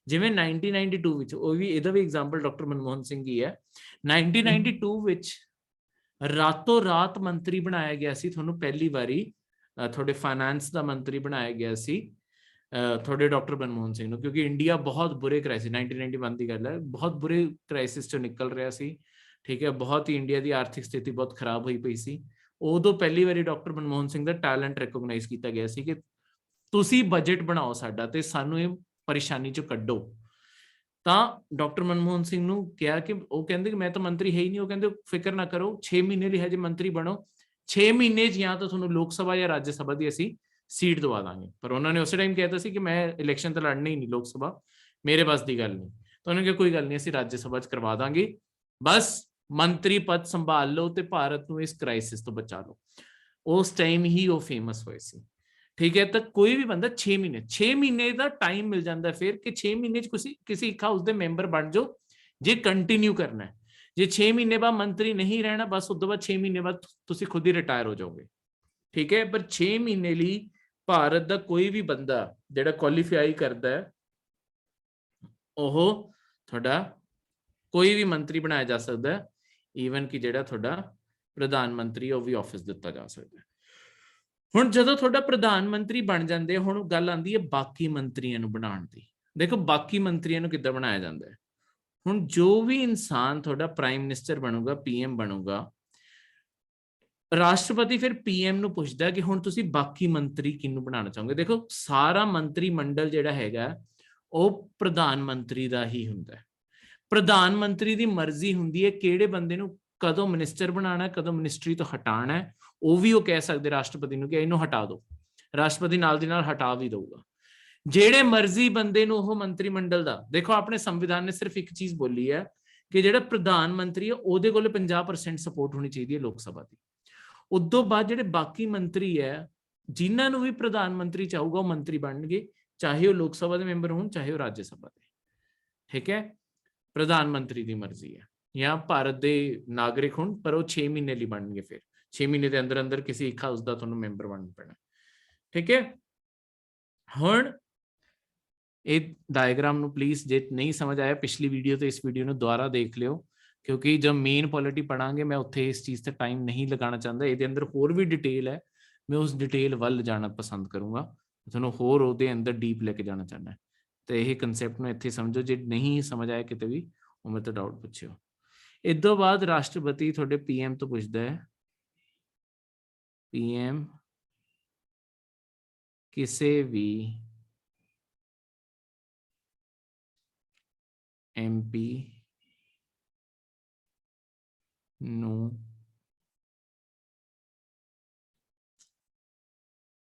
ਜਿਵੇਂ 1992 ਵਿੱਚ, ਉਹ ਵੀ ਇਹਦਾ ਵੀ ਐਗਜ਼ਾਮਪਲ ਡਾਕਟਰ ਮਨਮੋਹਨ ਸਿੰਘ ਹੀ ਹੈ। 1992 ਵਿੱਚ ਰਾਤੋਂ ਰਾਤ ਮੰਤਰੀ ਬਣਾਇਆ ਗਿਆ ਸੀ ਤੁਹਾਨੂੰ, ਪਹਿਲੀ ਵਾਰੀ ਤੁਹਾਡੇ ਫਾਈਨੈਂਸ ਦਾ ਮੰਤਰੀ ਬਣਾਇਆ ਗਿਆ ਸੀ ਤੁਹਾਡੇ ਡਾਕਟਰ ਮਨਮੋਹਨ ਸਿੰਘ ਨੂੰ, ਕਿਉਂਕਿ ਇੰਡੀਆ ਬਹੁਤ ਬੁਰੇ ਕ੍ਰਾਈਸਿਸ, 1991 ਦੀ ਗੱਲ ਹੈ, ਬਹੁਤ ਬੁਰੇ ਕ੍ਰਾਈਸਿਸ ਚੋਂ ਨਿਕਲ ਰਿਹਾ ਸੀ, ਠੀਕ ਹੈ, ਬਹੁਤ ਹੀ ਇੰਡੀਆ ਦੀ ਆਰਥਿਕ ਸਥਿਤੀ ਬਹੁਤ ਖਰਾਬ ਹੋਈ ਪਈ ਸੀ। ਉਦੋਂ ਪਹਿਲੀ ਵਾਰੀ ਡਾਕਟਰ ਮਨਮੋਹਨ ਸਿੰਘ ਦਾ ਟੈਲੈਂਟ ਰੈਕੋਗਨਾਈਜ਼ ਕੀਤਾ ਗਿਆ ਸੀ ਕਿ ਤੁਸੀਂ ਬਜਟ ਬਣਾਓ ਸਾਡਾ ਤੇ ਸਾਨੂੰ ਇਹ ਪਰੇਸ਼ਾਨੀ ਚੋਂ ਕੱਢੋ। ਤਾਂ ਡਾਕਟਰ ਮਨਮੋਹਨ ਸਿੰਘ ਨੂੰ ਕਿਹਾ ਕਿ, ਉਹ ਕਹਿੰਦੇ ਕਿ ਮੈਂ ਤਾਂ ਮੰਤਰੀ ਹੈ ਹੀ ਨਹੀਂ, ਉਹ ਕਹਿੰਦੇ ਫਿਕਰ ਨਾ ਕਰੋ 6 ਮਹੀਨੇ ਲਈ ਹਜੇ ਮੰਤਰੀ ਬਣੋ, 6 ਮਹੀਨੇ ਜਾਂ ਤਾਂ ਤੁਹਾਨੂੰ ਲੋਕ ਸਭਾ ਜਾਂ ਰਾਜ ਸਭਾ ਦੀ ਅਸੀਂ ਸੀਟ ਦਵਾ ਦਾਂਗੇ। ਪਰ ਉਹਨਾਂ ਨੇ ਉਸੇ ਟਾਈਮ ਕਹਿਤਾ ਸੀ ਕਿ ਮੈਂ ਇਲੈਕਸ਼ਨ ਤਾਂ ਲੜਨਾ ਹੀ ਨਹੀਂ, ਲੋਕ ਸਭਾ ਮੇਰੇ ਬਸ ਦੀ ਗੱਲ ਨਹੀਂ। ਤਾਂ ਉਹਨੇ ਕਿਹਾ ਕੋਈ ਗੱਲ ਨਹੀਂ, ਅਸੀਂ ਰਾਜ ਸਭਾ 'ਚ ਕਰਵਾ ਦਾਂਗੇ, ਬਸ ਮੰਤਰੀ ਪਦ ਸੰਭਾਲ ਲਓ ਤੇ ਭਾਰਤ ਨੂੰ ਇਸ ਕ੍ਰਾਈਸਿਸ ਤੋਂ ਬਚਾ ਲਓ। ਉਸ ਟਾਈਮ ਹੀ ਉਹ ਫੇਮਸ ਹੋਏ ਸੀ, ਠੀਕ ਹੈ। ਤਾਂ ਕੋਈ ਵੀ ਬੰਦਾ 6 ਮਹੀਨੇ ਦਾ ਟਾਈਮ ਮਿਲ ਜਾਂਦਾ ਫਿਰ ਕਿ 6 ਮਹੀਨੇ 'ਚ ਕਿਸੇ ਇੱਕ ਹਾਊਸ ਦੇ ਮੈਂਬਰ ਬਣ ਜਾਓ ਜੇ ਕੰਟੀਨਿਊ ਕਰਨਾ ਹੈ। ਜੇ 6 ਮਹੀਨੇ ਬਾਅਦ ਮੰਤਰੀ ਨਹੀਂ ਰਹਿਣਾ, ਬਸ ਉਸ ਤੋਂ ਬਾਅਦ 6 ਮਹੀਨੇ ਬਾਅਦ ਤੁਸੀਂ ਖੁਦ ਹੀ ਰਿਟਾਇਰ ਹੋ ਜਾਓਗੇ, ਠੀਕ ਹੈ। ਪਰ 6 ਮਹੀਨੇ ਲਈ ਭਾਰਤ ਦਾ ਕੋਈ ਵੀ ਬੰਦਾ ਜਿਹੜਾ ਕੁਆਲੀਫਾਈ ਕਰਦਾ ਹੈ, ਉਹ ਤੁਹਾਡਾ ਕੋਈ ਵੀ ਮੰਤਰੀ ਬਣਾਇਆ ਜਾ ਸਕਦਾ ਹੈ, ਈਵਨ ਕਿ ਜਿਹੜਾ ਤੁਹਾਡਾ ਪ੍ਰਧਾਨ ਮੰਤਰੀ ਉਹ ਵੀ ਆਫਿਸ ਦਿੱਤਾ ਜਾ ਸਕਦਾ ਹੈ। ਹੁਣ ਜਦੋਂ ਤੁਹਾਡਾ ਪ੍ਰਧਾਨ ਮੰਤਰੀ ਬਣ ਜਾਂਦੇ, ਹੁਣ ਗੱਲ ਆਉਂਦੀ ਹੈ ਬਾਕੀ ਮੰਤਰੀਆਂ ਨੂੰ ਬਣਾਉਣ ਦੀ। ਦੇਖੋ ਬਾਕੀ ਮੰਤਰੀਆਂ ਨੂੰ ਕਿੱਦਾਂ ਬਣਾਇਆ ਜਾਂਦਾ ਹੈ। ਹੁਣ ਜੋ ਵੀ ਇਨਸਾਨ ਤੁਹਾਡਾ ਪ੍ਰਾਈਮ ਮਿਨਿਸਟਰ ਬਣੂਗਾ, ਪੀਐਮ ਬਣੂਗਾ, ਰਾਸ਼ਟਰਪਤੀ ਫਿਰ ਪੀਐਮ ਨੂੰ ਪੁੱਛਦਾ ਕਿ ਹੁਣ ਤੁਸੀਂ ਬਾਕੀ ਮੰਤਰੀ ਕਿਹਨੂੰ ਬਣਾਉਣਾ ਚਾਹੋਗੇ। ਦੇਖੋ ਸਾਰਾ ਮੰਤਰੀ ਮੰਡਲ ਜਿਹੜਾ ਹੈਗਾ ਉਹ ਪ੍ਰਧਾਨ ਮੰਤਰੀ ਦਾ ਹੀ ਹੁੰਦਾ ਹੈ। ਪ੍ਰਧਾਨ ਮੰਤਰੀ ਦੀ ਮਰਜ਼ੀ ਹੁੰਦੀ ਹੈ ਕਿਹੜੇ ਬੰਦੇ ਨੂੰ ਕਦੋਂ ਮਿਨਿਸਟਰ ਬਣਾਉਣਾ, ਕਦੋਂ ਮਿਨਿਸਟਰੀ ਤੋਂ ਹਟਾਉਣਾ ਹੈ। ਉਹ ਵੀ ਉਹ ਕਹਿ ਸਕਦੇ ਰਾਸ਼ਟਰਪਤੀ ਨੂੰ ਕਿ ਇਹਨੂੰ ਹਟਾ ਦਿਓ, ਰਾਸ਼ਟਰਪਤੀ ਨਾਲ ਦੀ ਨਾਲ ਹਟਾ ਵੀ ਦਊਗਾ। ਜਿਹੜੇ ਮਰਜ਼ੀ ਬੰਦੇ ਨੂੰ ਉਹ ਮੰਤਰੀ ਮੰਡਲ ਦਾ, ਦੇਖੋ ਆਪਣੇ ਸੰਵਿਧਾਨ ਨੇ ਸਿਰਫ ਇੱਕ ਚੀਜ਼ ਬੋਲੀ ਹੈ ਕਿ ਜਿਹੜਾ ਪ੍ਰਧਾਨ ਮੰਤਰੀ ਹੈ ਉਹਦੇ ਕੋਲ 50% ਸਪੋਰਟ ਹੋਣੀ ਚਾਹੀਦੀ ਹੈ ਲੋਕ ਸਭਾ ਦੀ। ਉਦੋਂ ਬਾਅਦ ਜਿਹੜੇ ਬਾਕੀ ਮੰਤਰੀ ਹੈ, ਜਿਨ੍ਹਾਂ ਨੂੰ ਵੀ ਪ੍ਰਧਾਨ ਮੰਤਰੀ ਚਾਹੂਗਾ ਉਹ ਮੰਤਰੀ ਬਣਨਗੇ, ਚਾਹੇ ਉਹ ਲੋਕ ਸਭਾ ਦੇ ਮੈਂਬਰ ਹੋਣ, ਚਾਹੇ ਉਹ ਰਾਜ ਸਭਾ ਦੇ, ਠੀਕ ਹੈ। ਪ੍ਰਧਾਨ ਮੰਤਰੀ ਦੀ ਮਰਜ਼ੀ ਹੈ, ਜਾਂ ਭਾਰਤ ਦੇ ਨਾਗਰਿਕ ਹੋਣ, ਪਰ ਉਹ 6 ਮਹੀਨੇ ਲਈ ਬਣਨਗੇ। ਫਿਰ 6 ਮਹੀਨੇ ਦੇ ਅੰਦਰ ਅੰਦਰ ਕਿਸੇ ਇੱਕ ਹਾਊਸ ਦਾ ਤੁਹਾਨੂੰ ਮੈਂਬਰ ਬਣਨਾ ਪੈਣਾ, ਠੀਕ ਹੈ। ਹੁਣ ਇਹ ਡਾਇਗਰਾਮ ਨੂੰ ਪਲੀਜ਼ ਜੇ ਨਹੀਂ ਸਮਝ ਆਇਆ ਪਿਛਲੀ ਵੀਡੀਓ ਤੇ ਇਸ ਵੀਡੀਓ ਨੂੰ ਦੁਬਾਰਾ ਦੇਖ ਲਿਓ, ਕਿਉਂਕਿ ਜਦ ਮੇਨ ਪੋਲਿਟੀ ਪੜਾਂਗੇ ਮੈਂ ਉੱਥੇ ਇਸ ਚੀਜ਼ ਤੇ ਟਾਈਮ ਨਹੀਂ ਲਗਾਉਣਾ ਚਾਹੁੰਦਾ। ਇਹਦੇ ਅੰਦਰ ਹੋਰ ਵੀ ਡਿਟੇਲ ਹੈ, ਮੈਂ ਉਸ ਡਿਟੇਲ ਵੱਲ ਜਾਣਾ ਪਸੰਦ ਕਰੂੰਗਾ, ਤੁਹਾਨੂੰ ਹੋਰ ਉਹਦੇ ਅੰਦਰ ਡੀਪ ਲੈ ਕੇ ਜਾਣਾ ਚਾਹੁੰਦਾ। ਤੇ ਇਹ ਕੰਸੈਪਟ ਨੂੰ ਇੱਥੇ ਸਮਝੋ, ਜੇ ਨਹੀਂ ਸਮਝ ਆਇਆ ਕਿਤੇ ਵੀ ਉਹ ਮੇਰੇ ਤੋਂ ਡਾਊਟ ਪੁੱਛਿਓ। ਇਸ ਤੋਂ ਬਾਅਦ ਰਾਸ਼ਟਰਪਤੀ ਤੁਹਾਡੇ ਪੀਐਮ ਤੋਂ ਪੁੱਛਦਾ ਹੈ, ਪੀਐਮ ਕਿਸੇ ਵੀ ਐਮਪੀ ਨੂੰ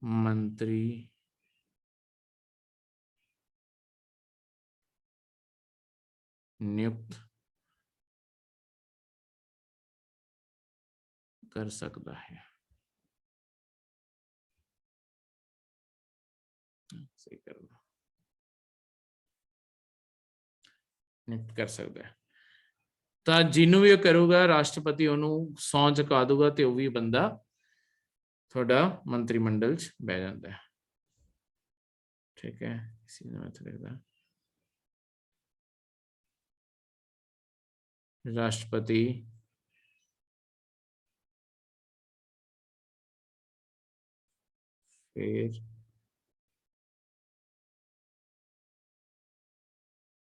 ਮੰਤਰੀ ਨਿਯੁਕਤ ਕਰ ਸਕਦਾ ਹੈ। ਸਹੀ ਕਰੋ, ਨਿਯੁਕਤ ਕਰ ਸਕਦਾ ਹੈ। ਤਾਂ ਜਿਹਨੂੰ ਵੀ ਉਹ ਕਰੂਗਾ ਰਾਸ਼ਟਰਪਤੀ ਉਹਨੂੰ ਸਹੁੰ ਚੁਕਾ ਦੂਗਾ ਤੇ ਉਹ ਵੀ ਬੰਦਾ ਤੁਹਾਡਾ ਮੰਤਰੀ ਮੰਡਲ 'ਚ ਬਹਿ ਜਾਂਦਾ ਹੈ, ਠੀਕ ਹੈ। ਇਸੇ ਨੂੰ ਇੱਥੇ ਲਿਖਦਾ, ਰਾਸ਼ਟਰਪਤੀ ਫਿਰ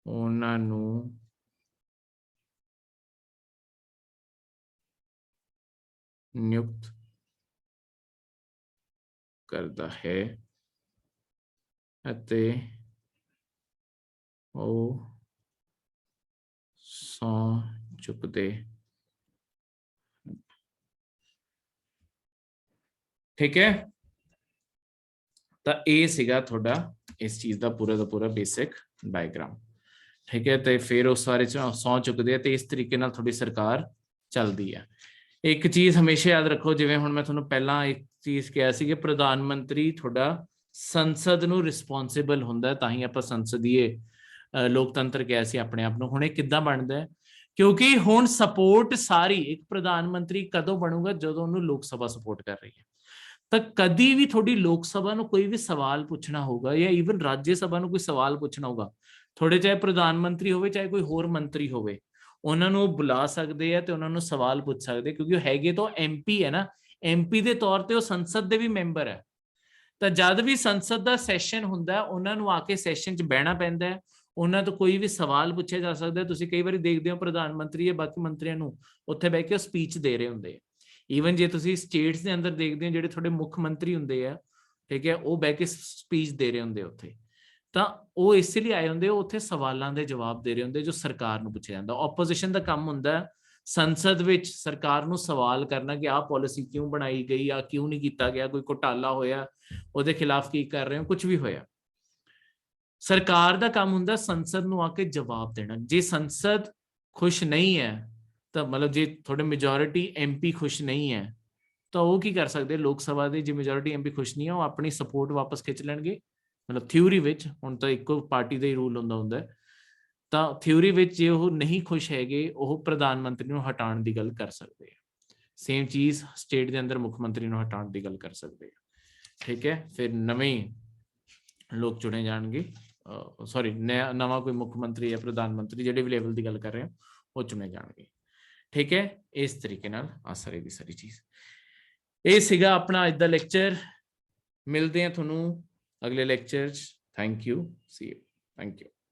ਉਹਨਾਂ ਨੂੰ ਨਿਯੁਕਤ ਕਰਦਾ ਹੈ ਅਤੇ ਉਹ ਸਹੁੰ ਚੁੱਕਦੇ, ਠੀਕ ਹੈ। ਤਾਂ ਇਹ ਸੀਗਾ ਤੁਹਾਡਾ ਇਸ ਚੀਜ਼ ਦਾ ਪੂਰਾ ਬੇਸਿਕ ਡਾਇਗਰਾਮ, ਠੀਕ ਹੈ। ਤੇ ਫਿਰ ਉਹ ਸਾਰੇ ਸਹੁੰ ਚੁੱਕਦੇ ਆ ਤੇ ਇਸ ਤਰੀਕੇ ਨਾਲ ਤੁਹਾਡੀ ਸਰਕਾਰ ਚੱਲਦੀ ਹੈ। ਇੱਕ ਚੀਜ਼ ਹਮੇਸ਼ਾ ਯਾਦ ਰੱਖੋ, ਜਿਵੇਂ ਹੁਣ ਮੈਂ ਤੁਹਾਨੂੰ ਪਹਿਲਾਂ ਇੱਕ ਚੀਜ਼ ਕਿਹਾ ਸੀ ਕਿ ਪ੍ਰਧਾਨ ਮੰਤਰੀ ਤੁਹਾਡਾ ਸੰਸਦ ਨੂੰ ਰਿਸਪੌਂਸਿਬਲ ਹੁੰਦਾ, ਤਾਂ ਹੀ ਆਪਾਂ ਸੰਸਦੀਏ ਲੋਕਤੰਤਰ ਕਿਹਾ ਸੀ ਆਪਣੇ ਆਪ ਨੂੰ। ਹੁਣ ਇਹ ਕਿੱਦਾਂ ਬਣਦਾ ਹੈ, ਕਿਉਂਕਿ ਹੁਣ ਸਪੋਰਟ ਸਾਰੀ, ਇੱਕ ਪ੍ਰਧਾਨ ਮੰਤਰੀ ਕਦੋਂ ਬਣੂਗਾ ਜਦੋਂ ਉਹਨੂੰ ਲੋਕ ਸਭਾ ਸਪੋਰਟ ਕਰ ਰਹੀ ਹੈ। ਤਾਂ ਕਦੀ ਵੀ ਤੁਹਾਡੀ ਲੋਕ ਸਭਾ ਨੂੰ ਕੋਈ ਵੀ ਸਵਾਲ ਪੁੱਛਣਾ ਹੋਗਾ ਜਾਂ ਈਵਨ ਰਾਜ ਸਭਾ ਨੂੰ ਕੋਈ ਸਵਾਲ ਪੁੱਛਣਾ ਹੋਗਾ, ਤੁਹਾਡੇ ਚਾਹੇ ਪ੍ਰਧਾਨ ਮੰਤਰੀ ਹੋਵੇ ਚਾਹੇ ਕੋਈ ਹੋਰ ਮੰਤਰੀ ਹੋਵੇ, ਉਹਨਾਂ ਨੂੰ ਬੁਲਾ ਸਕਦੇ ਆ ਤੇ ਉਹਨਾਂ ਨੂੰ ਸਵਾਲ ਪੁੱਛ ਸਕਦੇ, ਕਿਉਂਕਿ ਉਹ ਹੈਗੇ ਤਾਂ ਐਮਪੀ ਹੈ ਨਾ, ਐਮਪੀ ਦੇ ਤੌਰ ਤੇ ਉਹ ਸੰਸਦ ਦੇ ਵੀ ਮੈਂਬਰ ਹੈ। ਤਾਂ ਜਦ ਵੀ ਸੰਸਦ ਦਾ ਸੈਸ਼ਨ ਹੁੰਦਾ ਉਹਨਾਂ ਨੂੰ ਆ ਕੇ ਸੈਸ਼ਨ 'ਚ ਬਹਿਣਾ ਪੈਂਦਾ ਹੈ, ਉਹਨਾਂ ਤੋਂ ਕੋਈ ਵੀ ਸਵਾਲ ਪੁੱਛਿਆ ਜਾ ਸਕਦਾ। ਤੁਸੀਂ ਕਈ ਵਾਰੀ ਦੇਖਦੇ ਹੋ ਪ੍ਰਧਾਨ ਮੰਤਰੀ ਜਾਂ ਬਾਕੀ ਮੰਤਰੀਆਂ ਨੂੰ ਉੱਥੇ ਬਹਿ ਕੇ ਉਹ ਸਪੀਚ ਦੇ ਰਹੇ ਹੁੰਦੇ ਆ। ਈਵਨ ਜੇ ਤੁਸੀਂ ਸਟੇਟਸ ਦੇ ਅੰਦਰ ਦੇਖਦੇ ਹੋ ਜਿਹੜੇ ਤੁਹਾਡੇ ਮੁੱਖ ਮੰਤਰੀ ਹੁੰਦੇ ਆ, ਠੀਕ ਹੈ, ਉਹ ਬਹਿ ਕੇ ਸਪੀਚ ਦੇ ਰਹੇ ਹੁੰਦੇ ਉੱਥੇ। ਤਾਂ ਉਹ ਇਸ ਲਈ ਆਏ ਹੁੰਦੇ, ਉਹ ਉੱਥੇ ਸਵਾਲਾਂ ਦੇ ਜਵਾਬ ਦੇ ਰਹੇ ਹੁੰਦੇ ਜੋ ਸਰਕਾਰ ਨੂੰ ਪੁੱਛਿਆ ਜਾਂਦਾ। ਆਪੋਜੀਸ਼ਨ ਦਾ ਕੰਮ ਹੁੰਦਾ ਸੰਸਦ ਵਿੱਚ ਸਰਕਾਰ ਨੂੰ ਸਵਾਲ ਕਰਨਾ ਕਿ ਆਹ ਪਾਲਿਸੀ ਕਿਉਂ ਬਣਾਈ ਗਈ, ਆ ਕਿਉਂ ਨਹੀਂ ਕੀਤਾ ਗਿਆ, ਕੋਈ ਘੁਟਾਲਾ ਹੋਇਆ ਉਹਦੇ ਖਿਲਾਫ ਕੀ ਕਰ ਰਹੇ ਹੋ, ਕੁਝ ਵੀ ਹੋਇਆ। ਸਰਕਾਰ ਦਾ ਕੰਮ ਹੁੰਦਾ ਸੰਸਦ ਨੂੰ ਆ ਕੇ ਜਵਾਬ ਦੇਣਾ। ਜੇ ਸੰਸਦ ਖੁਸ਼ ਨਹੀਂ ਹੈ ਤਾਂ ਮਤਲਬ ਜੇ ਤੁਹਾਡੇ ਮੈਜੋਰਿਟੀ ਐਮਪੀ ਖੁਸ਼ ਨਹੀਂ ਹੈ ਤਾਂ ਉਹ ਕੀ ਕਰ ਸਕਦੇ, ਲੋਕ ਸਭਾ ਦੇ ਜੇ ਮੈਜੋਰਿਟੀ ਐਮਪੀ ਖੁਸ਼ ਨਹੀਂ ਹੈ ਉਹ ਆਪਣੀ ਸਪੋਰਟ ਵਾਪਸ ਖਿੱਚ ਲੈਣਗੇ। ਮਤਲਬ ਥਿਊਰੀ ਵਿੱਚ ਹੁਣ ਤਾਂ ਇੱਕੋ ਪਾਰਟੀ ਦਾ ਹੀ ਰੂਲ ਹੁੰਦਾ, ਤਾਂ ਥਿਊਰੀ ਵਿੱਚ ਜੇ ਉਹ ਨਹੀਂ ਖੁਸ਼ ਹੈਗੇ ਉਹ ਪ੍ਰਧਾਨ ਮੰਤਰੀ ਨੂੰ ਹਟਾਉਣ ਦੀ ਗੱਲ ਕਰ ਸਕਦੇ ਆ। ਸੇਮ ਚੀਜ਼ ਸਟੇਟ ਦੇ ਅੰਦਰ ਮੁੱਖ ਮੰਤਰੀ ਨੂੰ ਹਟਾਉਣ ਦੀ ਗੱਲ ਕਰ ਸਕਦੇ ਆ, ਠੀਕ ਹੈ। ਫਿਰ ਨਵੇਂ ਲੋਕ ਚੁਣੇ ਜਾਣਗੇ, ਸੌਰੀ ਨਵਾਂ ਕੋਈ ਮੁੱਖ ਮੰਤਰੀ ਜਾਂ ਪ੍ਰਧਾਨ ਮੰਤਰੀ ਜਿਹੜੇ ਵੀ ਲੈਵਲ ਦੀ ਗੱਲ ਕਰ ਰਹੇ ਹੋ ਉਹ ਚੁਣੇ ਜਾਣਗੇ, ਠੀਕ ਹੈ। ਇਸ ਤਰੀਕੇ ਨਾਲ ਆ ਸਾਰੀ ਦੀ ਸਾਰੀ ਚੀਜ਼। ਇਹ ਸੀਗਾ ਆਪਣਾ ਅੱਜ ਦਾ ਲੈਕਚਰ। ਮਿਲਦੇ ਹਾਂ ਤੁਹਾਨੂੰ ਅਗਲੇ ਲੈਕਚਰ 'ਚ। Thank you, C you, thank you.